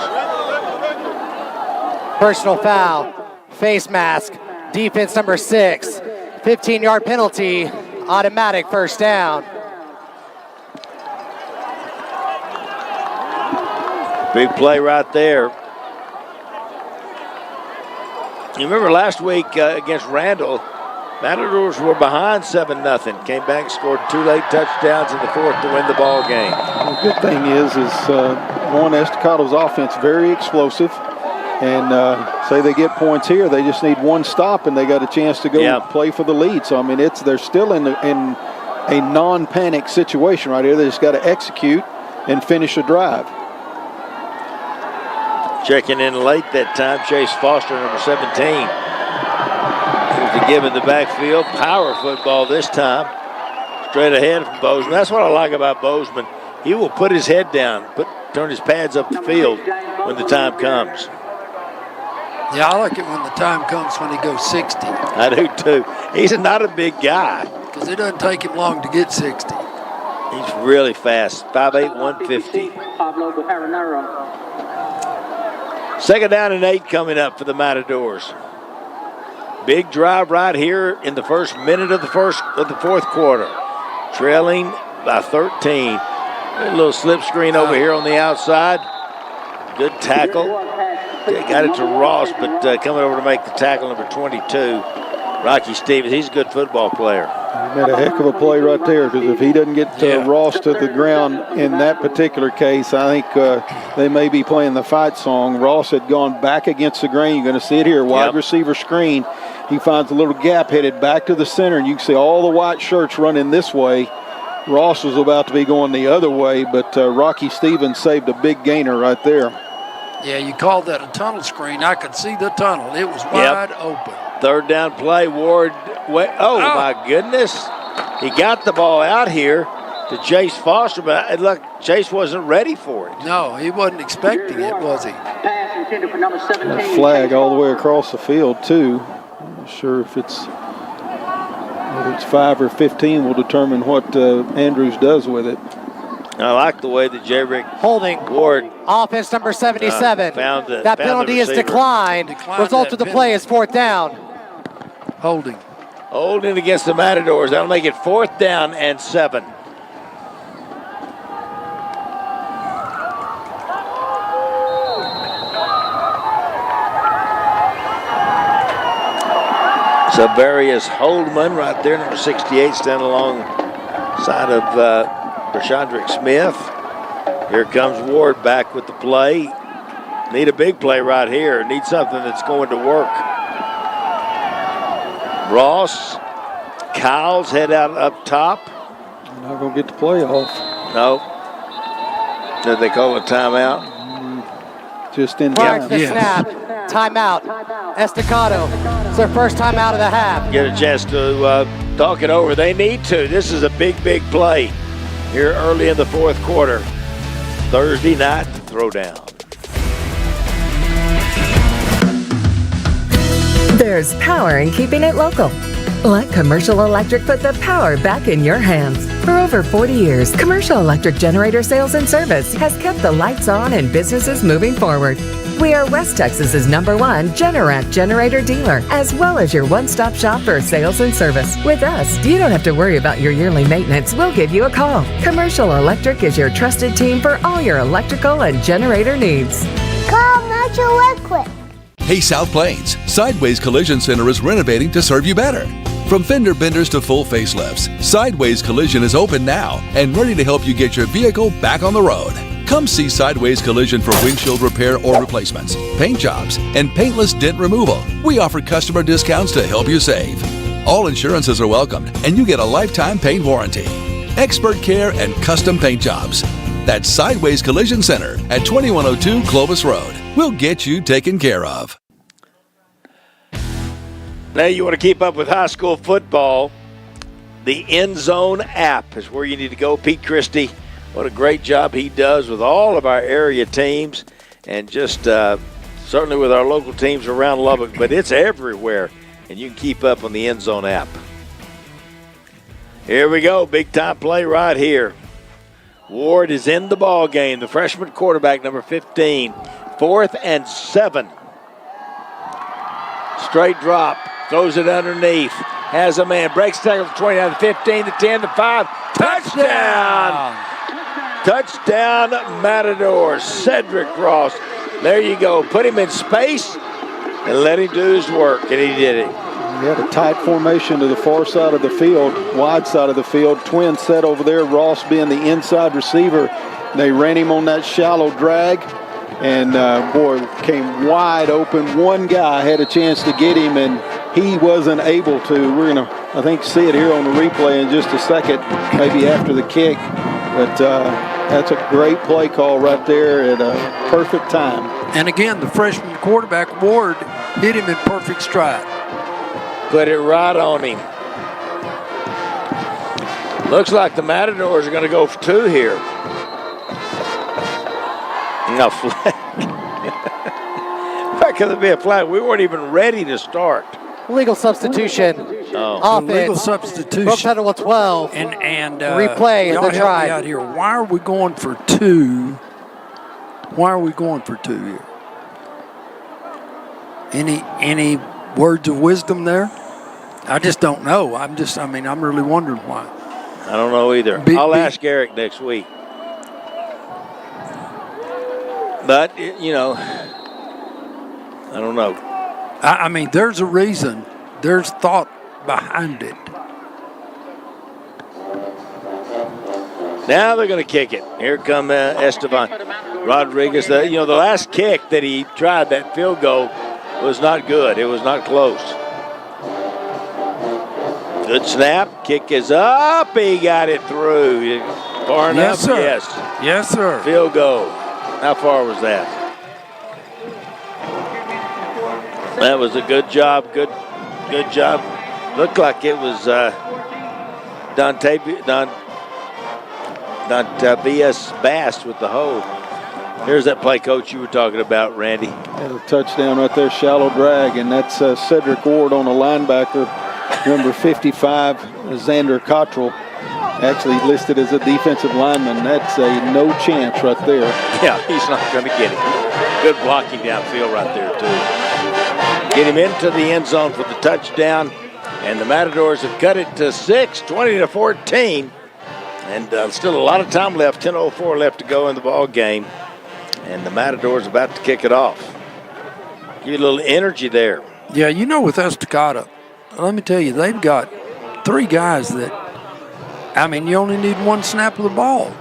Personal foul, face mask, defense number 6, 15-yard penalty, automatic first down.
Big play right there. You remember last week against Randall, Matadors were behind 7-0. Came back, scored 2 late touchdowns in the fourth to win the ball game.
The good thing is one, Estacado's offense very explosive. And say they get points here, they just need one stop, and they got a chance to go play for the lead. So I mean, they're still in a non-panic situation right here. They just got to execute and finish a drive.
Checking in late that time, Chase Foster, number 17. Here's the give in the backfield. Power football this time. Straight ahead from Bozeman. That's what I like about Bozeman. He will put his head down, turn his pads up the field when the time comes.
Yeah, I like it when the time comes when he goes 60.
I do too. He's not a big guy.
Because it doesn't take him long to get 60.
He's really fast. 5'8", 150. Second down and 8 coming up for the Matadors. Big drive right here in the first minute of the fourth quarter. Trailing by 13. A little slip screen over here on the outside. Good tackle. Got it to Ross, but coming over to make the tackle, number 22, Rocky Stevens. He's a good football player.
He made a heck of a play right there, because if he doesn't get Ross to the ground in that particular case, I think they may be playing the fight song. Ross had gone back against the grain. You're going to see it here. Wide receiver screen. He finds a little gap, headed back to the center, and you can see all the white shirts running this way. Ross was about to be going the other way, but Rocky Stevens saved a big gainer right there.
Yeah, you called that a tunnel screen. I could see the tunnel. It was wide open.
Third down play, Ward. Oh, my goodness. He got the ball out here to Chase Foster, but look, Chase wasn't ready for it.
No, he wasn't expecting it, was he?
A flag all the way across the field, too. I'm not sure if it's 5 or 15 will determine what Andrews does with it.
I like the way that J-Rick
holding
Ward.
Offense number 77. That penalty is declined. Result of the play is fourth down.
Holding.
Holding against the Matadors. That'll make it 4th down and 7. Savarius Holdman right there, number 68, standing alongside of Rashandrick Smith. Here comes Ward back with the play. Need a big play right here. Need something that's going to work. Ross, Kyles head out up top.
Not going to get the play off.
No. Did they call a timeout?
Just in
time. Snap. Timeout. Estacado. It's their first time out of the half.
Get a chance to talk it over. They need to. This is a big play here early in the fourth quarter. Thursday night throwdown.
There's power in keeping it local. Let Commercial Electric put the power back in your hands. For over 40 years, Commercial Electric Generator Sales and Service has kept the lights on and businesses moving forward. We are West Texas's #1 Generac generator dealer, as well as your one-stop shop for sales and service. With us, you don't have to worry about your yearly maintenance. We'll give you a call. Commercial Electric is your trusted team for all your electrical and generator needs.
Call Commercial Electric.
Hey South Plains, Sideways Collision Center is renovating to serve you better. From fender benders to full facelifts, Sideways Collision is open now and ready to help you get your vehicle back on the road. Come see Sideways Collision for windshield repair or replacements, paint jobs, and paintless dent removal. We offer customer discounts to help you save. All insurances are welcomed, and you get a lifetime paint warranty. Expert care and custom paint jobs. That's Sideways Collision Center at 2102 Clovis Road. We'll get you taken care of.
Now you want to keep up with high school football, the End Zone app is where you need to go. Pete Christie, what a great job he does with all of our area teams and just certainly with our local teams around Lubbock, but it's everywhere, and you can keep up on the End Zone app. Here we go, big-time play right here. Ward is in the ball game, the freshman quarterback, number 15. 4th and 7. Straight drop, throws it underneath, has a man, breaks tackle to 20, down to 15, to 10, to 5, touchdown! Touchdown, Matadors. Cedric Ross. There you go. Put him in space and let him do his work, and he did it.
He had a tight formation to the far side of the field, wide side of the field. Twin set over there, Ross being the inside receiver. They ran him on that shallow drag, and boy, came wide open. One guy had a chance to get him, and he wasn't able to. We're going to, I think, see it here on the replay in just a second, maybe after the kick. But that's a great play call right there at a perfect time.
And again, the freshman quarterback, Ward, hit him in perfect stride.
Put it right on him. Looks like the Matadors are going to go for 2 here. No flag. Why could there be a flag? We weren't even ready to start.
Legal substitution. Offense.
Legal substitution.
Brook Federal 12.
And
replay
y'all
the
help
try.
me out here. Why are we going for 2? Why are we going for 2 here? Any words of wisdom there? I just don't know. I'm really wondering why.
I don't know either. I'll ask Eric next week. But, you know, I don't know.
I mean, there's a reason. There's thought behind it.
Now they're going to kick it. Here come Esteban Rodriguez. The last kick that he tried, that field goal, was not good. It was not close. Good snap. Kick is up. He got it through. Far enough?
Yes, sir.
Yes.
Yes, sir.
Field goal. How far was that? That was a good job. Good job. Looked like it was B.S. Bass with the hold. Here's that play, Coach, you were talking about, Randy.
Yeah, a touchdown right there, shallow drag, and that's Cedric Ward on a linebacker, number 55, Xander Cottrell, actually listed as a defensive lineman. That's a no chance right there.
Yeah, he's not going to get it. Good blocking downfield right there, too. Get him into the end zone for the touchdown, and the Matadors have cut it to 6, 20-14. And still a lot of time left, 10:04 left to go in the ball game. And the Matadors about to kick it off. Give you a little energy there.
Yeah, you know, with Estacado, let me tell you, they've got 3 guys that, I mean, you only need 1 snap of the ball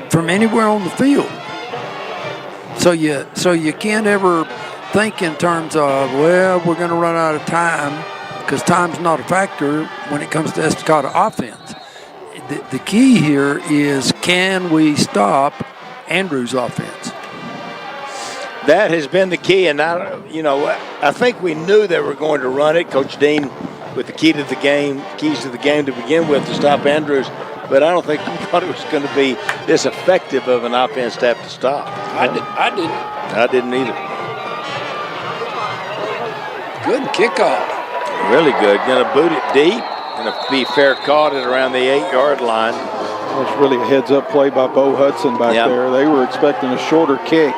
from anywhere on the field. So you can't ever think in terms of, well, we're going to run out of time, because time's not a factor when it comes to Estacado offense. The key here is, can we stop Andrews' offense?
That has been the key, and I think we knew they were going to run it. Coach Dean with the keys to the game to begin with to stop Andrews, but I don't think he thought it was going to be this effective of an offense to have to stop.
I didn't.
I didn't either.
Good kickoff.
Really good. Going to boot it deep. Going to be fair caught at around the 8-yard line.
That's really a heads-up play by Bo Hudson back there. They were expecting a shorter kick,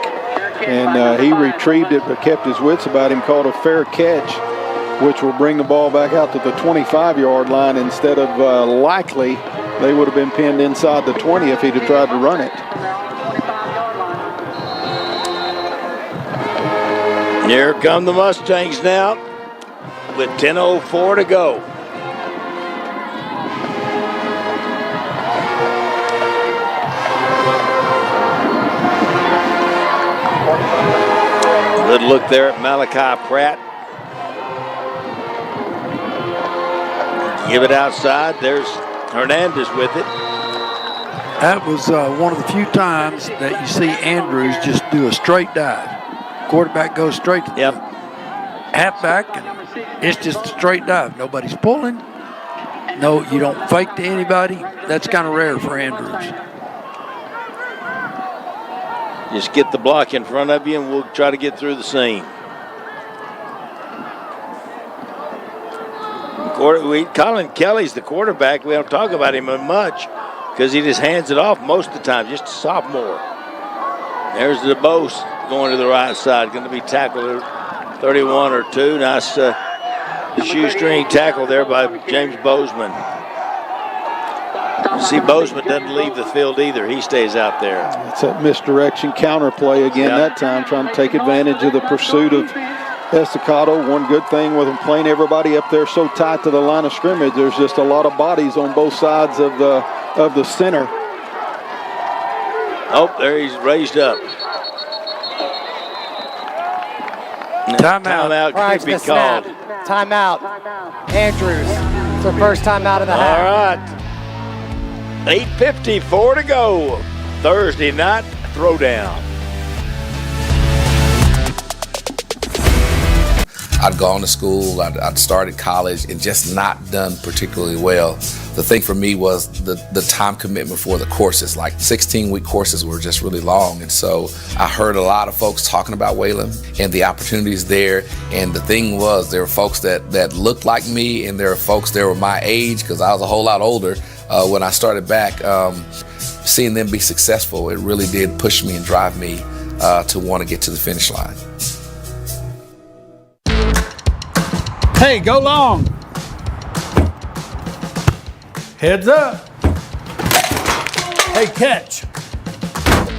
and he retrieved it but kept his wits about him, called a fair catch, which will bring the ball back out to the 25-yard line instead of likely they would have been pinned inside the 20 if he'd have tried to run it.
Here come the Mustangs now with 10:04 to go. Good look there at Malachi Pratt. Give it outside. There's Hernandez with it.
That was one of the few times that you see Andrews just do a straight dive. Quarterback goes straight to the halfback, and it's just a straight dive. Nobody's pulling. No, you don't fake to anybody. That's kind of rare for Andrews.
Just get the block in front of you, and we'll try to get through the seam. Colin Kelly's the quarterback. We don't talk about him much because he just hands it off most of the time, just a sophomore. There's DeBose going to the right side, going to be tackled at 31 or 2. Nice shoestring tackle there by James Bozeman. See, Bozeman doesn't leave the field either. He stays out there.
It's that misdirection counterplay again that time, trying to take advantage of the pursuit of Estacado. One good thing with them playing everybody up there so tight to the line of scrimmage, there's just a lot of bodies on both sides of the center.
Oh, there he's raised up. Timeout could be called.
Timeout. Andrews. It's their first timeout of the half.
All right. 8:54 to go. Thursday night throwdown.
I'd gone to school, I'd started college and just not done particularly well. The thing for me was the time commitment for the courses, like 16-week courses were just really long. And so I heard a lot of folks talking about Wayland and the opportunities there. And the thing was, there were folks that looked like me, and there were folks that were my age, because I was a whole lot older when I started back. Seeing them be successful, it really did push me and drive me to want to get to the finish line.
Hey, go long. Heads up. Hey, catch.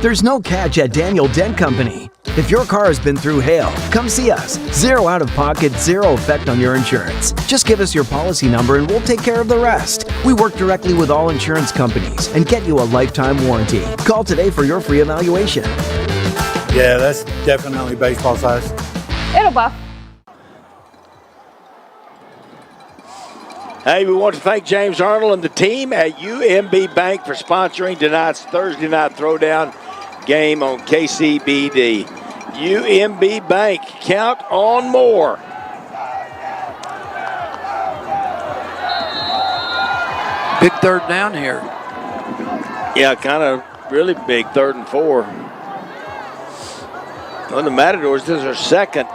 There's no catch at Daniel Dent Company. If your car has been through hail, come see us. Zero out of pocket, zero effect on your insurance. Just give us your policy number and we'll take care of the rest. We work directly with all insurance companies and get you a lifetime warranty. Call today for your free evaluation.
Yeah, that's definitely baseball size.
It'll buff.
Hey, we want to thank James Arnold and the team at UMB Bank for sponsoring tonight's Thursday night throwdown game on KCBD. UMB Bank, count on more.
Big third down here.
Yeah, kind of really big, 3rd and 4. On the Matadors, this is their second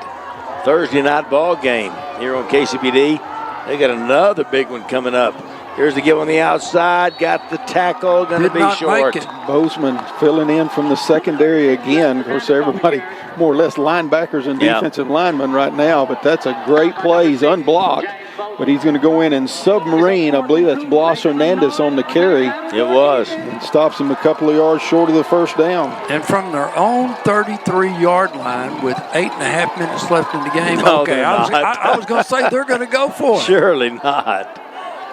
Thursday night ball game here on KCBD. They got another big one coming up. Here's the give on the outside. Got the tackle. Going to be short.
Bozeman filling in from the secondary again. Of course, everybody more or less linebackers and defensive linemen right now. But that's a great play. He's unblocked. But he's going to go in and submarine. I believe that's Blas Hernandez on the carry.
It was.
And stops him a couple of yards short of the first down.
And from their own 33-yard line with 8.5 minutes left in the game.
No,
okay, I was going to say they're going to go for it.
Surely not.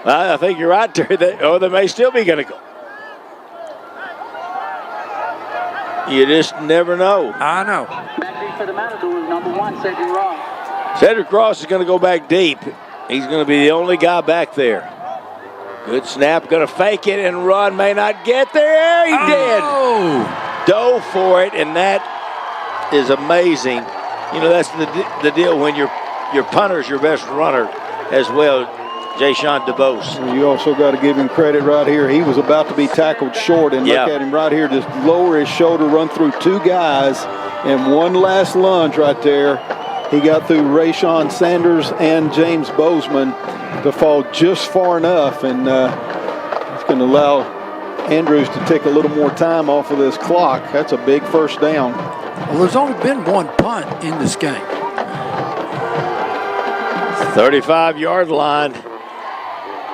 I think you're right, Terry. They may still be going to go. You just never know.
I know.
For the Matadors, number 1, Cedric Ross.
Cedric Ross is going to go back deep. He's going to be the only guy back there. Good snap. Going to fake it and run. May not get there. He did. Dove for it, and that is amazing. You know, that's the deal when your punter's your best runner as well, Jayshawn DeBose.
You also got to give him credit right here. He was about to be tackled short, and look at him right here. Just lower his shoulder, run through 2 guys, and one last lunge right there. He got through Rayshawn Sanders and James Bozeman to fall just far enough, and it's going to allow Andrews to take a little more time off of this clock. That's a big first down.
Well, there's only been one punt in this game.
35-yard line.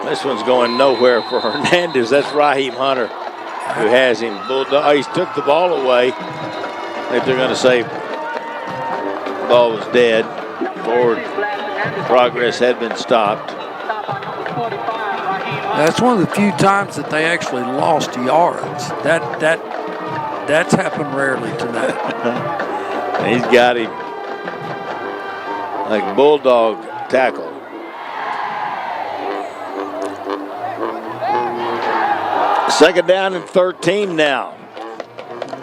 This one's going nowhere for Hernandez. That's Raheem Hunter who has him. Bulldog. He took the ball away. I think they're going to say the ball was dead. Forward progress had been stopped.
That's one of the few times that they actually lost yards. That's happened rarely tonight.
He's got him like bulldog tackle. Second down and 13 now.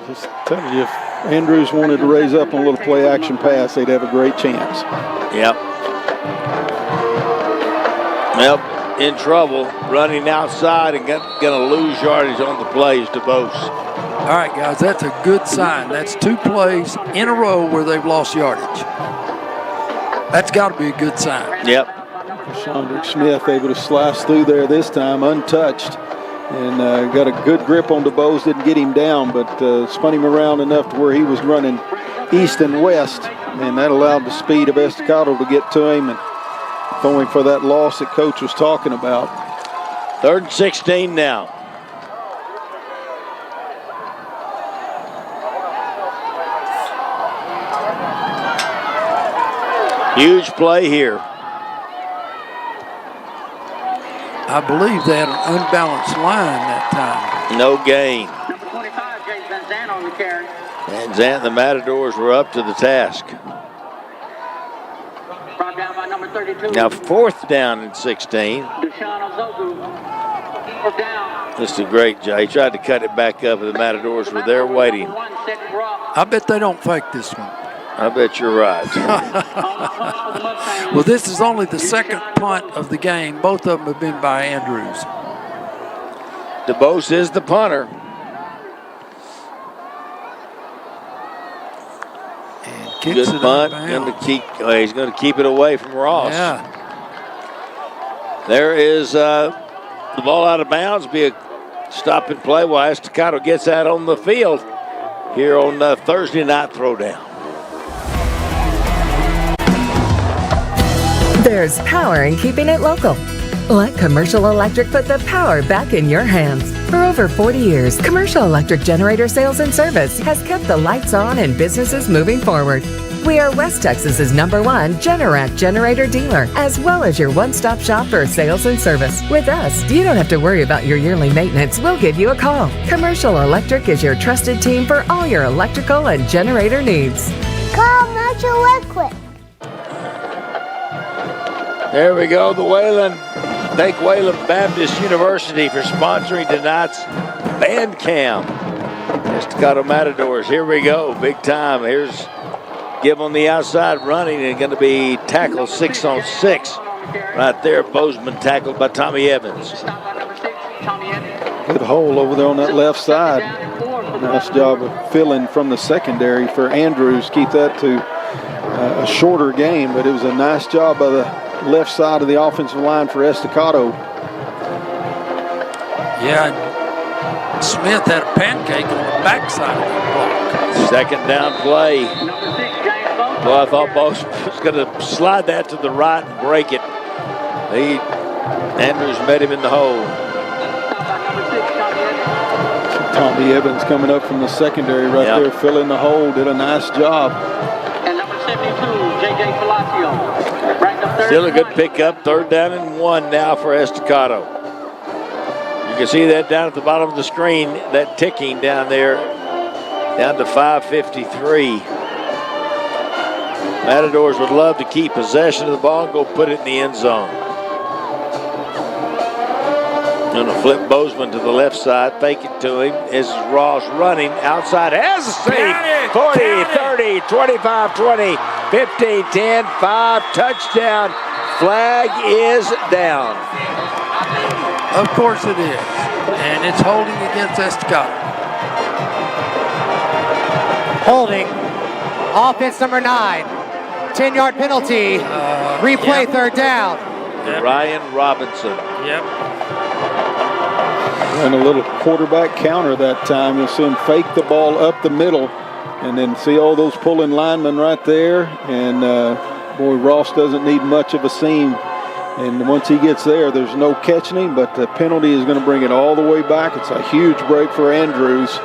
Just telling you, if Andrews wanted to raise up on a little play action pass, they'd have a great chance.
Yep. In trouble, running outside and going to lose yardage on the plays to Bose.
All right, guys, that's a good sign. That's 2 plays in a row where they've lost yardage. That's got to be a good sign.
Yep.
Chandrick Smith able to slice through there this time, untouched. And got a good grip on DeBose, didn't get him down, but spun him around enough to where he was running east and west, and that allowed the speed of Estacado to get to him and going for that loss that Coach was talking about.
3rd and 16 now. Huge play here.
I believe they had an unbalanced line that time.
No gain.
Number 25, James Van Zandt on the carry.
Van Zandt and the Matadors were up to the task.
Brought down by number 32.
Now 4th down and 16.
Deshaun Ozogu. Fourth down.
This is a great job. He tried to cut it back up, and the Matadors were there waiting.
I bet they don't fake this one.
I bet you're right.
Well, this is only the second punt of the game. Both of them have been by Andrews.
DeBose is the punter.
And
Good punt. He's going to keep it away from Ross.
Yeah.
There is the ball out of bounds. Be a stop and play while Estacado gets that on the field here on Thursday night throwdown.
There's power in keeping it local. Let Commercial Electric put the power back in your hands. For over 40 years, Commercial Electric Generator Sales and Service has kept the lights on and businesses moving forward. We are West Texas's #1 Generac generator dealer, as well as your one-stop shop for sales and service. With us, you don't have to worry about your yearly maintenance. We'll give you a call. Commercial Electric is your trusted team for all your electrical and generator needs.
Call Commercial Electric.
There we go. Thank Wayland Baptist University for sponsoring tonight's band camp. Estacado Matadors. Here we go. Big time. Here's Give on the outside running, and going to be tackled 6-on-6. Right there, Bozeman tackled by Tommy Evans.
Good hole over there on that left side. Nice job of filling from the secondary for Andrews. Keep that to a shorter game, but it was a nice job by the left side of the offensive line for Estacado.
Yeah, Smith had a pancake on the backside of that block.
Second down play. Well, I thought Bosch was going to slide that to the right and break it. Andrews met him in the hole.
Tommy Evans coming up from the secondary right there, filling the hole, did a nice job.
And number 72, J.J. Palacio.
Still a good pickup, 3rd down and 1 now for Estacado. You can see that down at the bottom of the screen, that ticking down there, down to 5:53. Matadors would love to keep possession of the ball and go put it in the end zone. Going to flip Bozeman to the left side, fake it to him. This is Ross running outside, has a save. 40, 30, 25, 20, 15, 10, 5, touchdown. Flag is down.
Of course it is. And it's holding against Estacado.
Holding. Offense number 9. 10-yard penalty. Replay 3rd down.
Ryan Robinson.
Yep.
And a little quarterback counter that time. You'll see him fake the ball up the middle and then see all those pulling linemen right there. And boy, Ross doesn't need much of a seam. And once he gets there, there's no catching him, but the penalty is going to bring it all the way back. It's a huge break for Andrews.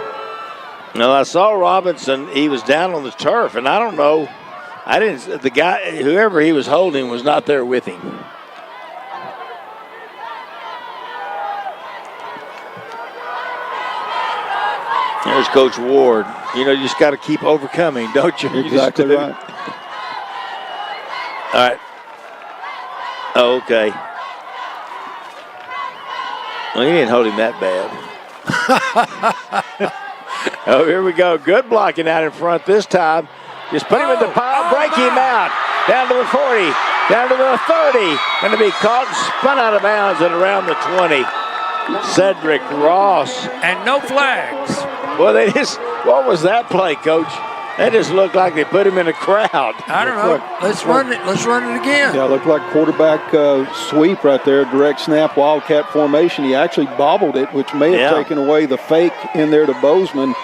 Now, I saw Robinson. He was down on the turf, and I don't know. The guy, whoever he was holding, was not there with him. There's Coach Ward. You know, you just got to keep overcoming, don't you?
Exactly right.
All right. Oh, okay. Well, he didn't hold him that bad. Oh, here we go. Good blocking out in front this time. Just put him in the pile, break him out. Down to the 40, down to the 30. Going to be caught and spun out of bounds at around the 20. Cedric Ross.
And no flags.
Well, what was that play, Coach? That just looked like they put him in a crowd.
I don't know. Let's run it. Let's run it again.
Yeah, it looked like quarterback sweep right there, direct snap, Wildcat formation. He actually bobbled it, which may have taken away the fake in there to Bozeman.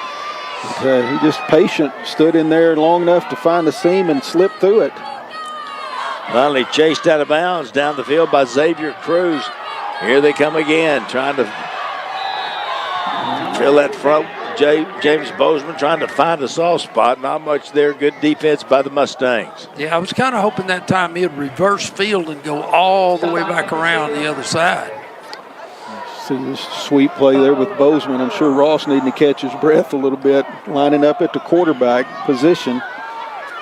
He just patient, stood in there long enough to find the seam and slip through it.
Finally chased out of bounds down the field by Xavier Cruz. Here they come again, trying to fill that front James Bozeman trying to find a soft spot. Not much there. Good defense by the Mustangs.
Yeah, I was kind of hoping that time he'd reverse field and go all the way back around the other side.
See this sweep play there with Bozeman. I'm sure Ross needing to catch his breath a little bit, lining up at the quarterback position.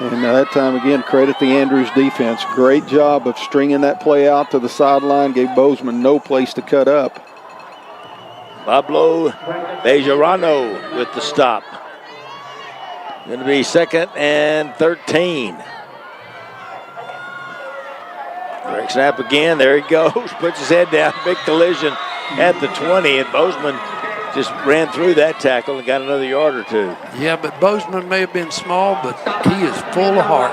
And that time, again, credit the Andrews defense. Great job of stringing that play out to the sideline. Gave Bozeman no place to cut up.
Pablo Bejarano with the stop. Going to be 2nd and 13. Direct snap again. There he goes. Puts his head down. Big collision at the 20. And Bozeman just ran through that tackle and got another yard or two.
Yeah, but Bozeman may have been small, but he is full of heart.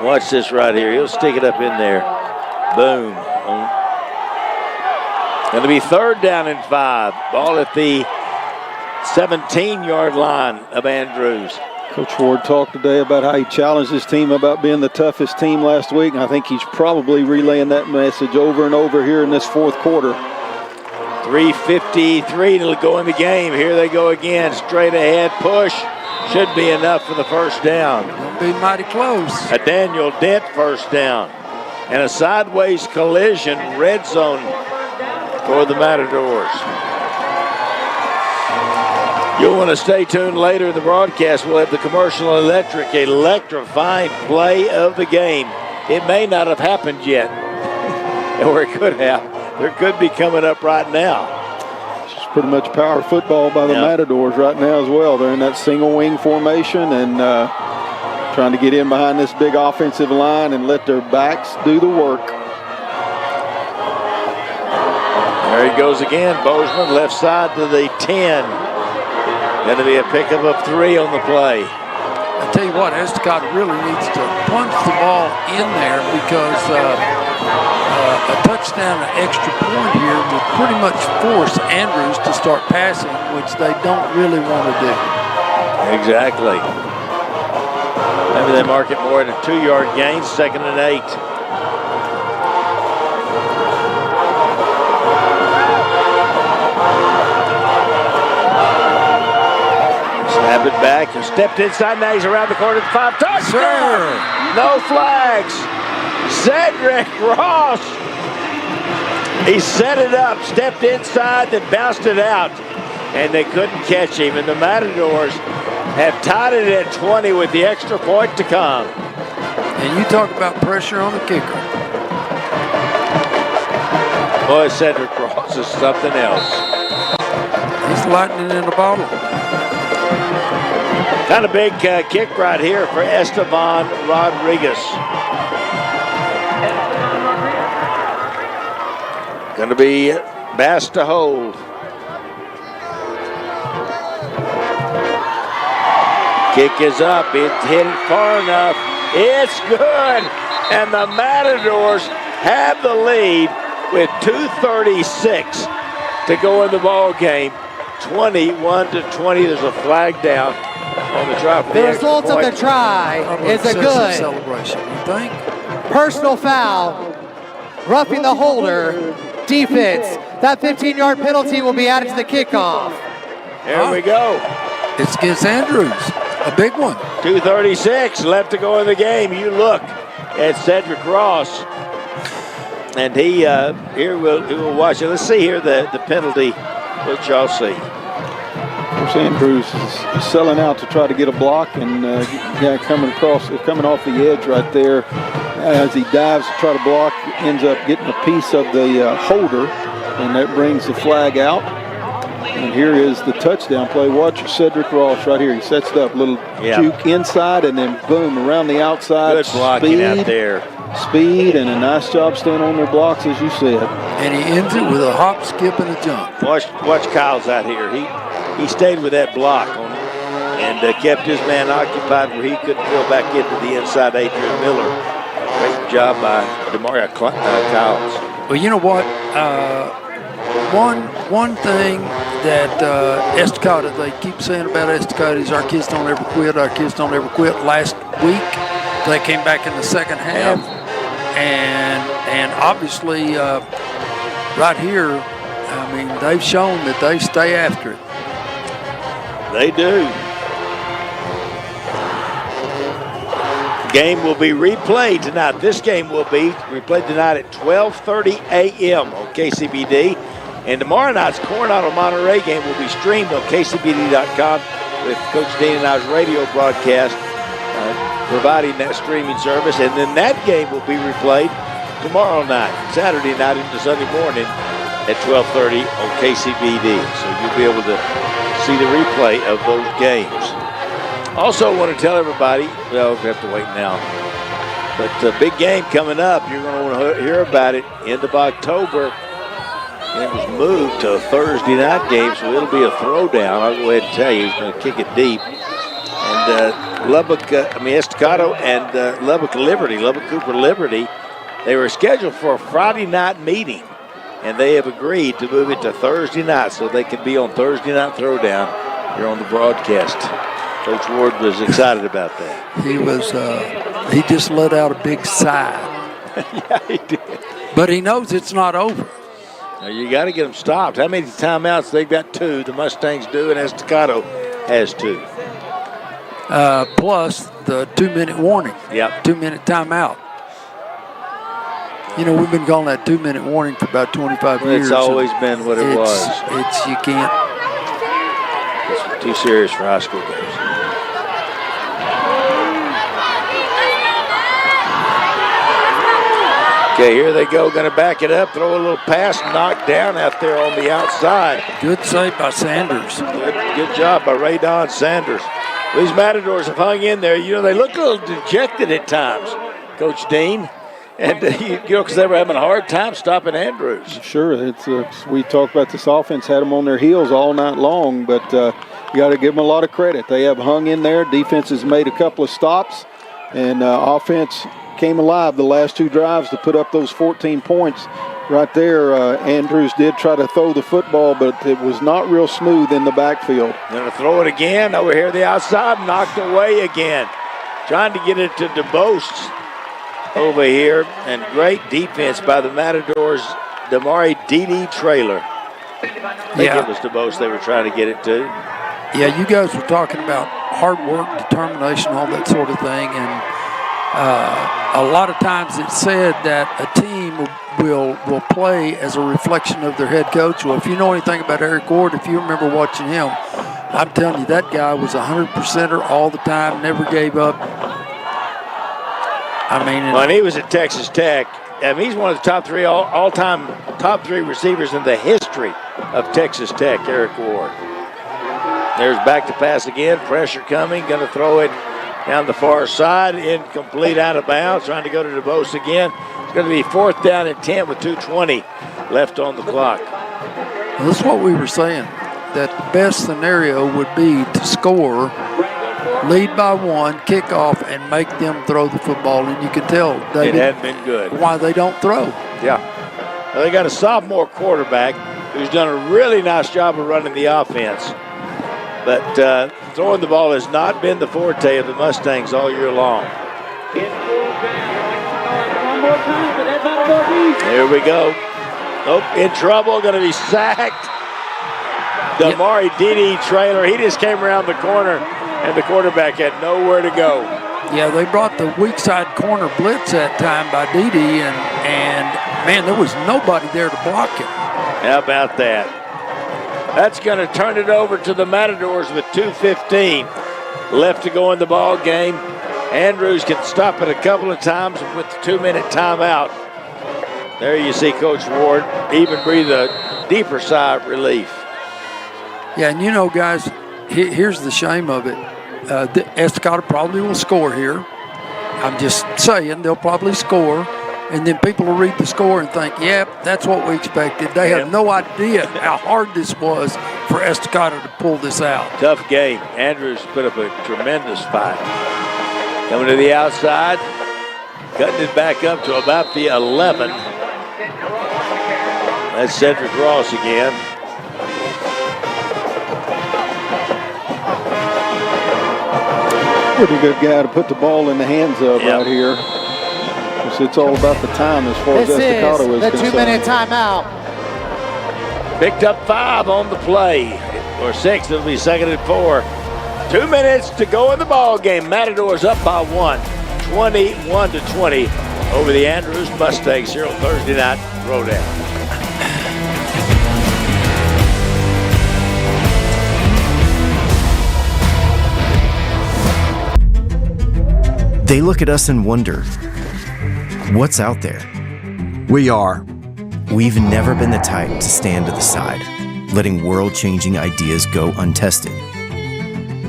Watch this right here. He'll stick it up in there. Boom. Going to be 3rd down and 5. Ball at the 17-yard line of Andrews.
Coach Ward talked today about how he challenged his team about being the toughest team last week, and I think he's probably relaying that message over and over here in this 4th quarter.
3:53 to go in the game. Here they go again. Straight ahead push. Should be enough for the first down.
It'll be mighty close.
A Daniel Dent first down. And a sideways collision. Red zone for the Matadors. You'll want to stay tuned later in the broadcast. We'll have the Commercial Electric electrifying play of the game. It may not have happened yet, or it could have. There could be coming up right now.
It's pretty much power football by the Matadors right now as well. They're in that single wing formation and trying to get in behind this big offensive line and let their backs do the work.
There he goes again. Bozeman left side to the 10. Going to be a pickup of 3 on the play.
I tell you what, Estacado really needs to punch the ball in there because a touchdown, an extra point here would pretty much force Andrews to start passing, which they don't really want to do.
Exactly. Maybe they mark it more at a 2-yard gain, 2nd and 8. Snap it back and stepped inside. Now he's around the corner at 5. Touchdown! No flags. Cedric Ross. He set it up, stepped inside, then bounced it out. And they couldn't catch him. And the Matadors have tied it at 20 with the extra point to come.
And you talk about pressure on the kicker.
Boy, Cedric Ross is something else.
He's lightning in a bottle.
Kind of big kick right here for Esteban Rodriguez. Going to be Bass to hold. Kick is up. It's hit it far enough. It's good. And the Matadors have the lead with 2:36 to go in the ball game. 21-20. There's a flag down on the try.
The result of the try is a good
celebration. You think?
Personal foul, roughing the holder, defense. That 15-yard penalty will be added to the kickoff.
There we go.
It's against Andrews, a big one.
2:36 left to go in the game. You look at Cedric Ross, and he will watch it. Let's see here the penalty. What y'all see?
Of course, Andrews is selling out to try to get a block, and coming off the edge right there. As he dives to try to block, ends up getting a piece of the holder, and that brings the flag out. And here is the touchdown play. Watch Cedric Ross right here. He sets it up, little juke inside, and then boom, around the outside.
Good blocking out there.
Speed, and a nice job staying on their blocks, as you said.
And he ends it with a hop, skip, and a jump.
Watch Kyle's out here. He stayed with that block on it and kept his man occupied where he couldn't go back into the inside Adrian Miller. Great job by Demaria Kyles.
Well, you know what? One thing that Estacado, they keep saying about Estacado is our kids don't ever quit. Our kids don't ever quit. Last week, they came back in the second half, and obviously right here, I mean, they've shown that they stay after it.
They do. The game will be replayed tonight. This game will be replayed tonight at 12:30 a.m. on KCBD. And tomorrow night's Coronado Monterey game will be streamed on KCBD.com with Coach Dean and I's radio broadcast providing that streaming service. And then that game will be replayed tomorrow night, Saturday night into Sunday morning at 12:30 on KCBD. So you'll be able to see the replay of those games. Also want to tell everybody, well, we have to wait now, but the big game coming up, you're going to want to hear about it end of October. And it was moved to a Thursday night game, so it'll be a throwdown. I'll go ahead and tell you, he's going to kick it deep. And Estacado and Lubbock Cooper Liberty, they were scheduled for a Friday night meeting, and they have agreed to move it to Thursday night so they can be on Thursday night throwdown here on the broadcast. Coach Ward was excited about that.
He was, he just let out a big sigh.
Yeah, he did.
But he knows it's not over.
Now you got to get them stopped. How many timeouts? They've got 2. The Mustangs do, and Estacado has 2.
Plus the 2-minute warning.
Yep.
2-minute timeout. You know, we've been calling that 2-minute warning for about 25 years.
It's always been what it was.
You can't.
It's too serious for high school games. Okay, here they go. Going to back it up, throw a little pass, knocked down out there on the outside.
Good save by Sanders.
Good job by Raydon Sanders. These Matadors have hung in there. You know, they look a little dejected at times, Coach Dean. And, because they were having a hard time stopping Andrews.
Sure. We talked about this offense, had them on their heels all night long, but you got to give them a lot of credit. They have hung in there. Defense has made a couple of stops, and offense came alive the last 2 drives to put up those 14 points. Right there, Andrews did try to throw the football, but it was not real smooth in the backfield.
Going to throw it again over here the outside, knocked away again. Trying to get it to DeBose over here, and great defense by the Matadors, Damari D.D. Trailer. I think it was DeBose they were trying to get it to.
Yeah, you guys were talking about hard work, determination, all that sort of thing, and a lot of times it's said that a team will play as a reflection of their head coach. Well, if you know anything about Eric Ward, if you remember watching him, I'm telling you, that guy was a 100%er all the time, never gave up. I mean,
when he was at Texas Tech, he's one of the top 3 all-time top 3 receivers in the history of Texas Tech, Eric Ward. There's back to pass again, pressure coming, going to throw it down the far side, incomplete, out of bounds, trying to go to DeBose again. It's going to be 4th down and 10 with 2:20 left on the clock.
Well, that's what we were saying, that the best scenario would be to score, lead by 1, kick off, and make them throw the football. And you can tell, David,
it hadn't been good.
Why they don't throw.
Yeah. Well, they got a sophomore quarterback who's done a really nice job of running the offense. But throwing the ball has not been the forte of the Mustangs all year long. Here we go. Oh, in trouble, going to be sacked. Damari D.D. Trailer, he just came around the corner, and the quarterback had nowhere to go.
Yeah, they brought the weak side corner blitz that time by D.D., and man, there was nobody there to block him.
How about that? That's going to turn it over to the Matadors with 2:15 left to go in the ball game. Andrews can stop it a couple of times with the 2-minute timeout. There you see Coach Ward even breathe a deeper sigh of relief.
Yeah, and you know, guys, here's the shame of it. Estacado probably will score here. I'm just saying they'll probably score. And then people will read the score and think, yep, that's what we expected. They have no idea how hard this was for Estacado to pull this out.
Tough game. Andrews put up a tremendous fight. Coming to the outside, cutting it back up to about the 11. That's Cedric Ross again.
Pretty good guy to put the ball in the hands of right here. It's all about the time as far as Estacado is concerned.
The 2-minute timeout.
Picked up 5 on the play. or 6. It'll be 2nd and 4. 2 minutes to go in the ball game. Matadors up by 1, 21-20 over the Andrews Mustangs here on Thursday Night Throwdown.
They look at us and wonder, what's out there?
We are.
We've never been the type to stand to the side, letting world-changing ideas go untested.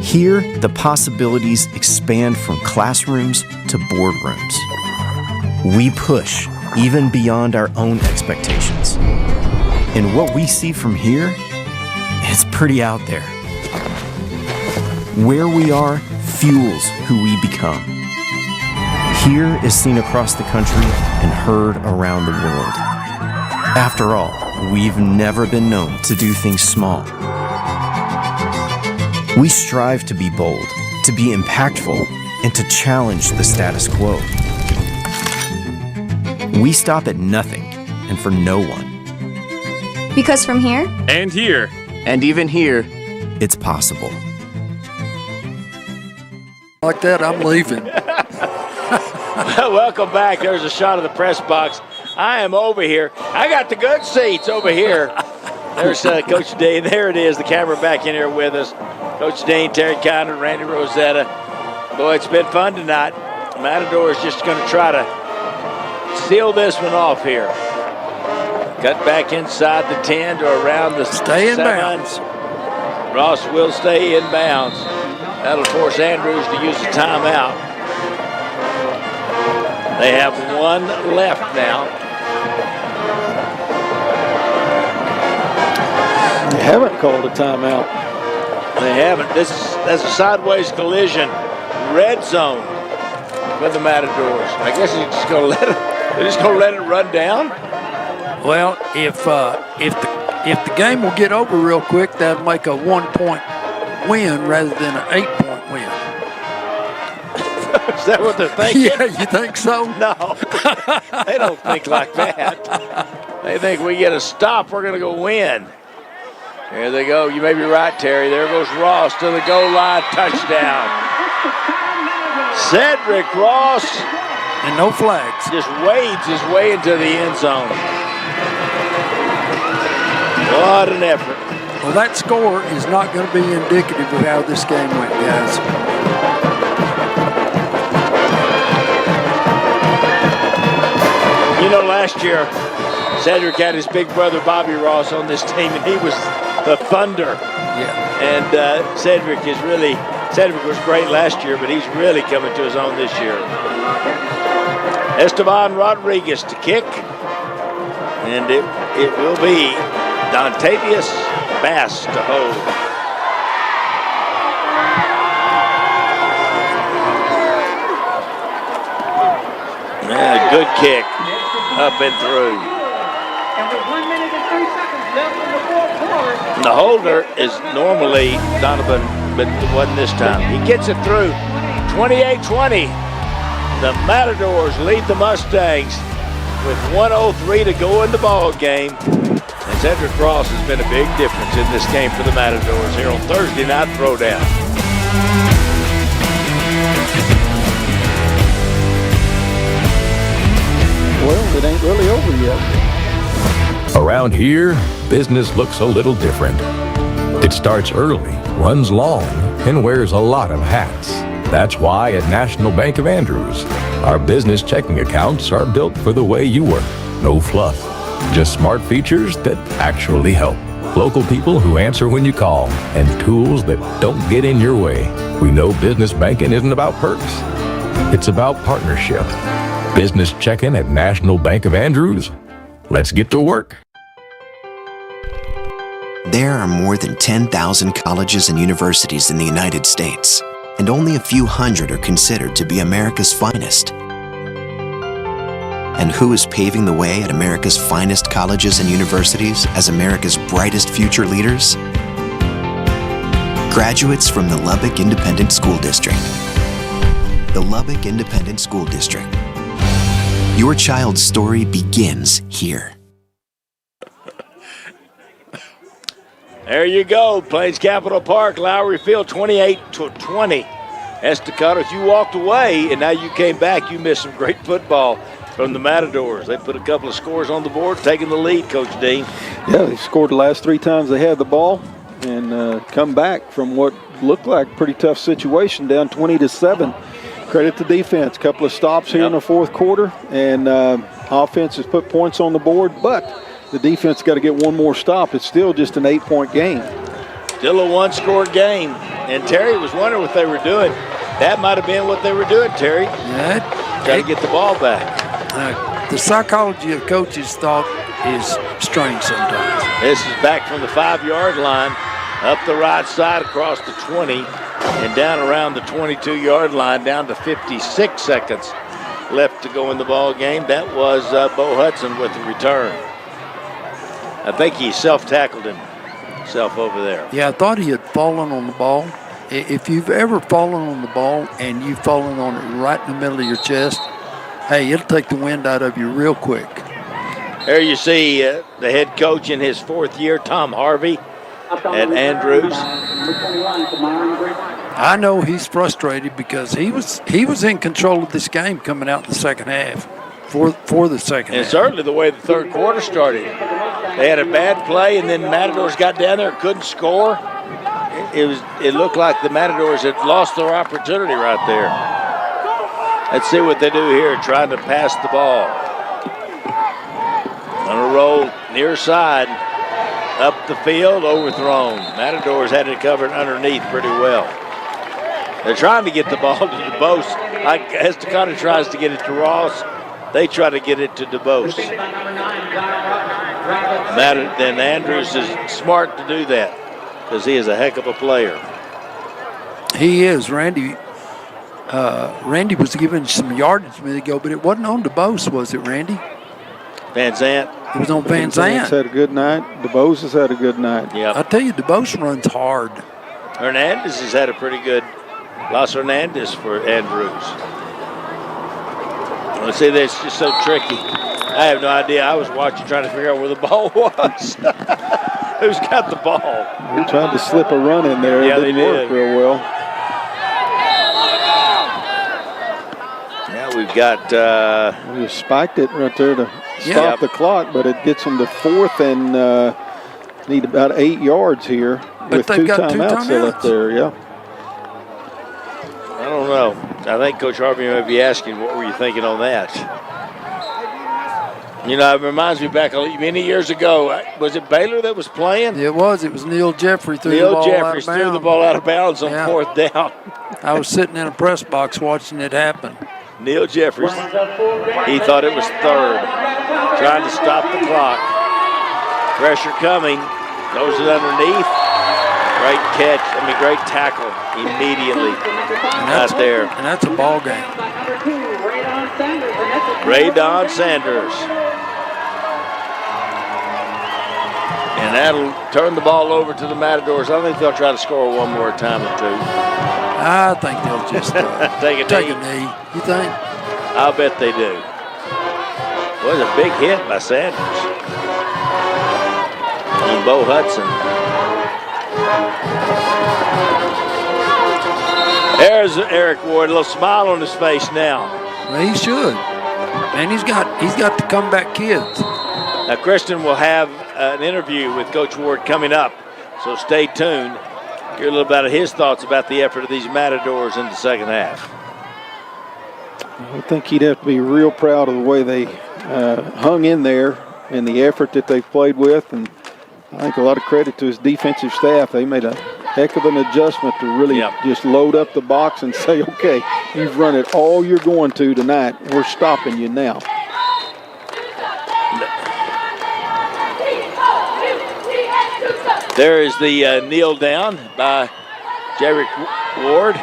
Here, the possibilities expand from classrooms to boardrooms. We push even beyond our own expectations. And what we see from here, it's pretty out there. Where we are fuels who we become. Here is seen across the country and heard around the world. After all, we've never been known to do things small. We strive to be bold, to be impactful, and to challenge the status quo. We stop at nothing and for no one.
Because from here,
and here,
and even here, it's possible.
Like that, I'm leaving.
Welcome back. There's a shot of the press box. I am over here. I got the good seats over here. There's Coach Dean. There it is. The camera back in here with us. Coach Dean, Terry Conner, Randy Rosetta. Boy, it's been fun tonight. Matador is just going to try to seal this one off here. Cut back inside the 10 to around the 7.
Stay in bounds.
Ross will stay in bounds. That'll force Andrews to use a timeout. They have 1 left now.
They haven't called a timeout.
They haven't. That's a sideways collision. Red zone for the Matadors. I guess they're just going to let it run down.
Well, if the game will get over real quick, that'll make a 1-point win rather than an 8-point win.
Is that what they're thinking?
Yeah, you think so?
No, they don't think like that. They think we get a stop, we're going to go win. Here they go. You may be right, Terry. There goes Ross to the goal line. Touchdown. Cedric Ross.
And no flags.
Just wades his way into the end zone. What an effort.
Well, that score is not going to be indicative of how this game went, guys.
You know, last year, Cedric had his big brother Bobby Ross on this team, and he was the Thunder.
Yeah.
And Cedric was great last year, but he's really coming to his own this year. Esteban Rodriguez to kick. And it will be Dontavius Bass to hold. Yeah, good kick. Up and through.
And with 1 minute and 3 seconds left in the fourth quarter.
The holder is normally Donovan, but it wasn't this time. He gets it through. 28-20. The Matadors lead the Mustangs with 1:03 to go in the ball game. And Cedric Ross has been a big difference in this game for the Matadors here on Thursday Night Throwdown.
Well, it ain't really over yet.
Around here, business looks a little different. It starts early, runs long, and wears a lot of hats. That's why at National Bank of Andrews, our business checking accounts are built for the way you work. No fluff, just smart features that actually help. Local people who answer when you call, and tools that don't get in your way. We know business banking isn't about perks. It's about partnership. Business checking at National Bank of Andrews. Let's get to work.
There are more than 10,000 colleges and universities in the United States, and only a few hundred are considered to be America's finest. And who is paving the way at America's finest colleges and universities as America's brightest future leaders? Graduates from the Lubbock Independent School District. The Lubbock Independent School District. Your child's story begins here.
There you go, Plains Capital Park, Lowrey Field, 28-20. Estacado, if you walked away and now you came back, you missed some great football from the Matadors. They put a couple of scores on the board, taking the lead, Coach Dean.
Yeah, they scored the last 3 times they had the ball and come back from what looked like a pretty tough situation, down 20-7. Credit to defense. A couple of stops here in the fourth quarter, and offense has put points on the board, but the defense got to get one more stop. It's still just an 8-point game.
Still a 1-score game. And Terry was wondering what they were doing. That might have been what they were doing, Terry. Trying to get the ball back.
The psychology of coaches' thought is strange sometimes.
This is back from the 5-yard line, up the right side across the 20, and down around the 22-yard line, down to 56 seconds left to go in the ball game. That was Bo Hudson with the return. I think he self-tackled himself over there.
Yeah, I thought he had fallen on the ball. If you've ever fallen on the ball and you've fallen on it right in the middle of your chest, hey, it'll take the wind out of you real quick.
There you see the head coach in his 4th year, Tom Harvey, at Andrews.
I know he's frustrated because he was in control of this game coming out in the second half. For the second half.
And certainly the way the third quarter started. They had a bad play, and then Matadors got down there and couldn't score. It looked like the Matadors had lost their opportunity right there. Let's see what they do here, trying to pass the ball. On a roll near side, up the field, overthrown. Matadors had it covered underneath pretty well. They're trying to get the ball to DeBose. Like Estacado tries to get it to Ross. They try to get it to DeBose. Then Andrews is smart to do that because he is a heck of a player.
He is. Randy was given some yardage a minute ago, but it wasn't on DeBose, was it, Randy?
Van Zant.
It was on Van Zant.
Had a good night. DeBose has had a good night.
Yeah.
I tell you, DeBose runs hard.
Hernandez has had a pretty good Los Hernandez for Andrews. Let's see, that's just so tricky. I have no idea. I was watching, trying to figure out where the ball was. Who's got the ball?
They tried to slip a run in there.
Yeah,
it didn't work real well.
Yeah, we've got...
we spiked it right there to stop the clock, but it gets them to 4th and need about 8 yards here with 2 timeouts still up there, yeah.
I don't know. I think Coach Harvey may be asking, what were you thinking on that? You know, it reminds me back many years ago. Was it Baylor that was playing?
It was. It was Neil Jeffrey threw the ball out of bounds
on 4th down.
I was sitting in a press box watching it happen.
Neil Jeffries, he thought it was 3rd. Trying to stop the clock. Pressure coming. Goes it underneath. Great catch. Great tackle immediately. Not there.
And that's a ball game.
Raydon Sanders. And that'll turn the ball over to the Matadors. I think they'll try to score one more time or two.
I think they'll just
take a knee.
You think?
I'll bet they do. Was a big hit by Sanders. And Bo Hudson. There's Eric Ward, a little smile on his face now.
Well, he should. And he's got the comeback kids.
Now, Kristen will have an interview with Coach Ward coming up, so stay tuned. Hear a little bit of his thoughts about the effort of these Matadors in the second half.
I think he'd have to be real proud of the way they hung in there and the effort that they've played with. And I think a lot of credit to his defensive staff. They made a heck of an adjustment to really just load up the box and say, okay, you've run it all you're going to tonight. We're stopping you now.
There is the kneel down by Jarek Ward.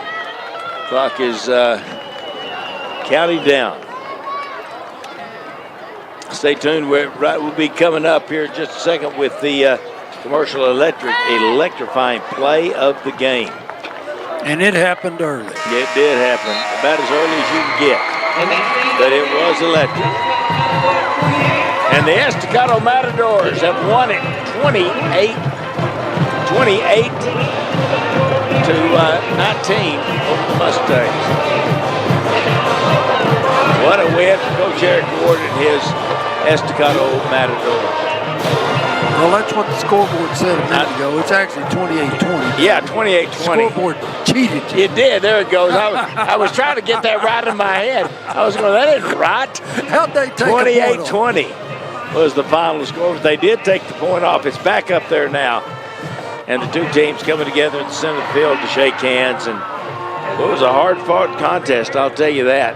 Clock is counting down. Stay tuned. We'll be coming up here in just a second with the commercial electrifying play of the game.
And it happened early.
It did happen, about as early as you can get. But it was electric. And the Estacado Matadors have won it 28 to 19 over the Mustangs. What a win for Coach Eric Ward and his Estacado Matadors.
Well, that's what the scoreboard said a minute ago. It's actually 28-20.
Yeah, 28-20.
Scoreboard cheated you.
It did. There it goes. I was trying to get that right in my head. I was going, that isn't right.
How'd they take
28-20 was the final score. But they did take the point off. It's back up there now. And the two teams coming together in the center of the field to shake hands. And it was a hard-fought contest, I'll tell you that.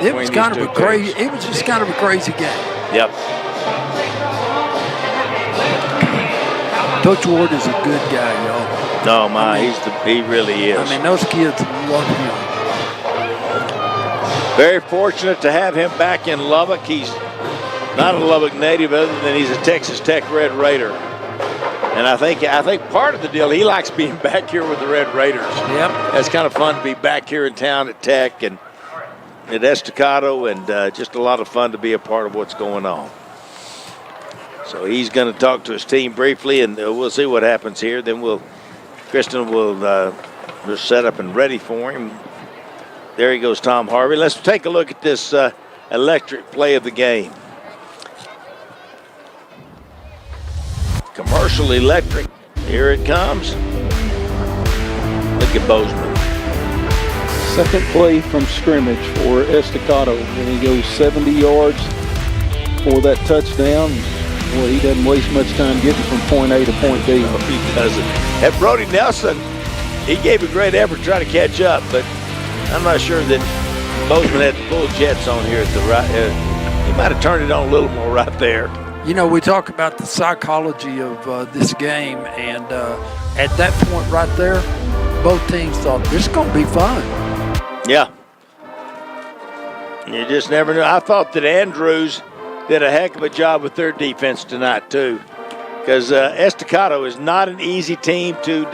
It was kind of a crazy. It was just kind of a crazy game.
Yep.
Coach Ward is a good guy, y'all.
No, my, he really is.
I mean, those kids love him.
Very fortunate to have him back in Lubbock. He's not a Lubbock native, other than he's a Texas Tech Red Raider. And I think part of the deal, he likes being back here with the Red Raiders.
Yep.
It's kind of fun to be back here in town at Tech and at Estacado, and just a lot of fun to be a part of what's going on. So he's going to talk to his team briefly, and we'll see what happens here. Then Kristen will just set up and ready for him. There he goes, Tom Harvey. Let's take a look at this electric play of the game. Commercial electric. Here it comes. Look at Bozeman.
Second play from scrimmage for Estacado. And he goes 70 yards for that touchdown. Well, he doesn't waste much time getting from point A to point B.
No, he doesn't. And Brody Nelson, he gave a great effort to try to catch up, but I'm not sure that Bozeman had the full jets on here at the right. He might have turned it on a little more right there.
You know, we talk about the psychology of this game, and at that point right there, both teams thought this is going to be fun.
Yeah. You just never knew. I thought that Andrews did a heck of a job with their defense tonight, too, because Estacado is not an easy team to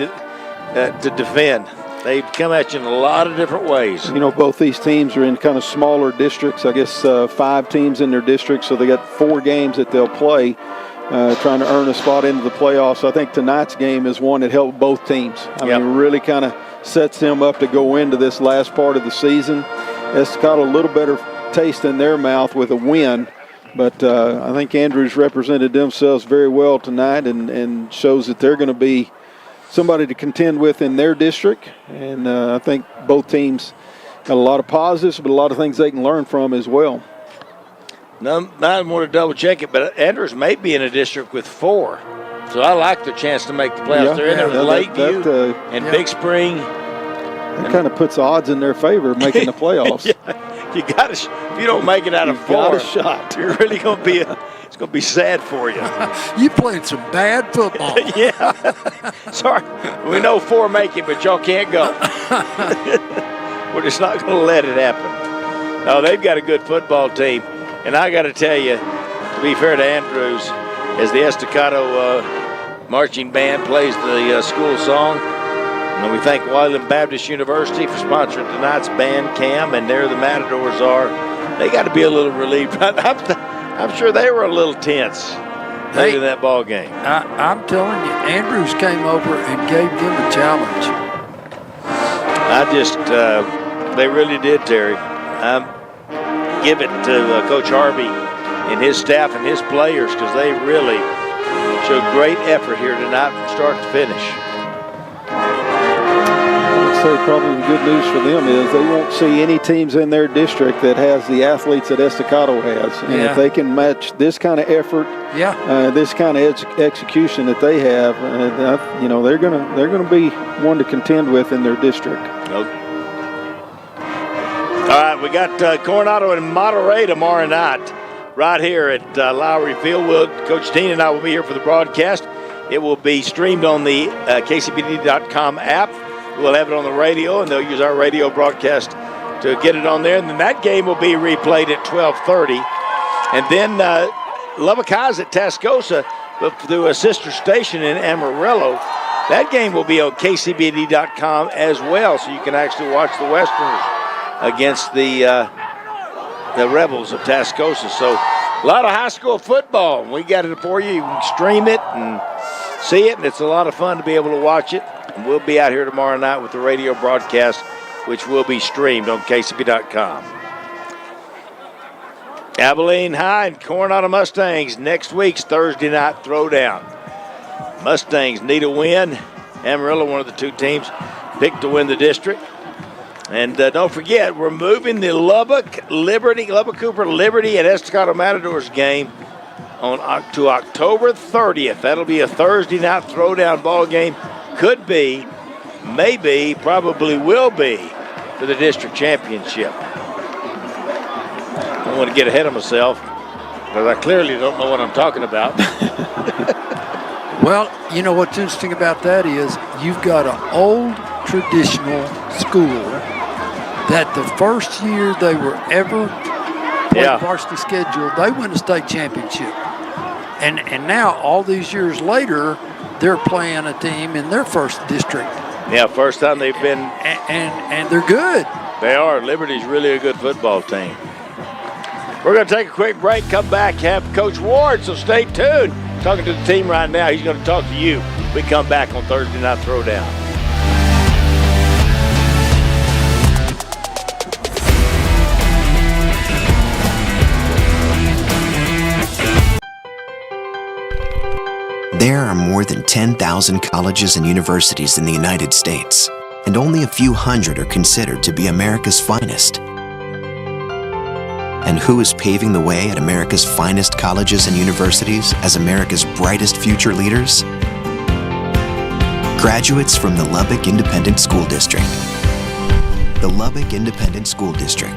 defend. They come at you in a lot of different ways.
You know, both these teams are in kind of smaller districts. I guess 5 teams in their district, so they got 4 games that they'll play, trying to earn a spot into the playoffs. I think tonight's game is one that helped both teams. I mean, really kind of sets them up to go into this last part of the season. Estacado a little better taste in their mouth with a win. But I think Andrews represented themselves very well tonight and shows that they're going to be somebody to contend with in their district. And I think both teams got a lot of positives, but a lot of things they can learn from as well.
No, I want to double check it, but Andrews may be in a district with 4. So I like their chance to make the playoffs. They're in there with Lakeview and Big Spring.
That kind of puts odds in their favor of making the playoffs.
You got to. If you don't make it out of 4,
got a shot.
You're really going to be. It's going to be sad for you.
You played some bad football.
Yeah. Sorry, we know 4 make it, but y'all can't go. We're just not going to let it happen. No, they've got a good football team, and I got to tell you, to be fair to Andrews, as the Estacado marching band plays the school song. And we thank Wyland Baptist University for sponsoring tonight's band cam, and there the Matadors are. They got to be a little relieved. I'm sure they were a little tense late in that ball game.
I'm telling you, Andrews came over and gave them a challenge.
They really did, Terry. Give it to Coach Harvey and his staff and his players, because they really showed great effort here tonight from start to finish.
Say probably the good news for them is they won't see any teams in their district that has the athletes that Estacado has. And if they can match this kind of effort, this kind of execution that they have, you know, they're gonna be one to contend with in their district.
Nope. All right, we got Coronado and Monterey tomorrow night, right here at Lowrey Field. Coach Teen and I will be here for the broadcast. It will be streamed on the KCBD.com app. We'll have it on the radio, and they'll use our radio broadcast to get it on there. And then that game will be replayed at 12:30. And then Lubbock High's at Tascosa, but through a sister station in Amarillo. That game will be on KCBD.com as well, so you can actually watch the Westerners against the Rebels of Tascosa. So a lot of high school football. We got it for you. You can stream it and see it, and it's a lot of fun to be able to watch it. And we'll be out here tomorrow night with the radio broadcast, which will be streamed on KCB.com. Abilene High and Coronado Mustangs next week's Thursday night throwdown. Mustangs need a win. Amarillo, one of the two teams, picked to win the district. And don't forget, we're moving the Lubbock Cooper Liberty and Estacado Matadors game to October 30th. That'll be a Thursday night throwdown ball game. Could be, maybe, probably will be for the district championship. I don't want to get ahead of myself because I clearly don't know what I'm talking about.
Well, you know what's interesting about that is you've got an old traditional school that the first year they were ever played varsity schedule, they won a state championship. And now, all these years later, they're playing a team in their first district.
Yeah, first time they've been.
And they're good.
They are. Liberty's really a good football team. We're going to take a quick break, come back, have Coach Ward, so stay tuned. Talking to the team right now. He's going to talk to you. We come back on Thursday Night Throwdown.
There are more than 10,000 colleges and universities in the United States, and only a few hundred are considered to be America's finest. And who is paving the way at America's finest colleges and universities as America's brightest future leaders? Graduates from the Lubbock Independent School District. The Lubbock Independent School District.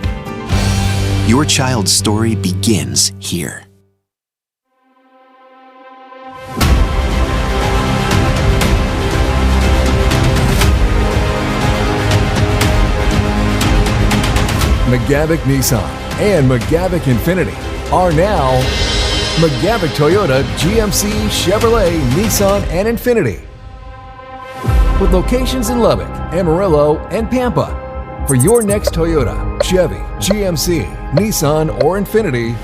Your child's story begins here.
McGavick Nissan and McGavick Infiniti are now McGavick Toyota, GMC, Chevrolet, Nissan, and Infiniti. With locations in Lubbock, Amarillo, and Pampa. For your next Toyota, Chevy, GMC, Nissan, or Infiniti,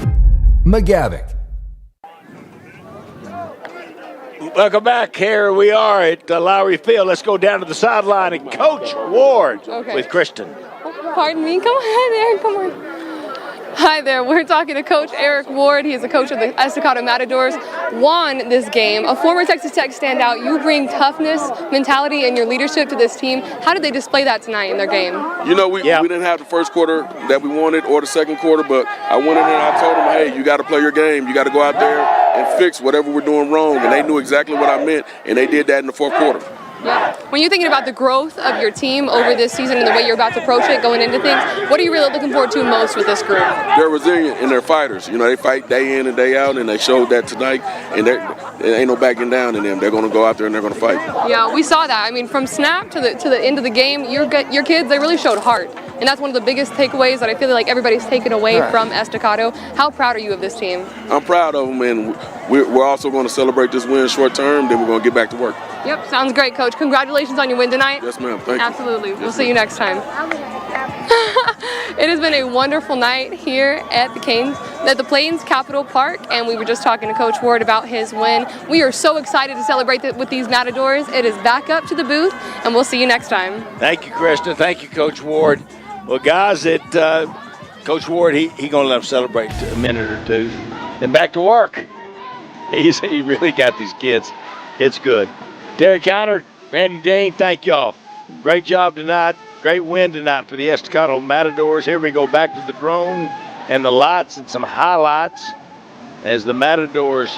McGavick.
Welcome back. Here we are at Lowrey Field. Let's go down to the sideline and Coach Ward with Kristen.
Pardon me. Come on there. Come on. Hi there. We're talking to Coach Eric Ward. He is the coach of the Estacado Matadors. Won this game. A former Texas Tech standout. You bring toughness, mentality, and your leadership to this team. How did they display that tonight in their game?
You know, we didn't have the first quarter that we wanted or the second quarter, but I went in there and I told them, hey, you got to play your game. You got to go out there and fix whatever we're doing wrong. And they knew exactly what I meant, and they did that in the fourth quarter.
Yeah. When you're thinking about the growth of your team over this season and the way you're about to approach it, going into things, what are you really looking forward to most with this group?
They're resilient and they're fighters. You know, they fight day in and day out, and they showed that tonight. And there ain't no backing down in them. They're going to go out there and they're going to fight. Yeah,
we saw that. I mean, from snap to the end of the game, your kids, they really showed heart. And that's one of the biggest takeaways that I feel like everybody's taken away from Estacado. How proud are you of this team?
I'm proud of them, and we're also going to celebrate this win short term, then we're going to get back to work.
Yep, sounds great, Coach. Congratulations on your win tonight.
Yes, ma'am. Thank you.
Absolutely. We'll see you next time. It has been a wonderful night here at the Plains Capital Park, and we were just talking to Coach Ward about his win. We are so excited to celebrate with these Matadors. It is back up to the booth, and we'll see you next time.
Thank you, Krista. Thank you, Coach Ward. Well, guys, Coach Ward, he going to let them celebrate a minute or two. Then back to work. He really got these kids. It's good. Derek Counter, Randy Dean, thank y'all. Great job tonight. Great win tonight for the Estacado Matadors. Here we go back to the drone and the lights and some highlights as the Matadors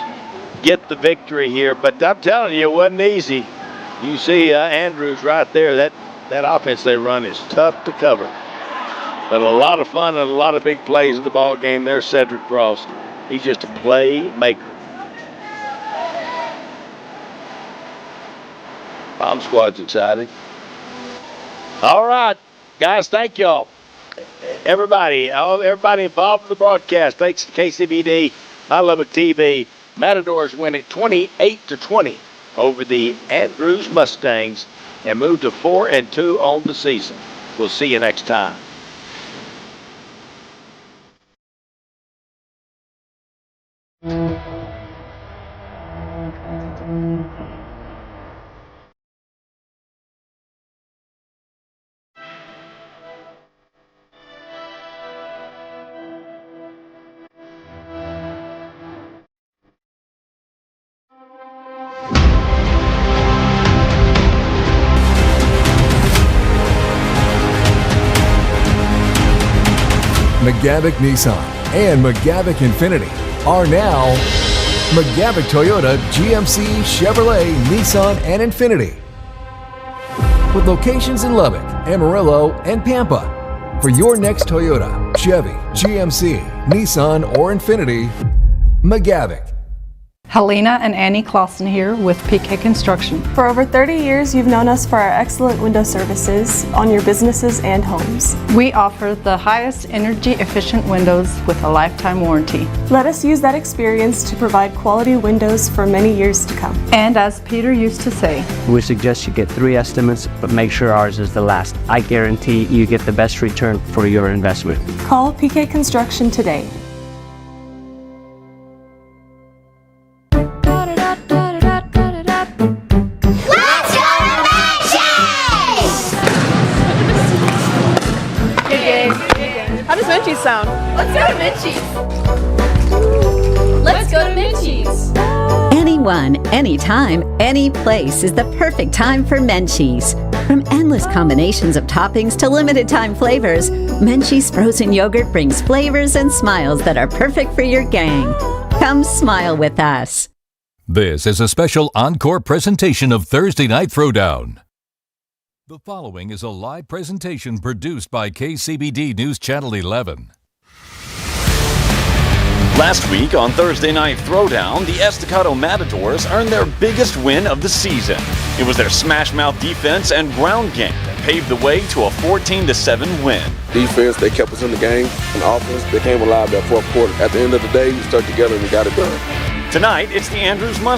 get the victory here. But I'm telling you, it wasn't easy. You see Andrews right there. That offense they run is tough to cover. But a lot of fun and a lot of big plays in the ball game. There's Cedric Frost. He's just a playmaker. Bomb Squad's excited. All right, guys, thank y'all. Everybody involved in the broadcast. Thanks to KCBD, I Lubbock TV. Matadors win it 28-20 over the Andrews Mustangs and move to 4-2 on the season. We'll see you next time.
McGavick Nissan and McGavick Infiniti are now McGavick Toyota, GMC, Chevrolet, Nissan, and Infiniti. With locations in Lubbock, Amarillo, and Pampa. For your next Toyota, Chevy, GMC, Nissan, or Infiniti, McGavick.
Helena and Annie Clausen here with PK Construction.
For over 30 years, you've known us for our excellent window services on your businesses and homes.
We offer the highest energy efficient windows with a lifetime warranty.
Let us use that experience to provide quality windows for many years to come.
And as Peter used to say,
we suggest you get 3 estimates, but make sure ours is the last. I guarantee you get the best return for your investment.
Call PK Construction today.
How does Menchie's sound?
Let's go to Menchie's. Let's go to Menchie's.
Anyone, anytime, any place is the perfect time for Menchie's. From endless combinations of toppings to limited time flavors, Menchie's frozen yogurt brings flavors and smiles that are perfect for your gang. Come smile with us.
This is a special encore presentation of Thursday Night Throwdown. The following is a live presentation produced by KCBD News Channel 11.
Last week on Thursday Night Throwdown, the Estacado Matadors earned their biggest win of the season. It was their smash-mouth defense and ground game that paved the way to a 14-7 win.
Defense, they kept us in the game. And offense, they came alive that fourth quarter. At the end of the day, we stuck together and we got it done.
Tonight, it's the Andrews